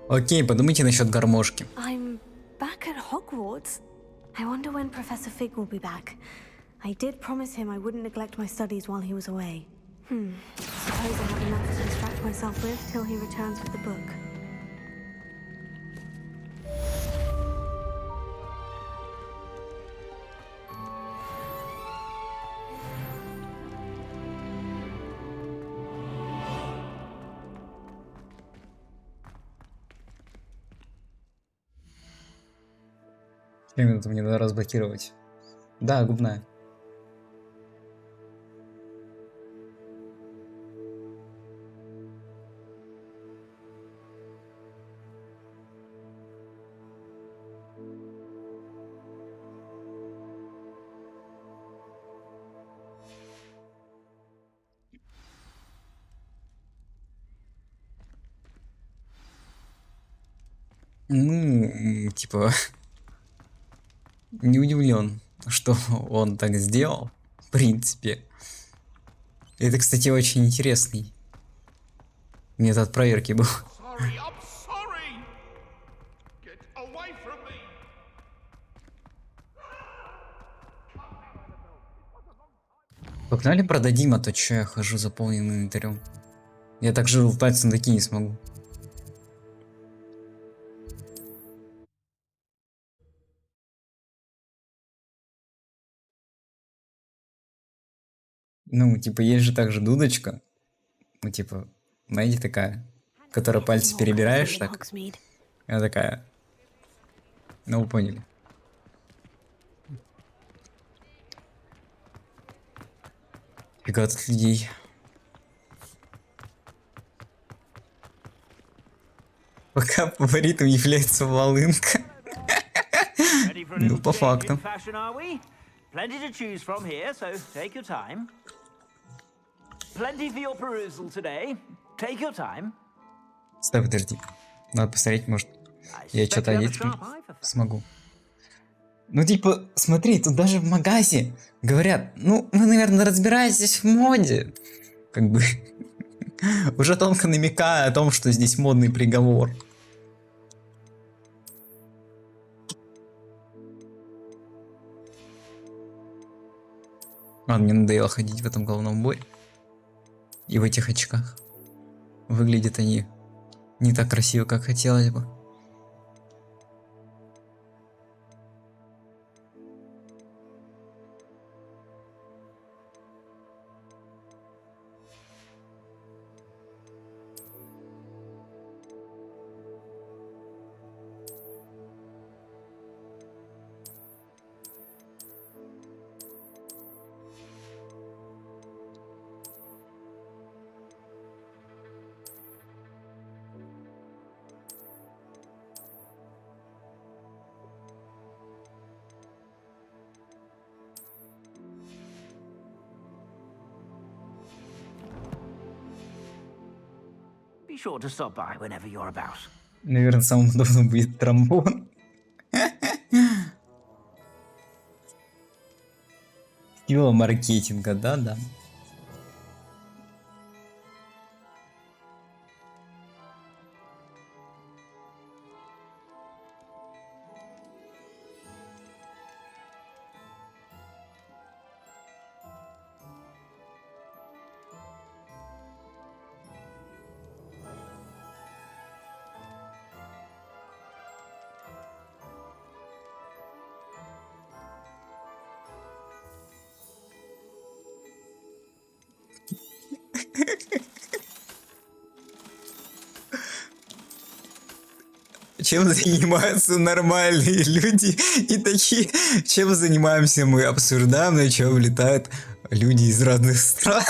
Окей, подумайте насчет гармошки. I'm back at Hogwarts. I wonder when Professor Fig will be back. I did promise him I wouldn't neglect my studies while he was away. Suppose I have enough to distract myself with till he returns with the book. Минуту мне надо разблокировать. Да, губная. Ну, типа, не удивлен, что он так сделал, в принципе. Это, кстати, очень интересный метод проверки был. Погнали продадим, а то че я хожу заполненным инвентарем. Я так же лутать сундуки не смогу. Ну, типа, есть же также дудочка. Ну, типа, знаете, такая, которая пальцы перебираешь так. Она такая. Ну, вы поняли. Фига тут людей. Пока фаворитом является волынка. Ну, по факту. Plenty to choose from here, so take your time. Plenty for your perusal today. Take your time. Стой, подожди. Надо посмотреть, может, я что-то одеть смогу. Ну, типа, смотри, тут даже в магазе говорят, ну, вы, наверное, разбираетесь в моде. Как бы, уже тонко намекая о том, что здесь модный приговор. Ладно, мне надоело ходить в этом головном бой. И в этих очках. Выглядят они не так красиво, как хотелось бы. Be sure to stop by whenever you're about. Наверное, самым удобным будет тромбон. Сила маркетинга, да-да. чем занимаются нормальные люди и такие, чем занимаемся мы, обсуждаем, на чем летают люди из разных стран.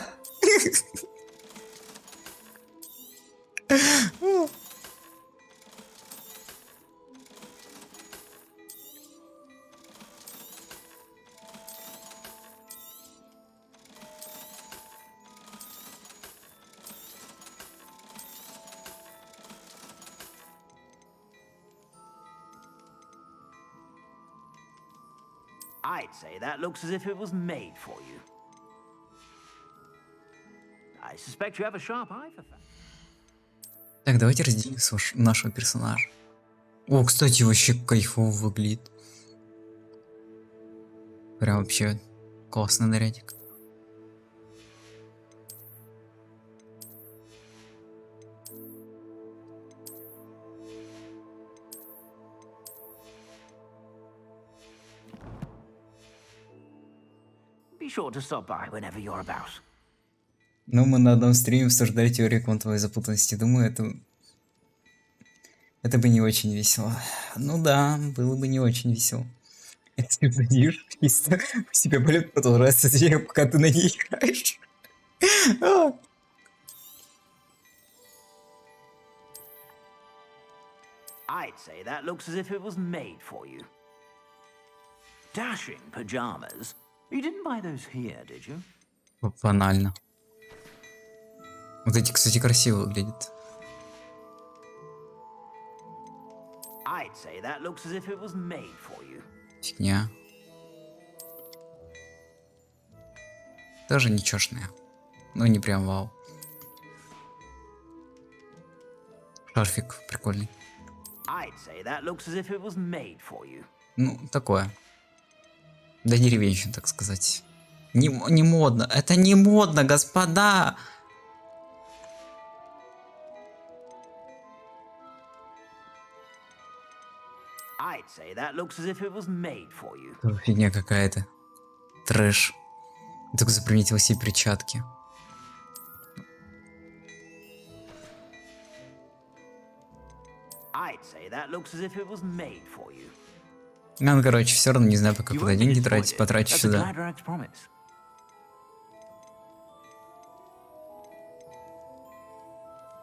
I'd say that looks as if it was made for you. I suspect you have a sharp eye for fashion. Так, давайте разделим нашего персонажа. О, кстати, вообще кайфово выглядит. Прям вообще классный нарядик. Be sure to stop by whenever you're about. Ну, мы на одном стриме обсуждали теорию квантовой запутанности. Думаю, это бы не очень весело. Ну да, было бы не очень весело. Если сидишь, и у тебя болит продолжается серия, пока ты на ней играешь. I'd say that looks as if it was made for you. Dashing pajamas. You didn't buy those here, did you? Банально. Вот эти, кстати, красиво выглядят. I'd say that looks as if it was made for you. Фигня. Тоже ничешная. Ну, не прям вау. Шарфик прикольный. I'd say that looks as if it was made for you. Ну, такое. Да деревенщина, так сказать. Не модно. Это не модно, господа. I'd say that looks as if it was made for you. Фигня какая-то. Трэш. Я только заприметил все перчатки. I'd say that looks as if it was made for you. Ну, короче, все равно не знаю, пока куда деньги тратить, потрачу сюда.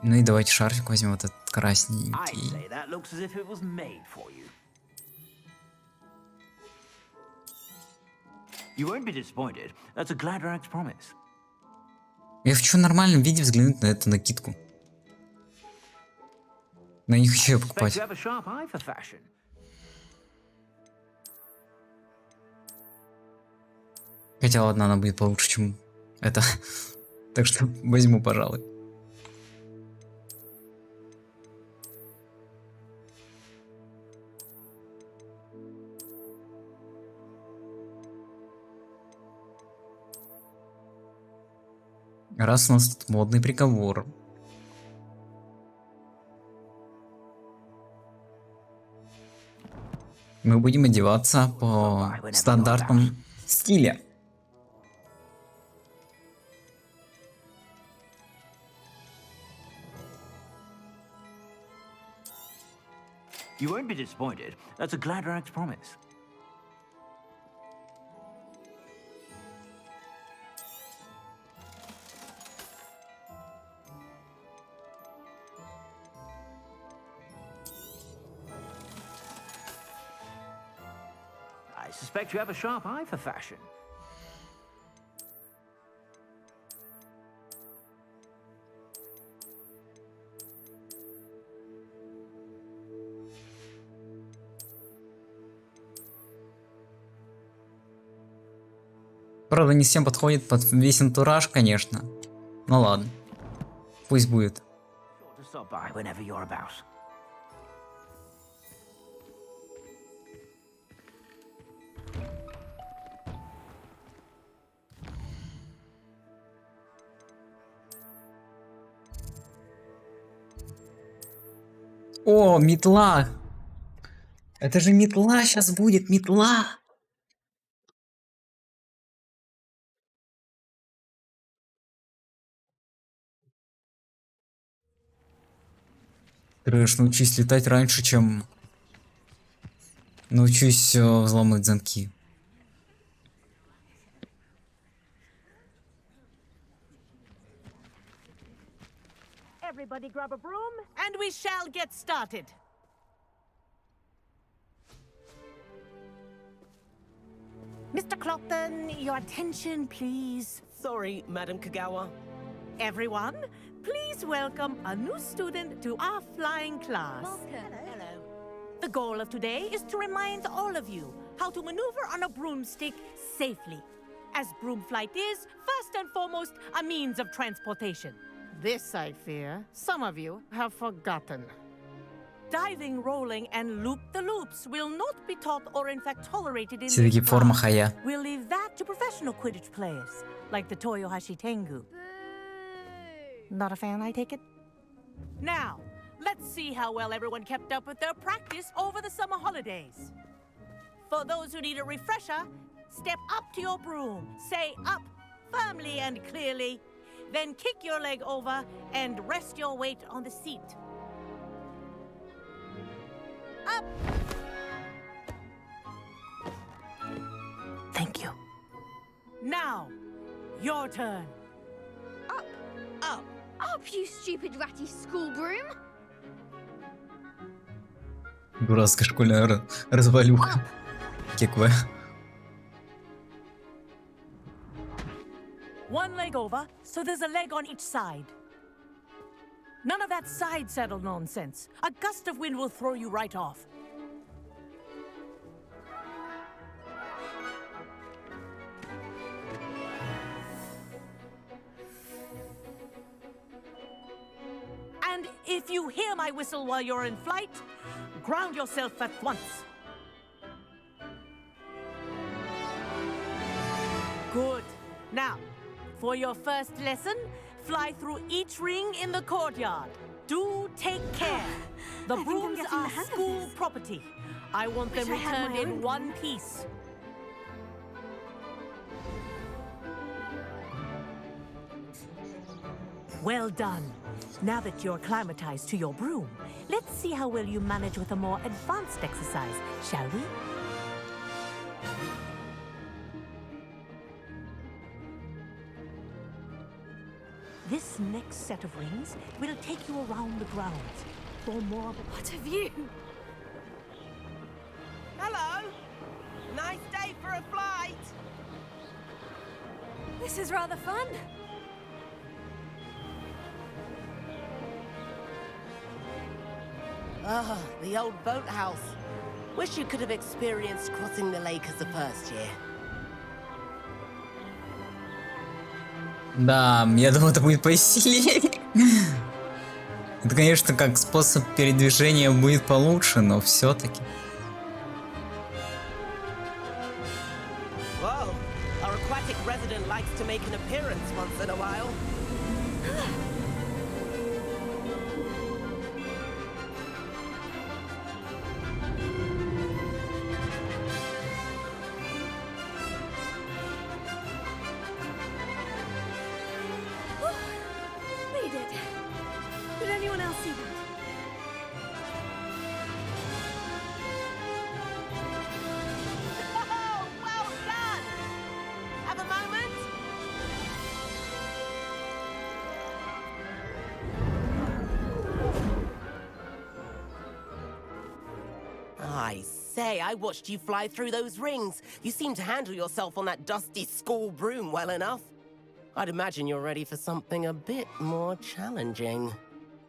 Ну и давайте шарфик возьмем, вот этот красненький. Я хочу в нормальном виде взглянуть на эту накидку. Но я не хочу ее покупать. Хотя ладно, она будет получше, чем это. Так что возьму, пожалуй. Раз у нас тут модный приговор. Мы будем одеваться по стандартам стиля. You won't be disappointed. That's a Gladrax promise. I suspect you have a sharp eye for fashion. Правда, не всем подходит под весь антураж, конечно. Ну ладно. Пусть будет. О, метла! Это же метла сейчас будет, метла! Трэш, научись летать раньше, чем научусь взломать замки. Everybody grab a broom, and we shall get started. Mr. Clopton, your attention, please. Sorry, Madam Kagawa. Everyone, please welcome a new student to our flying class. Hello. The goal of today is to remind all of you how to maneuver on a broomstick safely, as broom flight is, first and foremost, a means of transportation. This, I fear, some of you have forgotten. Diving, rolling, and loop-the-loops will not be taught or in fact tolerated in Все-таки this форма class. хая. We'll leave that to professional Quidditch players, like the Toyohashi Tengu. Not a fan, I take it? Now, let's see how well everyone kept up with their practice over the summer holidays. For those who need a refresher, step up to your broom, say up firmly and clearly, then kick your leg over and rest your weight on the seat. Up! Thank you. Now, your turn. Up! Up! Up, you stupid ratty school broom! Дурацкая школьная развалюха. Кекве. One leg over, so there's a leg on each side. None of that side saddle nonsense. A gust of wind will throw you right off. And if you hear my whistle while you're in flight, ground yourself at once. Good. Now, for your first lesson, fly through each ring in the courtyard. Do take care. The brooms are school property. I want them returned in one piece. Well done. Now that you're acclimatized to your broom, let's see how well you manage with a more advanced exercise, shall we? This next set of rings will take you around the grounds for more of a... What a view! Hello! Nice day for a flight! This is rather fun. Ah, the old boathouse. Wish you could have experienced crossing the lake as a first year. Да, я думаю, это будет посильнее. Это, конечно, как способ передвижения будет получше, но все-таки. Whoa, our aquatic resident likes to make an appearance once in a while. We did. Did anyone else see that? Oh, well done! Have a moment? I say, I watched you fly through those rings. You seem to handle yourself on that dusty school broom well enough. I'd imagine you're ready for something a bit more challenging.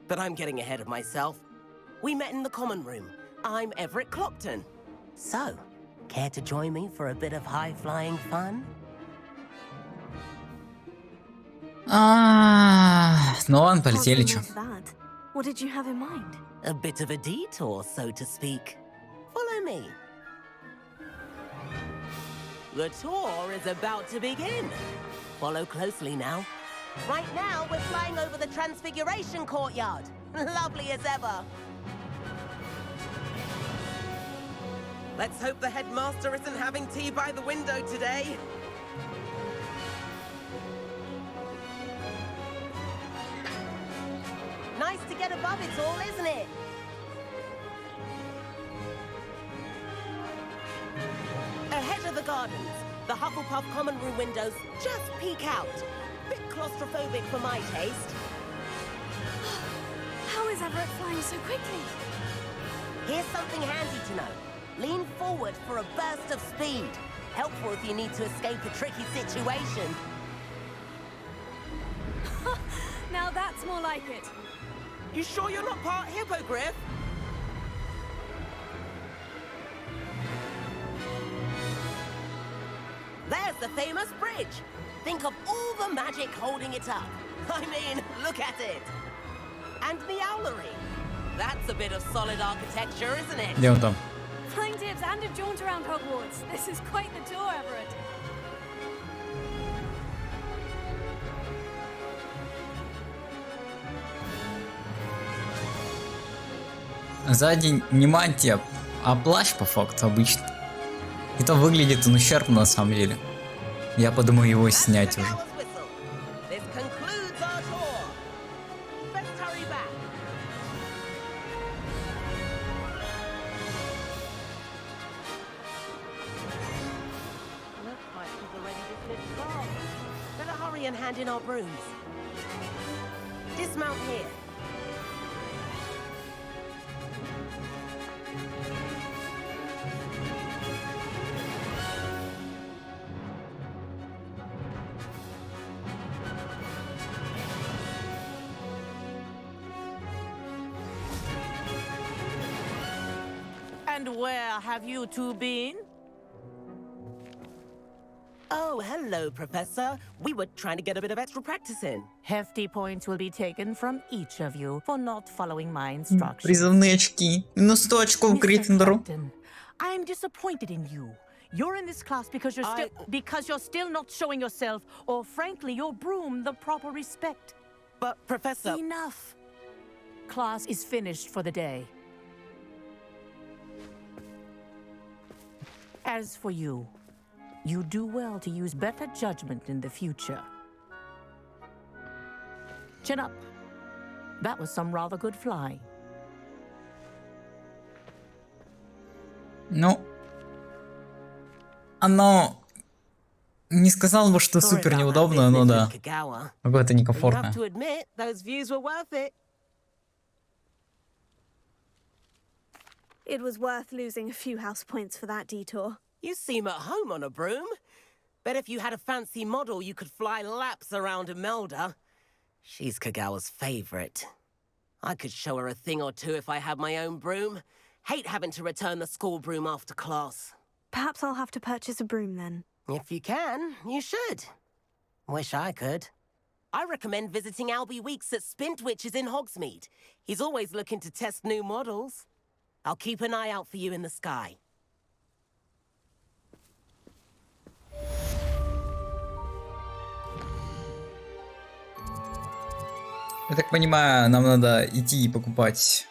But I'm getting ahead of myself. We met in the common room. I'm Everett Clopton. So, care to join me for a bit of high-flying fun? Ну ладно, полетели, чё. What did you have in mind? A bit of a detour, so to speak. Follow me. The tour is about to begin. Follow closely now. Right now, we're flying over the Transfiguration Courtyard. Lovely as ever. Let's hope the headmaster isn't having tea by the window today. Nice to get above it all, isn't it? gardens. The Hufflepuff common room windows just peek out. Bit claustrophobic for my taste. How is Everett flying so quickly? Here's something handy to know. Lean forward for a burst of speed. Helpful if you need to escape a tricky situation. Now that's more like it. You sure you're not part hippogriff? There's the famous bridge. Think of all the magic holding it up. I mean, look at it. And the owlery. That's a bit of solid architecture, isn't it? Где он там? Flying tips and a jaunt around Hogwarts. This is quite the tour, Everett. Сзади не мантия, а плащ по факту обычно. И то выглядит он ущербно на самом деле. Я подумаю его снять уже. This concludes our tour. Best hurry back. Looks like people are ready to flip car. Better hurry and hand in our brooms. Dismount here. And where have you two been? Oh, hello, Professor. We were trying to get a bit of extra practice in. Hefty points will be taken from each of you for not following my instructions. Призывные очки. Минус 100 очков Гриффиндору. I'm disappointed in you. You're in this class because you're still not showing yourself, or frankly, your broom the proper respect. But, Professor... Enough. Class is finished for the day. As for you, you do well to use better judgment in the future. Chin up. That was some rather good flying. Ну, оно не сказал бы, что супер неудобно, но да. Какое-то некомфортное. It was worth losing a few house points for that detour. You seem at home on a broom. Bet if you had a fancy model, you could fly laps around Imelda. She's Kagawa's favorite. I could show her a thing or two if I had my own broom. Hate having to return the school broom after class. Perhaps I'll have to purchase a broom then. If you can, you should. Wish I could. I recommend visiting Albie Weeks at Spintwitches in Hogsmeade. He's always looking to test new models. I'll keep an eye out for you in the sky. Я так понимаю, нам надо идти и покупать.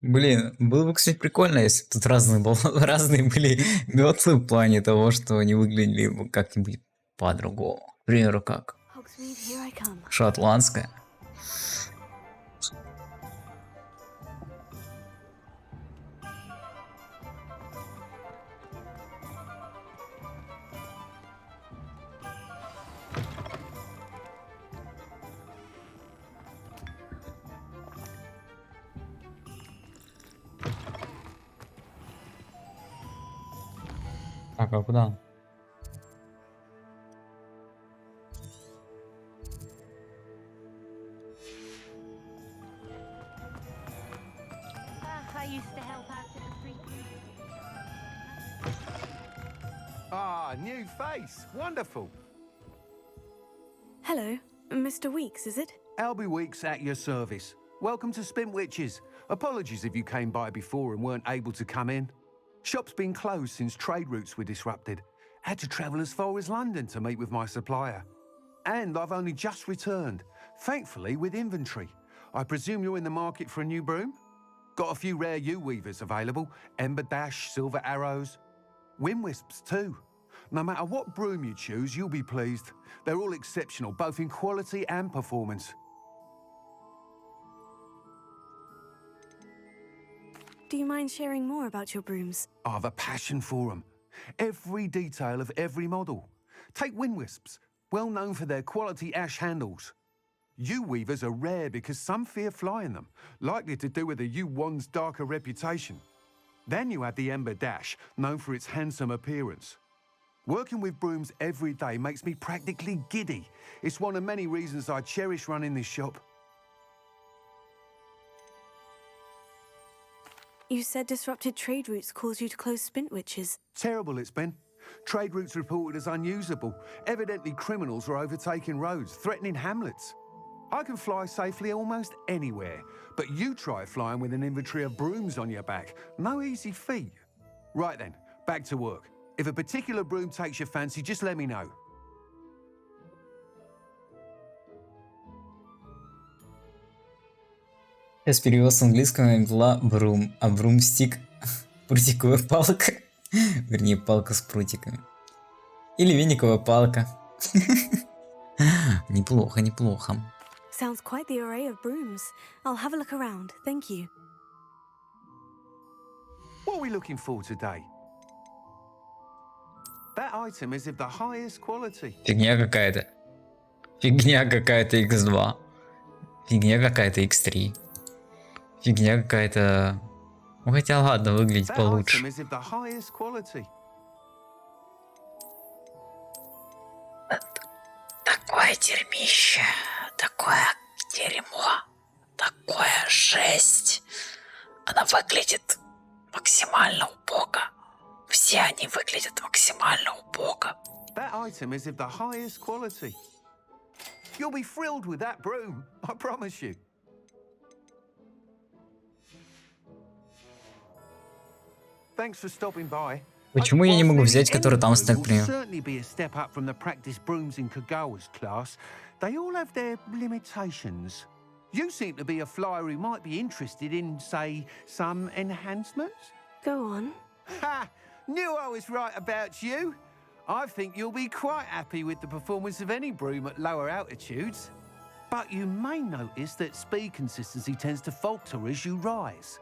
Блин, было бы, кстати, прикольно, если тут разные были метлы в плане того, что они выглядели бы как-нибудь по-другому. К примеру, как шотландская. Так, а куда? Ah, new face. Wonderful. Hello, Mr. Weeks, is it? Albie Weeks at your service. Welcome to Spintwitches. Apologies if you came by before and weren't able to come in. Shop's been closed since trade routes were disrupted. Had to travel as far as London to meet with my supplier. And I've only just returned, thankfully with inventory. I presume you're in the market for a new broom? Got a few rare U-weavers available. Ember Dash, Silver Arrows. Wind Wisps too. No matter what broom you choose, you'll be pleased. They're all exceptional, both in quality and performance. Do you mind sharing more about your brooms? I've a passion for them. Every detail of every model. Take Wind Wisps, well known for their quality ash handles. U-weavers are rare because some fear flying them, likely to do with the U-wand's darker reputation. Then you have the Ember Dash, known for its handsome appearance. Working with brooms every day makes me practically giddy. It's one of many reasons I cherish running this shop. You said disrupted trade routes caused you to close Spintwitches. Terrible it's been. Trade routes reported as unusable. Evidently criminals are overtaking roads, threatening hamlets. I can fly safely almost anywhere, but you try flying with an inventory of brooms on your back. No easy feat. Right then, back to work. If a particular broom takes your fancy, just let me know. Сейчас перевел с английского и была брум, а брумстик прутиковая палка. Вернее, палка с прутиками. Или вениковая палка. Неплохо, неплохо. Sounds quite the array of brooms. I'll have a look around, thank you. What are we looking for today? That item is of the highest quality. Фигня какая-то. Фигня какая-то X2. Фигня какая-то X3. Фигня какая-то... Ну хотя ладно, выглядит получше. Такое дерьмище, такое дерьмо, такое жесть. Она выглядит максимально убого. Все они выглядят максимально убого. That item is of the highest quality. You'll be thrilled with that broom, I promise you. Thanks for stopping by. Почему я не могу взять, который там стоит, например? Certainly be a step up from the practice brooms in Kagawa's class. They all have their limitations. You seem to be a flyer who might be interested in, say, some enhancements. Go on. Ha! Knew I was right about you. I think you'll be quite happy with the performance of any broom at lower altitudes. But you may notice that speed consistency tends to falter as you rise.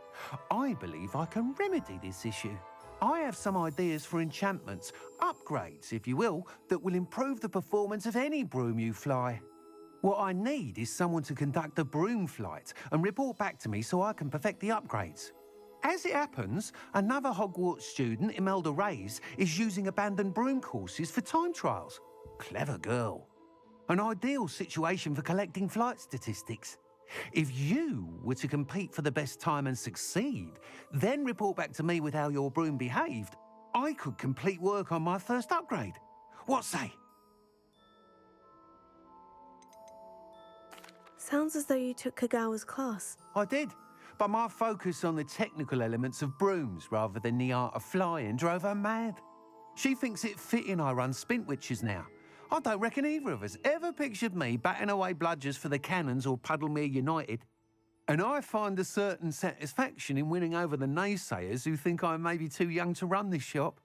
I believe I can remedy this issue. I have some ideas for enchantments, upgrades, if you will, that will improve the performance of any broom you fly. What I need is someone to conduct a broom flight and report back to me so I can perfect the upgrades. As it happens, another Hogwarts student, Imelda Reyes, is using abandoned broom courses for time trials. Clever girl. An ideal situation for collecting flight statistics. If you were to compete for the best time and succeed, then report back to me with how your broom behaved, I could complete work on my first upgrade. What say? Sounds as though you took Kagawa's class. I did, but my focus on the technical elements of brooms rather than the art of flying drove her mad. She thinks it fitting I run Spintwitches now. I don't reckon either of us ever pictured me batting away bludgers for the Cannons or Puddlemere United. And I find a certain satisfaction in winning over the naysayers who think I'm maybe too young to run this shop.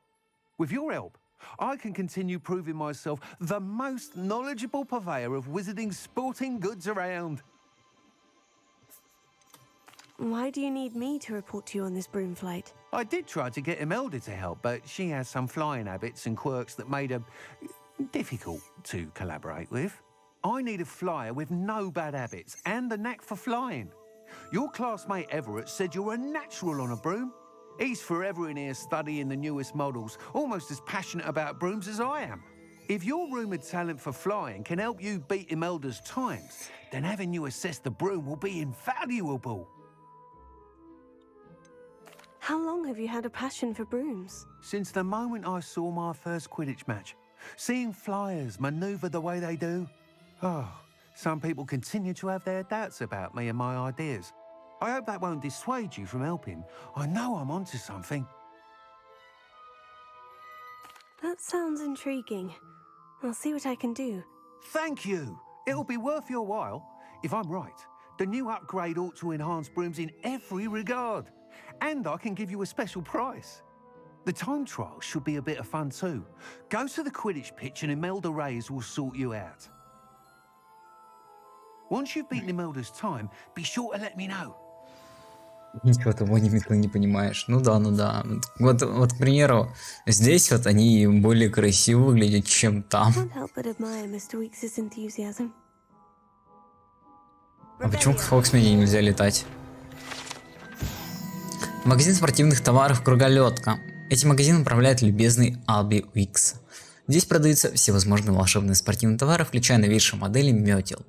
With your help, I can continue proving myself the most knowledgeable purveyor of wizarding sporting goods around. Why do you need me to report to you on this broom flight? I did try to get Imelda to help, but she has some flying habits and quirks that made her difficult to collaborate with. I need a flyer with no bad habits and the knack for flying. Your classmate Everett said you're a natural on a broom. He's forever in here studying the newest models, almost as passionate about brooms as I am. If your rumoured talent for flying can help you beat Imelda's times, then having you assess the broom will be invaluable. How long have you had a passion for brooms? Since the moment I saw my first Quidditch match. Seeing flyers manoeuvre the way they do. Oh, some people continue to have their doubts about me and my ideas. I hope that won't dissuade you from helping. I know I'm onto something. That sounds intriguing. I'll see what I can do. Thank you. It'll be worth your while. If I'm right, The new upgrade ought to enhance brooms in every regard. And I can give you a special price. The time trial should be a bit of fun too. Go to the Quidditch pitch and Imelda Reyes will sort you out. Once you've beaten Imelda's time, be sure to let me know. Ничего того не понимаешь. Ну да. Вот, к примеру, здесь вот они более красиво выглядят, чем там. А почему в Хоксмиде нельзя летать? Магазин спортивных товаров «Круголетка». Эти магазины управляет любезный Алби Уикс. Здесь продаются всевозможные волшебные спортивные товары, включая новейшие модели метел.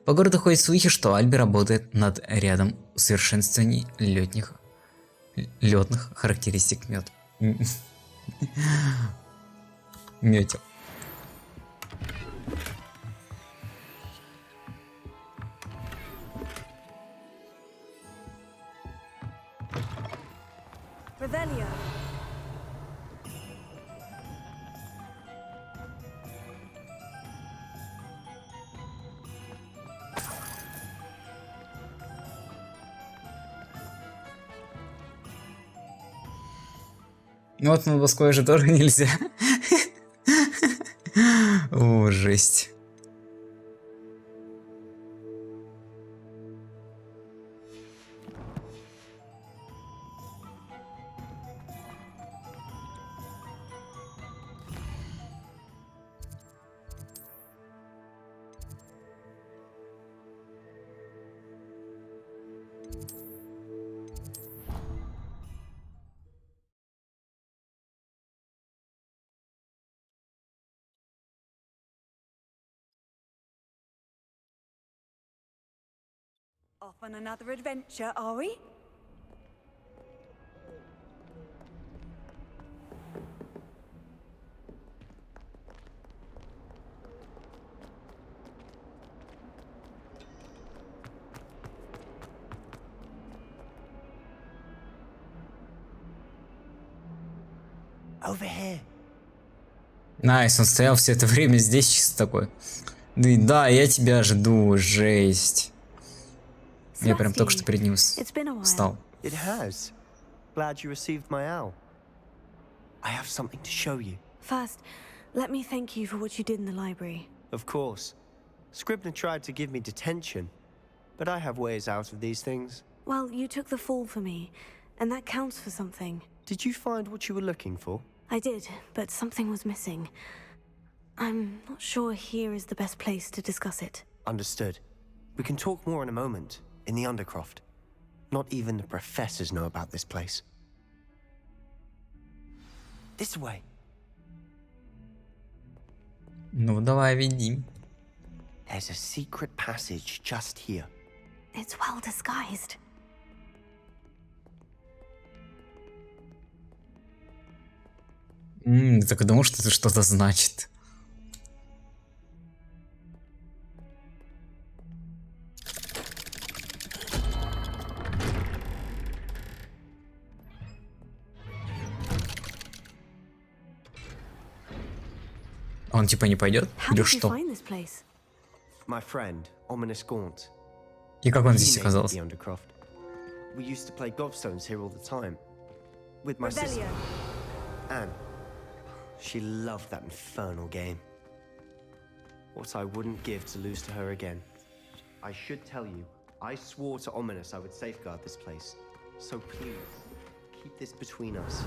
По городу ходят слухи, что Альби работает над рядом усовершенствований летных характеристик метел. Revelio. Ну вот на Москве же тоже нельзя. О, жесть. Off on another adventure, are we? Over here. Найс, он стоял все это время здесь чисто такой. Да, я тебя жду, жесть. Я прям только что перед ним встал. It has. Glad you received my owl. I have something to show you. First, let me thank you for what you did in the library. Of course. Scribner tried to give me detention, but I have ways out of these things. Well, you took the fall for me, and that counts for something. Did you find what you were looking for? I did, but something was missing. I'm not sure here is the best place to discuss it. Understood. We can talk more in a moment, in the Undercroft. Not even the professors know about this place. This way. Ну, давай, веди. There's a secret passage just here. It's well disguised. Так думал, что это что-то значит. Он типа не пойдет? Или что? My friend, Ominous Gaunt. И как он здесь оказался? We used to play gobstones here all the time. With my sister, Anne. She loved that infernal game. What I wouldn't give to lose to her again. I should tell you, I swore to Ominous I would safeguard this place. So please, keep this between us.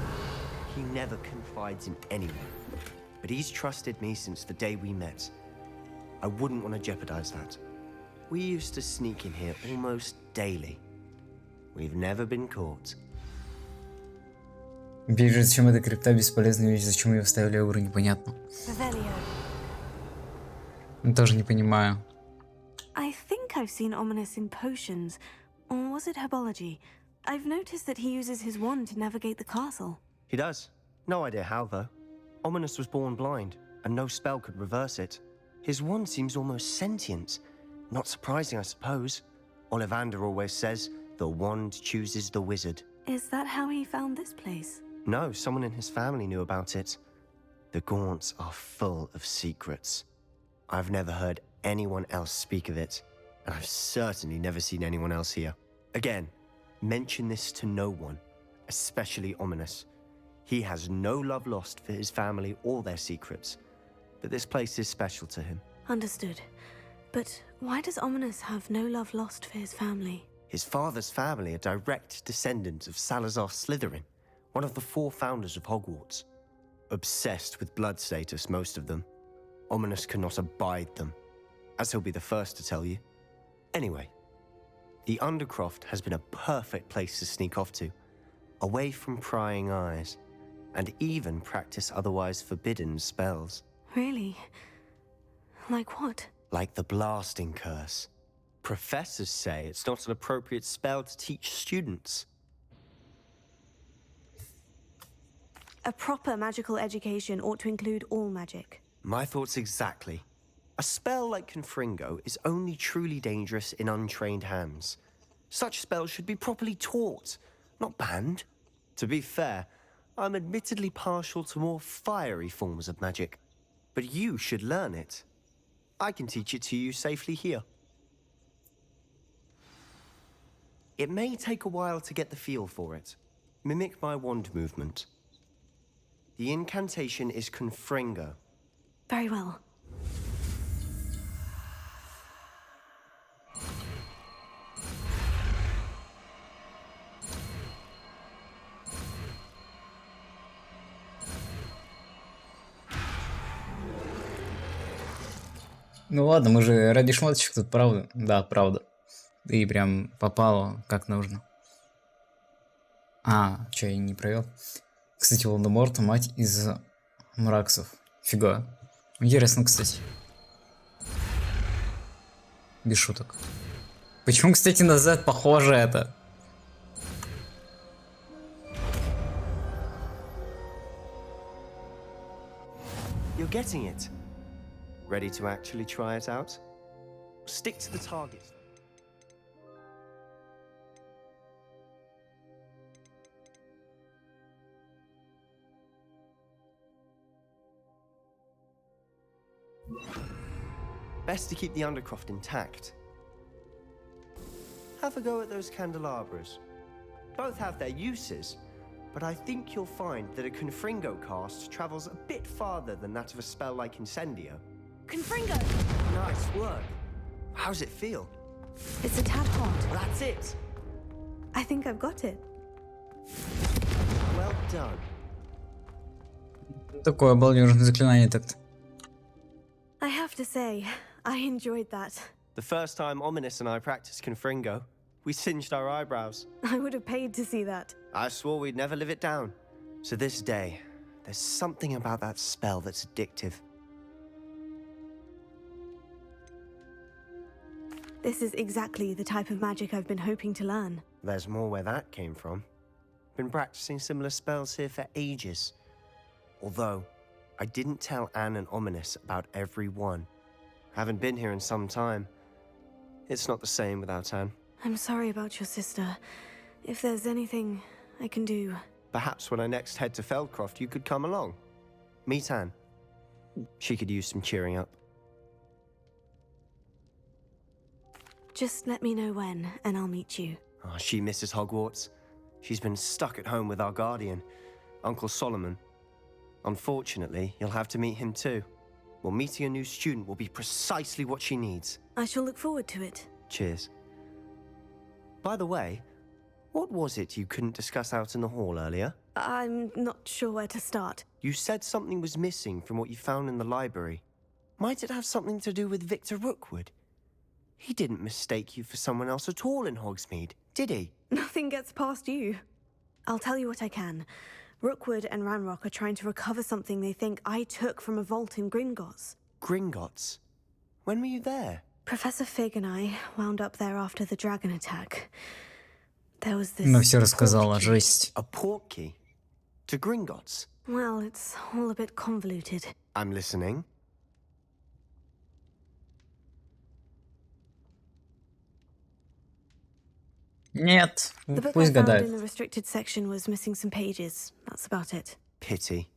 He never confides in anyone. But he's trusted me since the day we met. I wouldn't want to jeopardize that. We used to sneak in here almost daily. We've never been caught. Бежит, зачем эта крипта бесполезная вещь, зачем ее вставили в игру, непонятно. Тоже не понимаю. I think I've seen Ominous in potions. Or was it herbology? I've noticed that he uses his wand to navigate the castle. He does. No idea how, though. Ominous was born blind, and no spell could reverse it. His wand seems almost sentient. Not surprising, I suppose. Ollivander always says, the wand chooses the wizard. Is that how he found this place? No, someone in his family knew about it. The Gaunts are full of secrets. I've never heard anyone else speak of it, I've certainly never seen anyone else here. Again, mention this to no one, especially Ominous. He has no love lost for his family or their secrets, but this place is special to him. Understood. But why does Ominous have no love lost for his family? His father's family are direct descendants of Salazar Slytherin, one of the 4 founders of Hogwarts. Obsessed with blood status, most of them. Ominous cannot abide them, as he'll be the first to tell you. Anyway, the Undercroft has been a perfect place to sneak off to, away from prying eyes, and even practice otherwise forbidden spells. Really? Like what? Like the blasting curse. Professors say it's not an appropriate spell to teach students. A proper magical education ought to include all magic. My thoughts exactly. A spell like Confringo is only truly dangerous in untrained hands. Such spells should be properly taught, not banned. To be fair, I'm admittedly partial to more fiery forms of magic, but you should learn it. I can teach it to you safely here. It may take a while to get the feel for it. Mimic my wand movement. The incantation is Confringo. Very well. Ну ладно, мы же ради шмоточек тут, правда? Да, правда. И прям попало как нужно. А, чё, я не провел? Кстати, Волдеморт, мать из Мраксов. Фига. Интересно, кстати. Без шуток. Почему, кстати, на Z похоже это? You're getting it. Ready to actually try it out? Stick to the target. Best to keep the Undercroft intact. Have a go at those candelabras. Both have their uses, but I think you'll find that a Confringo cast travels a bit farther than that of a spell like Incendio. Confringo! Nice work. How's it feel? It's a tad hot. That's it. I think I've got it. Well done. Такое балдежное заклинание так-то. I have to say, I enjoyed that. The first time Ominous and I practiced Confringo, we singed our eyebrows. I would have paid to see that. I swore we'd never live it down. So this day, there's something about that spell that's addictive. This is exactly the type of magic I've been hoping to learn. There's more where that came from. Been practicing similar spells here for ages. Although, I didn't tell Anne and Ominous about every one. Haven't been here in some time. It's not the same without Anne. I'm sorry about your sister. If there's anything I can do... Perhaps when I next head to Feldcroft, you could come along. Meet Anne. She could use some cheering up. Just let me know when, and I'll meet you. Oh, she misses Hogwarts. She's been stuck at home with our guardian, Uncle Solomon. Unfortunately, you'll have to meet him too. Well, meeting a new student will be precisely what she needs. I shall look forward to it. Cheers. By the way, what was it you couldn't discuss out in the hall earlier? I'm not sure where to start. You said something was missing from what you found in the library. Might it have something to do with Victor Rookwood? He didn't mistake you for someone else at all in Hogsmeade, did he? Nothing gets past you. I'll tell you what I can. Rookwood and Ranrock are trying to recover something they think I took from a vault in Gringotts. Gringotts? When were you there? Professor Fig and I wound up there after the dragon attack. There was this... Ну, все рассказала, жесть. A portkey? To Gringotts? Well, it's all a bit convoluted. I'm listening. Нет, The book пусть I found гадает. in the restricted section was missing some pages. That's about it. Pity.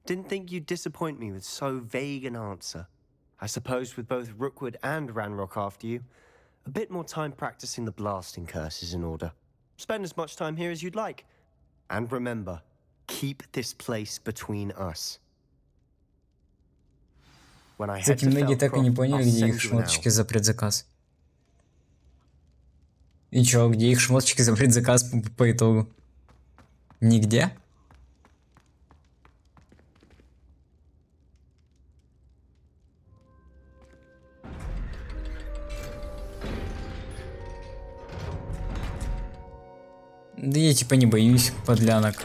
Didn't think you'd disappoint me with so vague an answer. I suppose with both Rookwood and Ranrock after you, A bit more time practicing the blasting curse is in order. Spend as much time here as you'd like. And remember, keep this place between us. When I head Кстати, to многие так и не Felcroft, поняли, I'll где их send you an шмоточки owl. за предзаказ. И чё, где их шмоточки за предзаказ по итогу? Нигде? Да я типа не боюсь подлянок.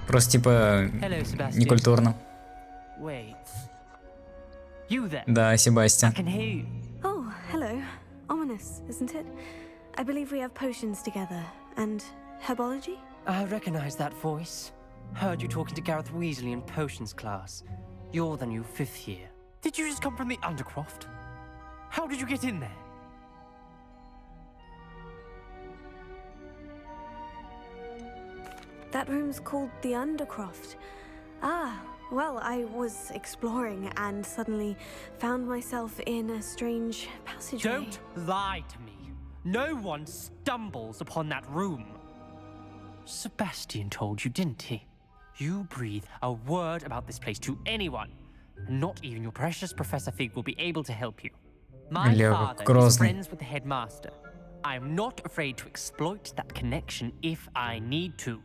Просто типа Hello, Sebastian. некультурно. Wait. You there? Да, Себастьян. I can hear you. Oh, hello. Ominous, isn't it? I believe we have potions together. And herbology? I recognize that voice. Heard you talking to Gareth Weasley in potions class. You're the new 5th year. Did you just come from the Undercroft? How did you get in there? That room's called the Undercroft. Ah, well, I was exploring and suddenly found myself in a strange passageway. Don't lie to me. No one stumbles upon that room. Sebastian told you, didn't he? You breathe a word about this place to anyone, and not even your precious Professor Fig will be able to help you. My father is friends with the headmaster. I am not afraid to exploit that connection if I need to.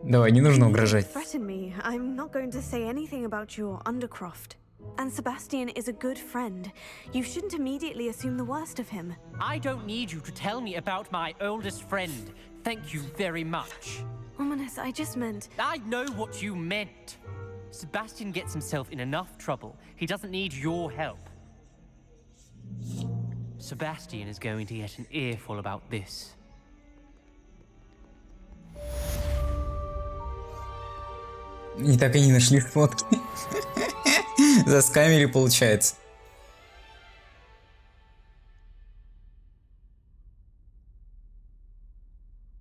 Давай, не нужно угрожать. Threaten me. I'm not going to say anything about your Undercroft. And Sebastian is a good friend. You shouldn't immediately assume the worst of him. I don't need you to tell me about my oldest friend. Thank you very much. Ominous, I just meant... I know what you meant. Sebastian gets himself in enough trouble. He doesn't need your help. Sebastian is going to get an earful about this. И так и не нашли фотки. Заскамили, получается.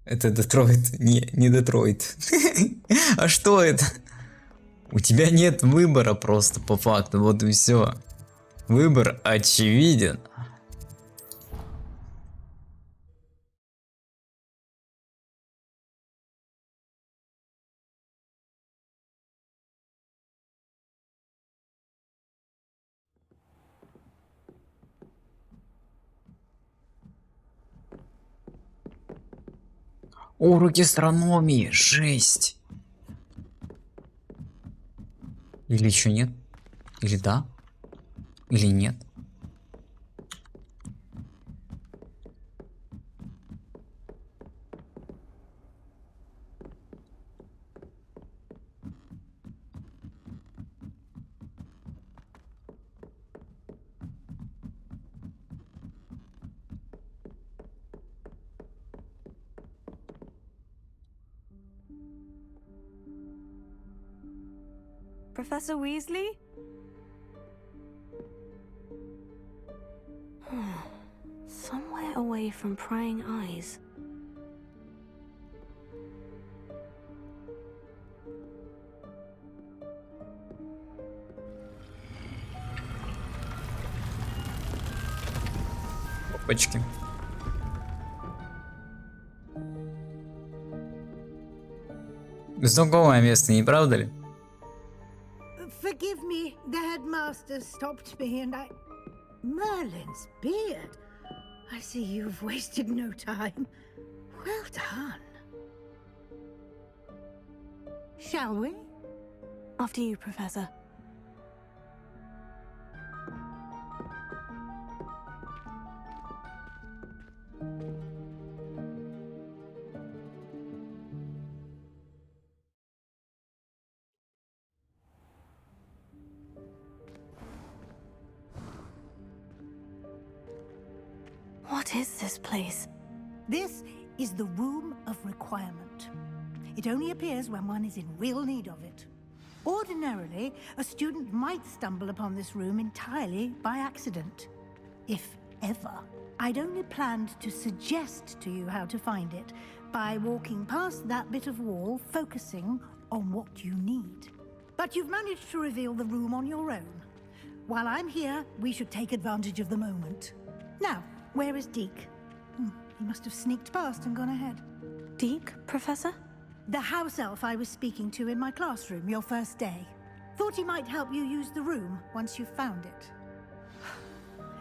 Это Детройт. Не Детройт. А что это? У тебя нет выбора просто по факту. Вот и все. Выбор очевиден. Уроки астрономии, жесть. Или еще нет? Или да? Или нет? Professor Weasley? Somewhere away from prying eyes. Опачки. Знакомое место, не правда ли? Forgive me, the headmaster stopped me and I... Merlin's beard. I see you've wasted no time. Well done. Shall we? After you, Professor. What is this place? This is the Room of Requirement. It only appears when one is in real need of it. Ordinarily, a student might stumble upon this room entirely by accident. If ever. I'd only planned to suggest to you how to find it by walking past that bit of wall, focusing on what you need. But you've managed to reveal the room on your own. While I'm here, we should take advantage of the moment. Now, where is Deke? He must have sneaked past and gone ahead. Deke, Professor? The house elf I was speaking to in my classroom your first day. Thought he might help you use the room once you found it.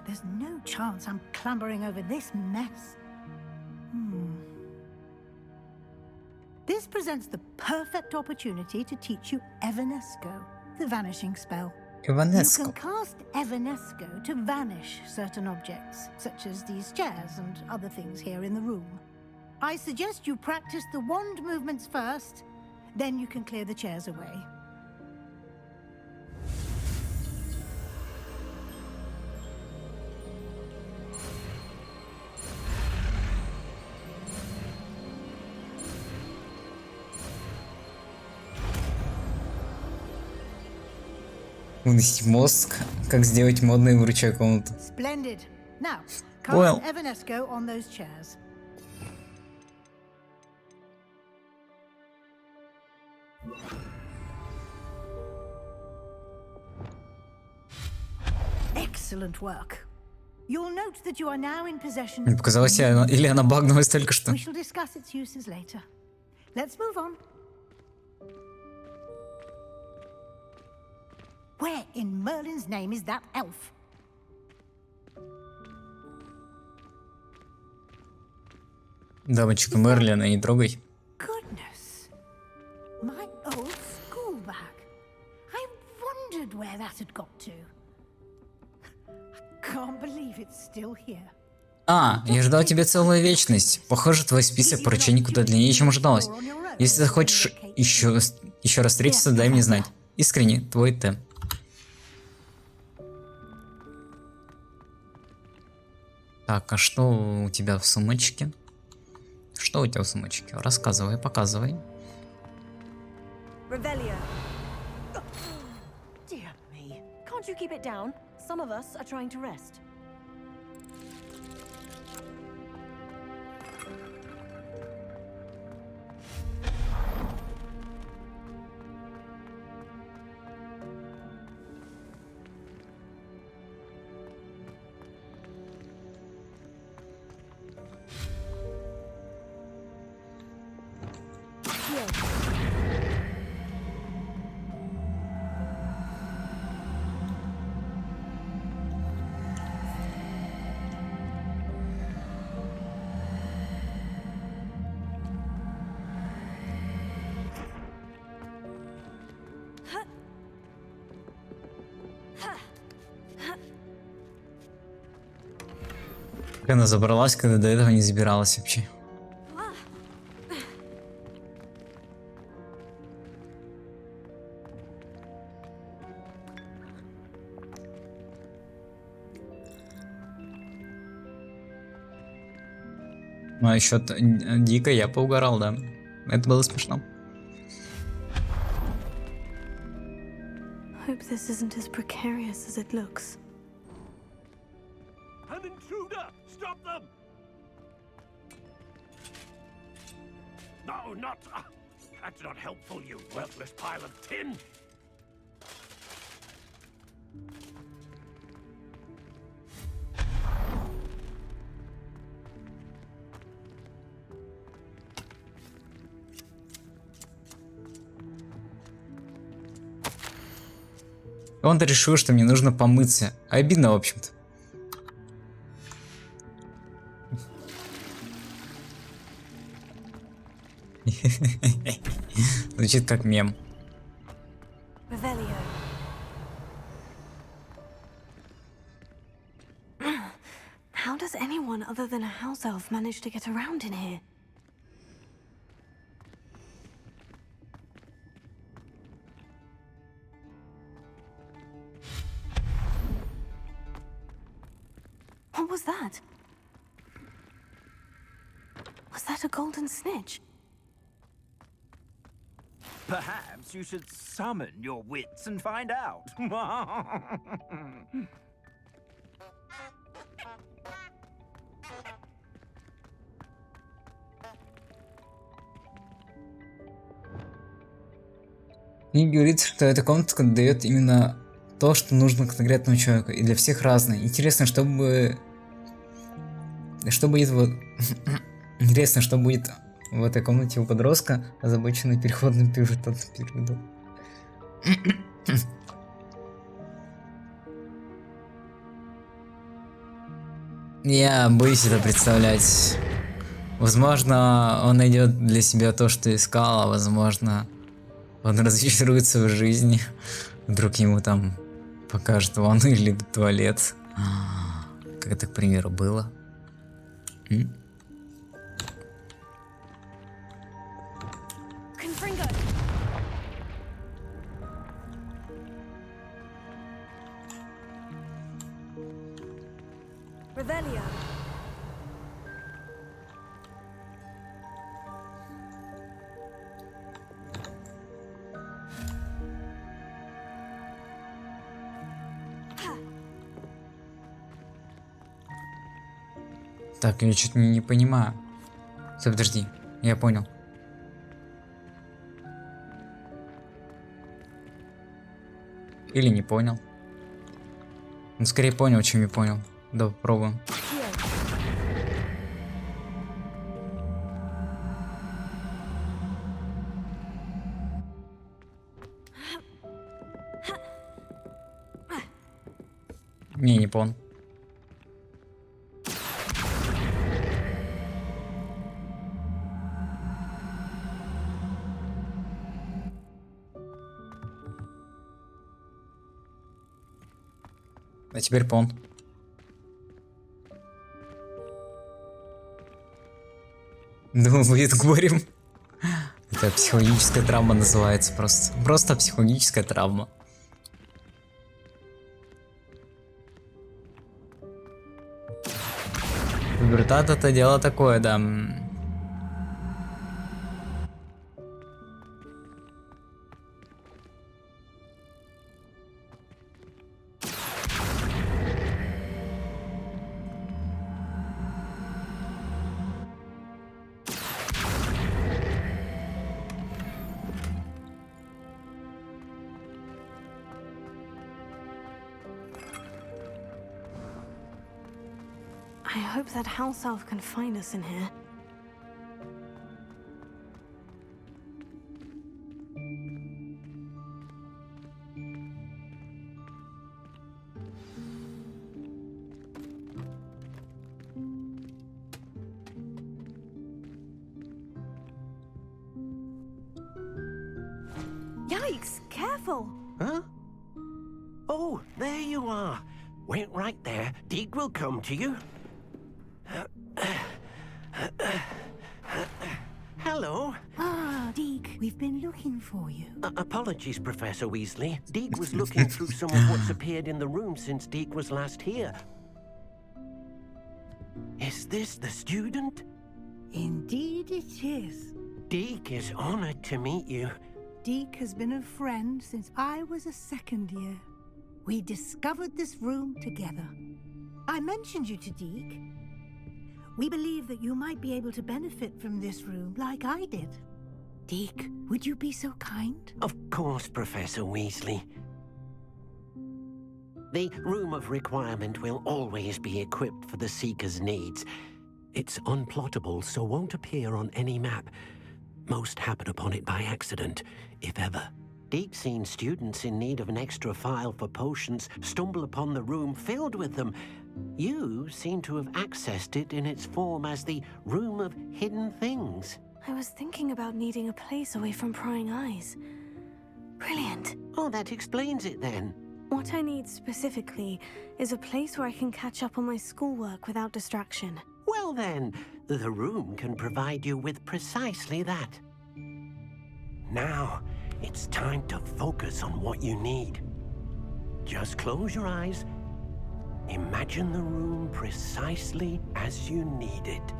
There's no chance I'm clambering over this mess. This presents the perfect opportunity to teach you Evanesco, the vanishing spell. Evanesco. You can cast Evanesco to vanish certain objects, such as these chairs and other things here in the room. I suggest you practice the wand movements first, then you can clear the chairs away. Выносить мозг, как сделать модную вручную комнату. Splendid. Now, cast Well. Evanesco on those chairs. Excellent work. You'll note that you are now in possession. Мне показалось, или она багнулась только что. We shall discuss its uses later. Let's move on. Where in Merlin's name is that elf? Дамочка Мерлина, не трогай. Goodness. My old school bag. I wondered where that had got to. I can't believe it's still here. А, я ждал тебя целую вечность. Похоже, твой список поручений куда длиннее, чем ожидалось. Если захочешь еще раз встретиться, дай мне знать. Искренне, твой Т. Так, а что у тебя в сумочке? Что у тебя в сумочке? Рассказывай, показывай. Revelio. Dear me. Can't you keep it down? Some of us are trying to rest. Как она забралась, когда до этого не забиралась вообще. Ну а еще дико я поугарал, да. Это было смешно. Hope this isn't as precarious as it looks. An intruder! Stop them! No, not... that's not helpful, you worthless pile of tin! Он-то решил, что мне нужно помыться. Обидно, в общем-то. Звучит как мем. Revelio. How does anyone other than a house elf manage to get around in here? What was that? Was that a golden snitch? Perhaps you should summon your wits and find out. И говорится, что эта комнатка дает именно то, что нужно конкретному человеку. И для всех разное. Интересно, что будет Интересно, что будет в этой комнате у подростка, озабоченный переходным периодом. Я боюсь это представлять. Возможно, он найдет для себя то, что искал, а возможно, он разочаруется в жизни. Вдруг ему там покажут ванну или туалет. Как это, к примеру, было. Revelio. Так, я чуть не понимаю. Стой, подожди, я понял. Или не понял. Ну, скорее понял, чем не понял. Да, попробуем. Не понял. А теперь пон. Ну, будет горем. Это психологическая травма называется просто. Просто психологическая травма. Пубертат это дело такое, да. I hope that house elf can find us in here. Yikes! Careful! Huh? Oh, there you are. Wait right there. Deke will come to you. Hello. Ah, Deke, we've been looking for you. Apologies, Professor Weasley. Deke was looking through some of what's appeared in the room since Deke was last here. Is this the student? Indeed it is. Deke is honored to meet you. Deke has been a friend since I was a second year. We discovered this room together. I mentioned you to Deke. We believe that you might be able to benefit from this room like I did. Deke, would you be so kind? Of course, Professor Weasley. The Room of Requirement will always be equipped for the Seeker's needs. It's unplottable, so won't appear on any map. Most happen upon it by accident, if ever. Deke's seen students in need of an extra file for potions stumble upon the room filled with them. You seem to have accessed it in its form as the Room of Hidden Things. I was thinking about needing a place away from prying eyes. Brilliant. Oh, that explains it then. What I need specifically is a place where I can catch up on my schoolwork without distraction. Well then, the room can provide you with precisely that. Now, it's time to focus on what you need. Just close your eyes. Imagine the room precisely as you need it.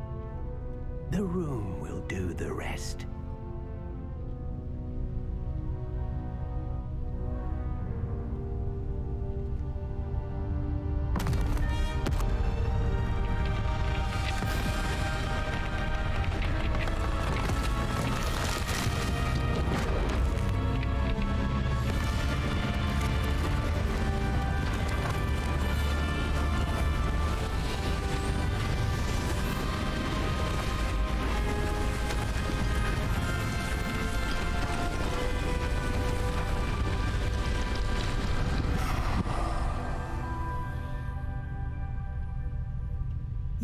The room will do the rest.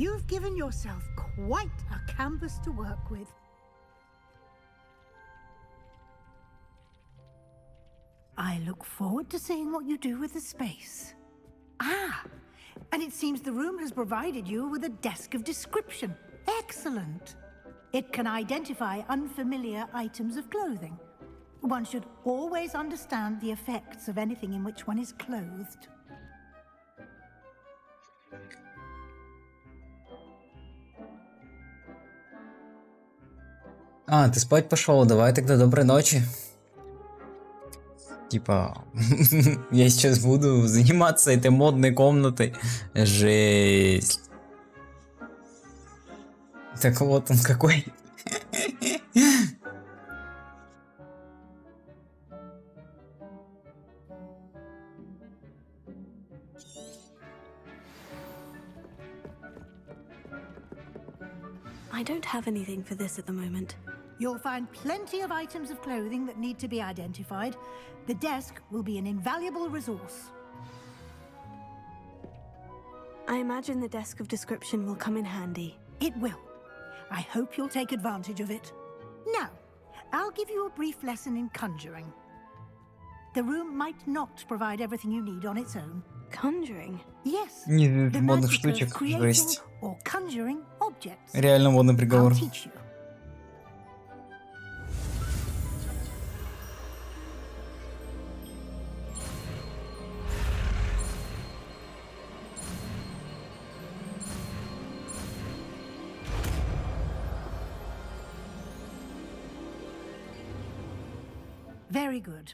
You've given yourself quite a canvas to work with. I look forward to seeing what you do with the space. Ah, and it seems the room has provided you with a desk of description. Excellent. It can identify unfamiliar items of clothing. One should always understand the effects of anything in which one is clothed. А, ты спать пошел? Давай тогда доброй ночи. Типа, я сейчас буду заниматься этой модной комнатой. Жесть. Так вот он какой. I don't have anything for this at the moment. You'll find plenty of items of clothing that need to be identified. The desk will be an invaluable resource. I imagine the desk of description will come in handy. It will. I hope you'll take advantage of it. Now, I'll give you a brief lesson in conjuring. The room might not provide everything you need on its own. Conjuring? Yes. Не The модных magic of штучек, creating жесть. or conjuring objects. Реально модный приговор. I'll teach you. Very good.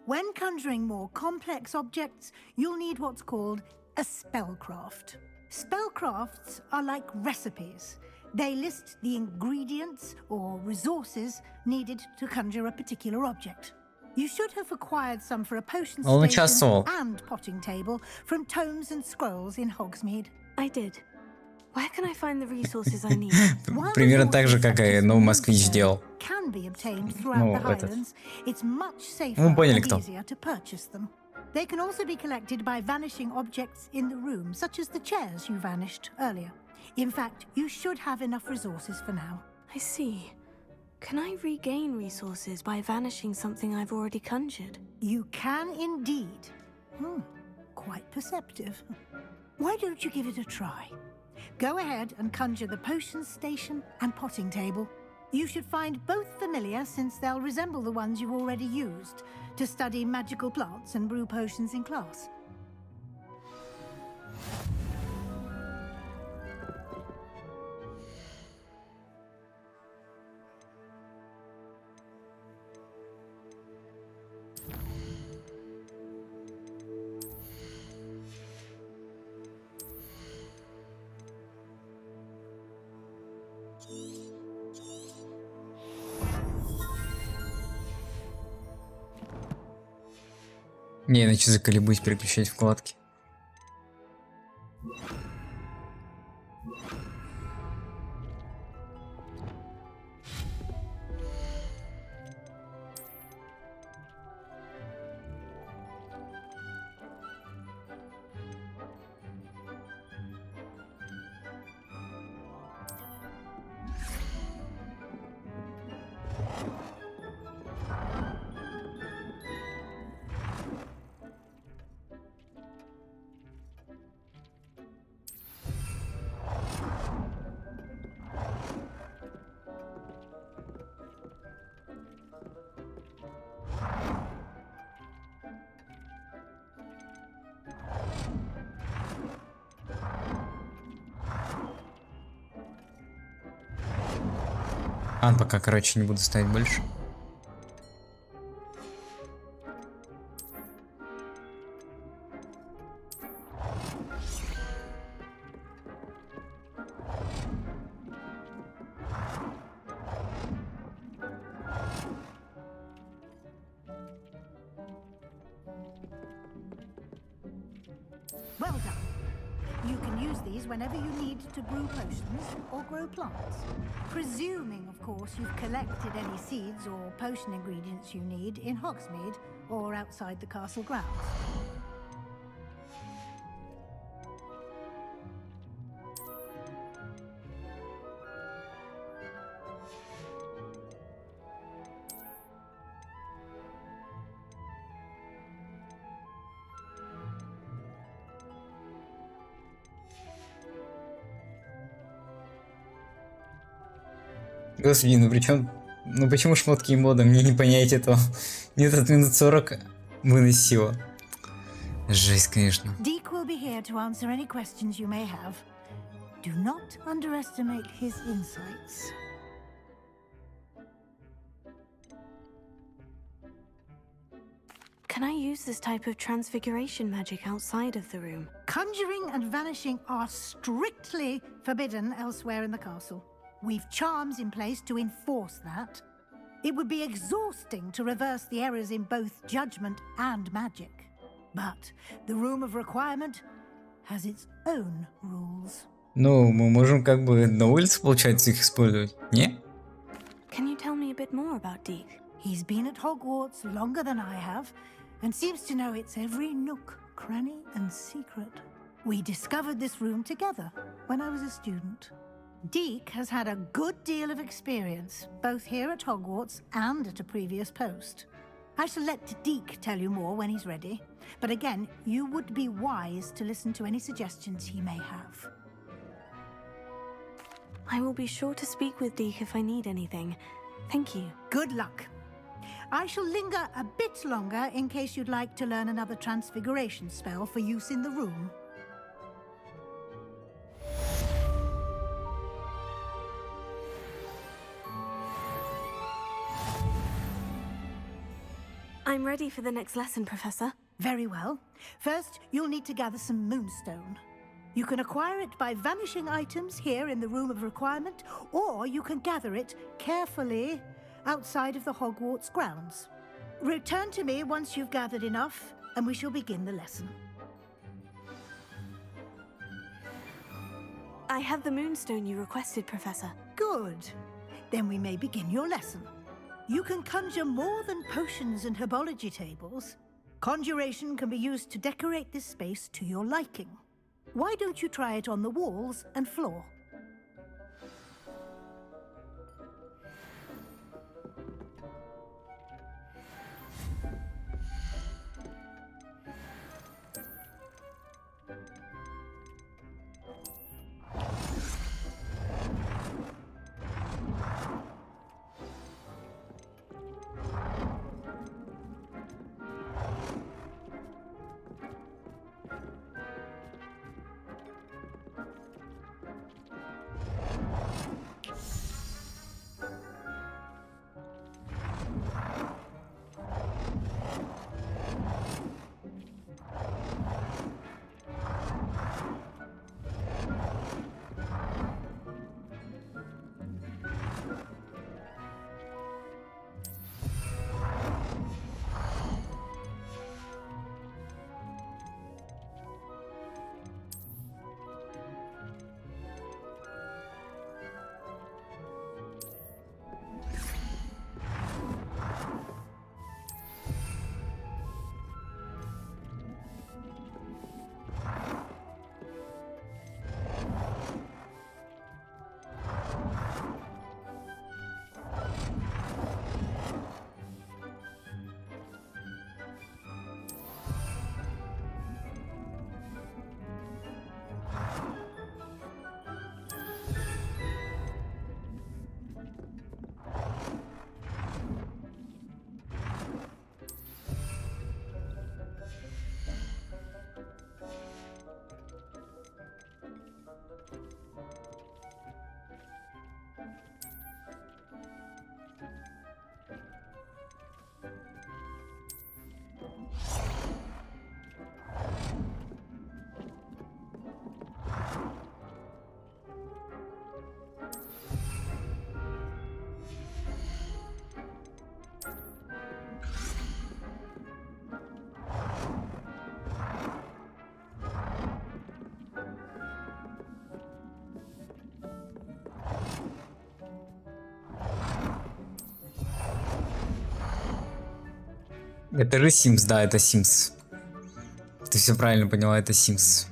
When conjuring more complex objects, you'll need what's called a spellcraft. Spellcrafts are like recipes. They list the ingredients or resources needed to conjure a particular object. You should have acquired some for a potion Он station участвовал. and potting table from tomes and scrolls in Hogsmeade. I did. Where can I find the resources I need? Примерно так же, как и новый москвич делал. Can be obtained throughout Ну, the этот. Highlands. It's much safer Ну, поняли, and кто. easier to purchase them. They can also be collected by vanishing objects in the room, such as the chairs you vanished earlier. In fact, you should have enough resources for now. I see. Can I regain resources by vanishing something I've already conjured? You can indeed. Quite perceptive. Why don't you give it a try? Go ahead and conjure the potion station and potting table. You should find both familiar, since they'll resemble the ones you've already used to study magical plants and brew potions in class. Не, иначе заколебусь переключать вкладки. Пока, короче, не буду ставить больше. Well done. You can use these whenever you need to brew potions or grow plants. Presuming, of course, you've collected any seeds or potion ingredients you need in Hogsmeade or outside the castle grounds. Господи, ну причем... Ну почему шмотки и мода? Мне не понять этого. Мне этот минут 40 выносило. Жесть, конечно. Deke will be here to answer any questions you may have. Do not underestimate his insights. Can I use this type of transfiguration magic outside of the room? Conjuring and vanishing are strictly forbidden elsewhere in the castle. We've charms in place to enforce that. It would be exhausting to reverse the errors in both judgment and magic. But the room of requirement has its own rules. Ну, мы можем как бы на улице, получается, их использовать, не? Can you tell me a bit more about Deke? He's been at Hogwarts longer than I have, and seems to know its every nook, cranny, and secret. We discovered this room together when I was a student. Deke has had a good deal of experience, both here at Hogwarts and at a previous post. I shall let Deke tell you more when he's ready, but again, you would be wise to listen to any suggestions he may have. I will be sure to speak with Deke if I need anything. Thank you. Good luck. I shall linger a bit longer in case you'd like to learn another transfiguration spell for use in the room. I'm ready for the next lesson, Professor. Very well. First, you'll need to gather some moonstone. You can acquire it by vanishing items here in the Room of Requirement, or you can gather it carefully outside of the Hogwarts grounds. Return to me once you've gathered enough, and we shall begin the lesson. I have the moonstone you requested, Professor. Good. Then we may begin your lesson. You can conjure more than potions and herbology tables. Conjuration can be used to decorate this space to your liking. Why don't you try it on the walls and floor? Это же Sims, да, это Sims. Ты все правильно поняла, это Sims.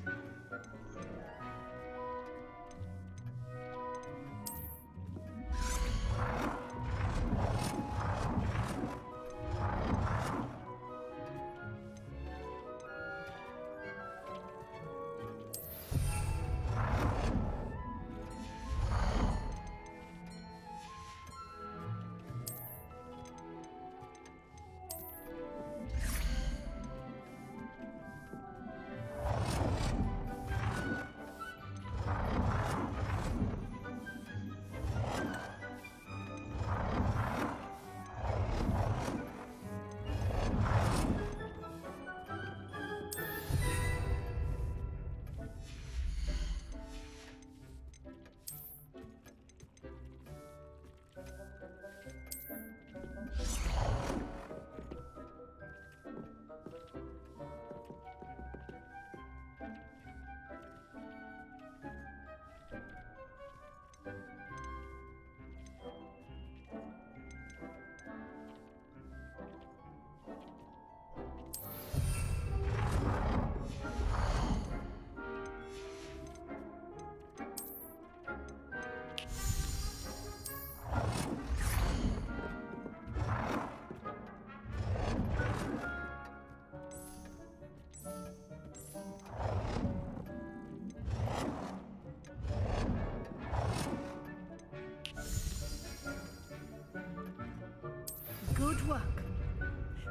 Good work.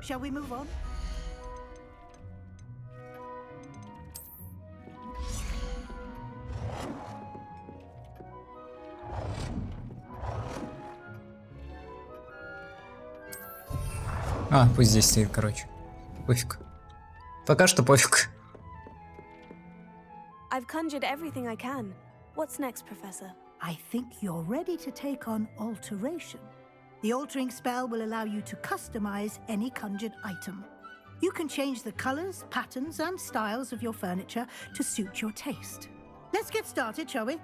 Shall we move on? А, пусть здесь стоит, короче. Пофиг. Пока что пофиг. I've conjured everything I can. What's next, Professor? I think you're ready to take on alteration. The altering spell will allow you to customize any conjured item. You can change the colors, patterns, and styles of your furniture to suit your taste. Let's get started, shall we?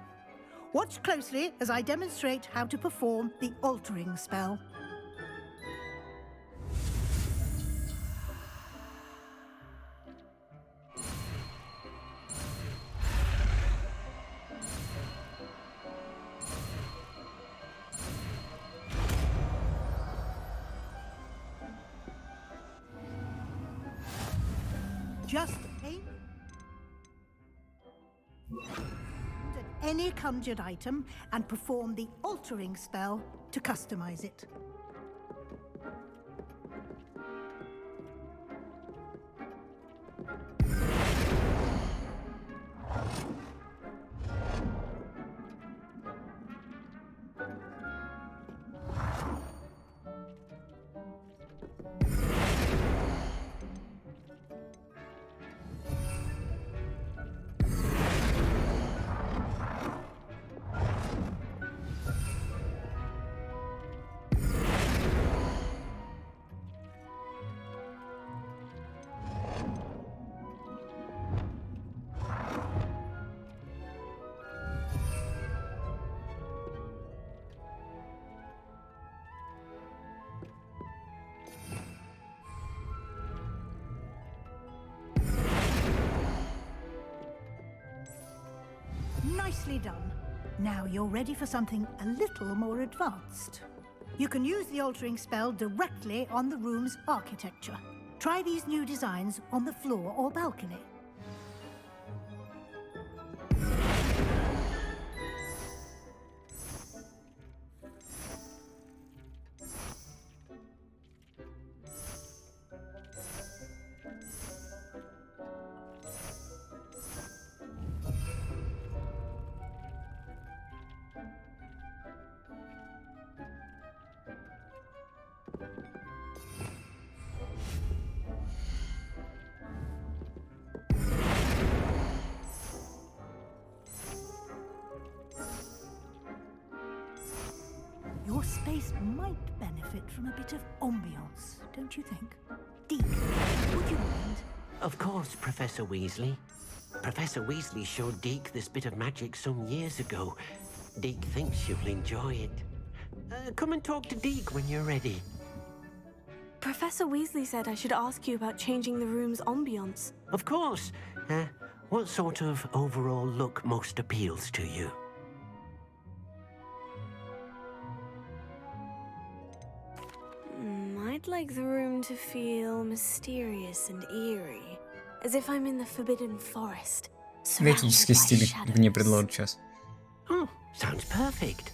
Watch closely as I demonstrate how to perform the altering spell. Just aim at any conjured item and perform the altering spell to customize it. Nicely done. Now you're ready for something a little more advanced. You can use the altering spell directly on the room's architecture. Try these new designs on the floor or balcony. Your space might benefit from a bit of ambiance, don't you think? Deke, would you mind? Of course, Professor Weasley. Professor Weasley showed Deke this bit of magic some years ago. Deke thinks you'll enjoy it. Come and talk to Deke when you're ready. Professor Weasley said I should ask you about changing the room's ambiance. Of course. What sort of overall look most appeals to you? I'd like the room to feel mysterious and eerie, as if I'm in the Forbidden Forest. Готический стиль мне предложат сейчас. Oh, sounds perfect.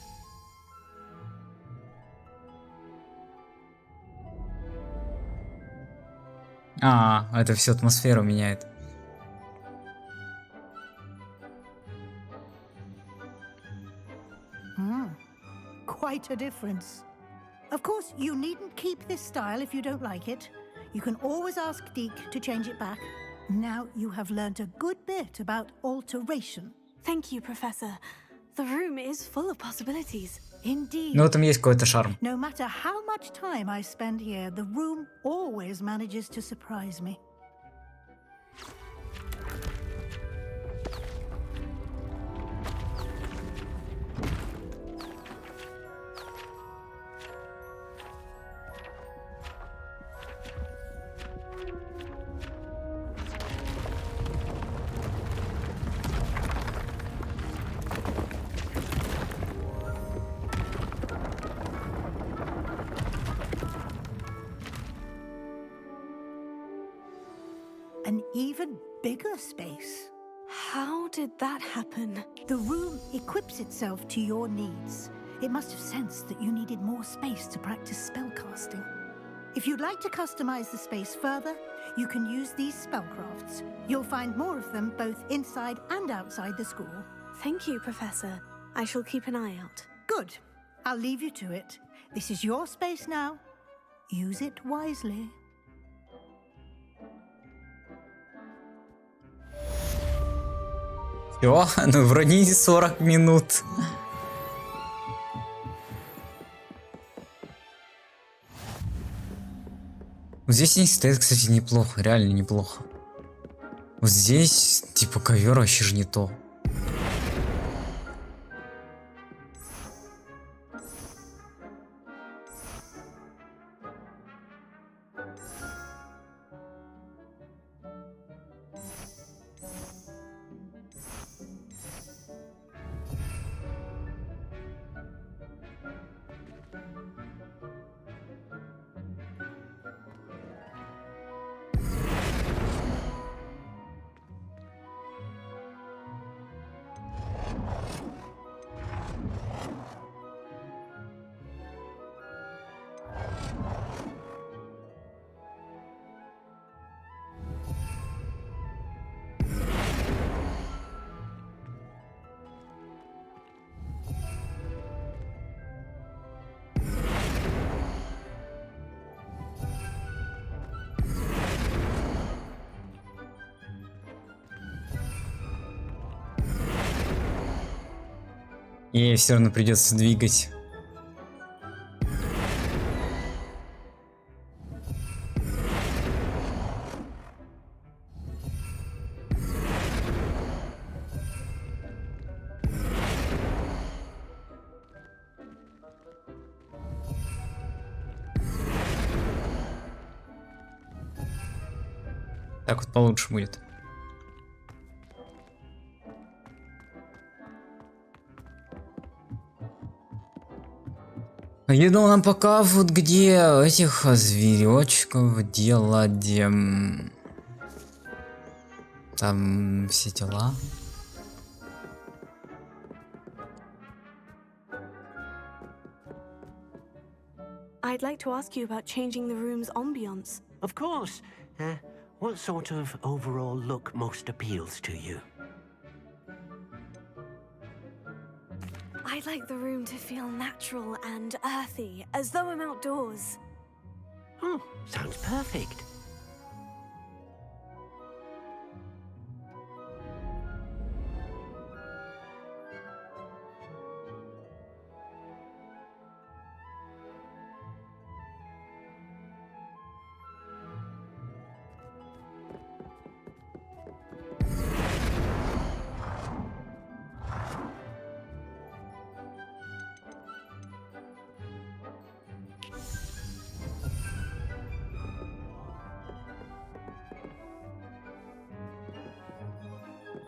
А, это всю атмосферу меняет. Quite a difference. Of course, you needn't keep this style if you don't like it. You can always ask Deke to change it back. Now you have learnt a good bit about alteration. Thank you, Professor. The room is full of possibilities. Indeed. Но в этом есть какой-то шарм. No matter how much time I spend here, the room always manages to surprise me. An even bigger space. How did that happen? The room equips itself to your needs. It must have sensed that you needed more space to practice spellcasting. If you'd like to customize the space further, you can use these spellcrafts. You'll find more of them both inside and outside the school. Thank you, Professor. I shall keep an eye out. Good. I'll leave you to it. This is your space now. Use it wisely. Всё, ну вроде не 40 минут. Вот здесь они стоят, кстати, неплохо, реально неплохо. Вот здесь, типа, ковер вообще же не то. И все равно придется двигать. Так вот получше будет. Я думал, нам пока вот где этих зверечков делать, там все дела. I'd like to ask you about changing the room's ambience. Of course. What sort of overall look most appeals to you? I'd like the room to feel natural and earthy, as though I'm outdoors. Oh, sounds perfect.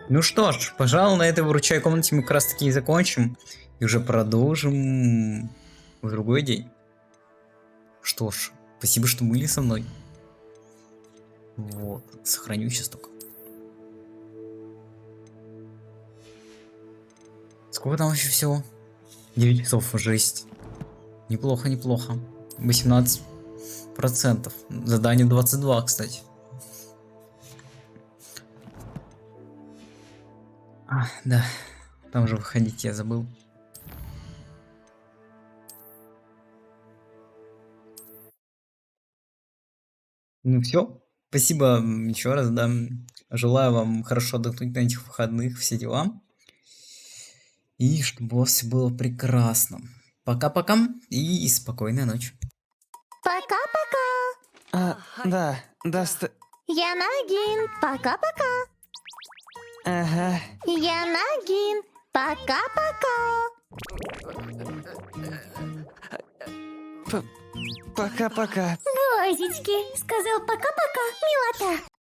Ну что ж, пожалуй, на этой выручай комнате мы как раз таки и закончим. И уже продолжим в другой день. Что ж, спасибо, что были со мной. Вот, сохраню сейчас только. Сколько там вообще всего? 9 часов, жесть. Неплохо, неплохо. 18%. Задание 22, кстати. А, да, там же выходить я забыл. Ну все, спасибо еще раз, да. Желаю вам хорошо отдохнуть на этих выходных, все дела. И чтобы у вас все было прекрасно. Пока-пока и спокойной ночи. Пока-пока. Да, Я Нагин. Пока-пока. Ага. Я Нагин. Пока-пока. Пока-пока. Глазички. Сказал пока-пока, милота.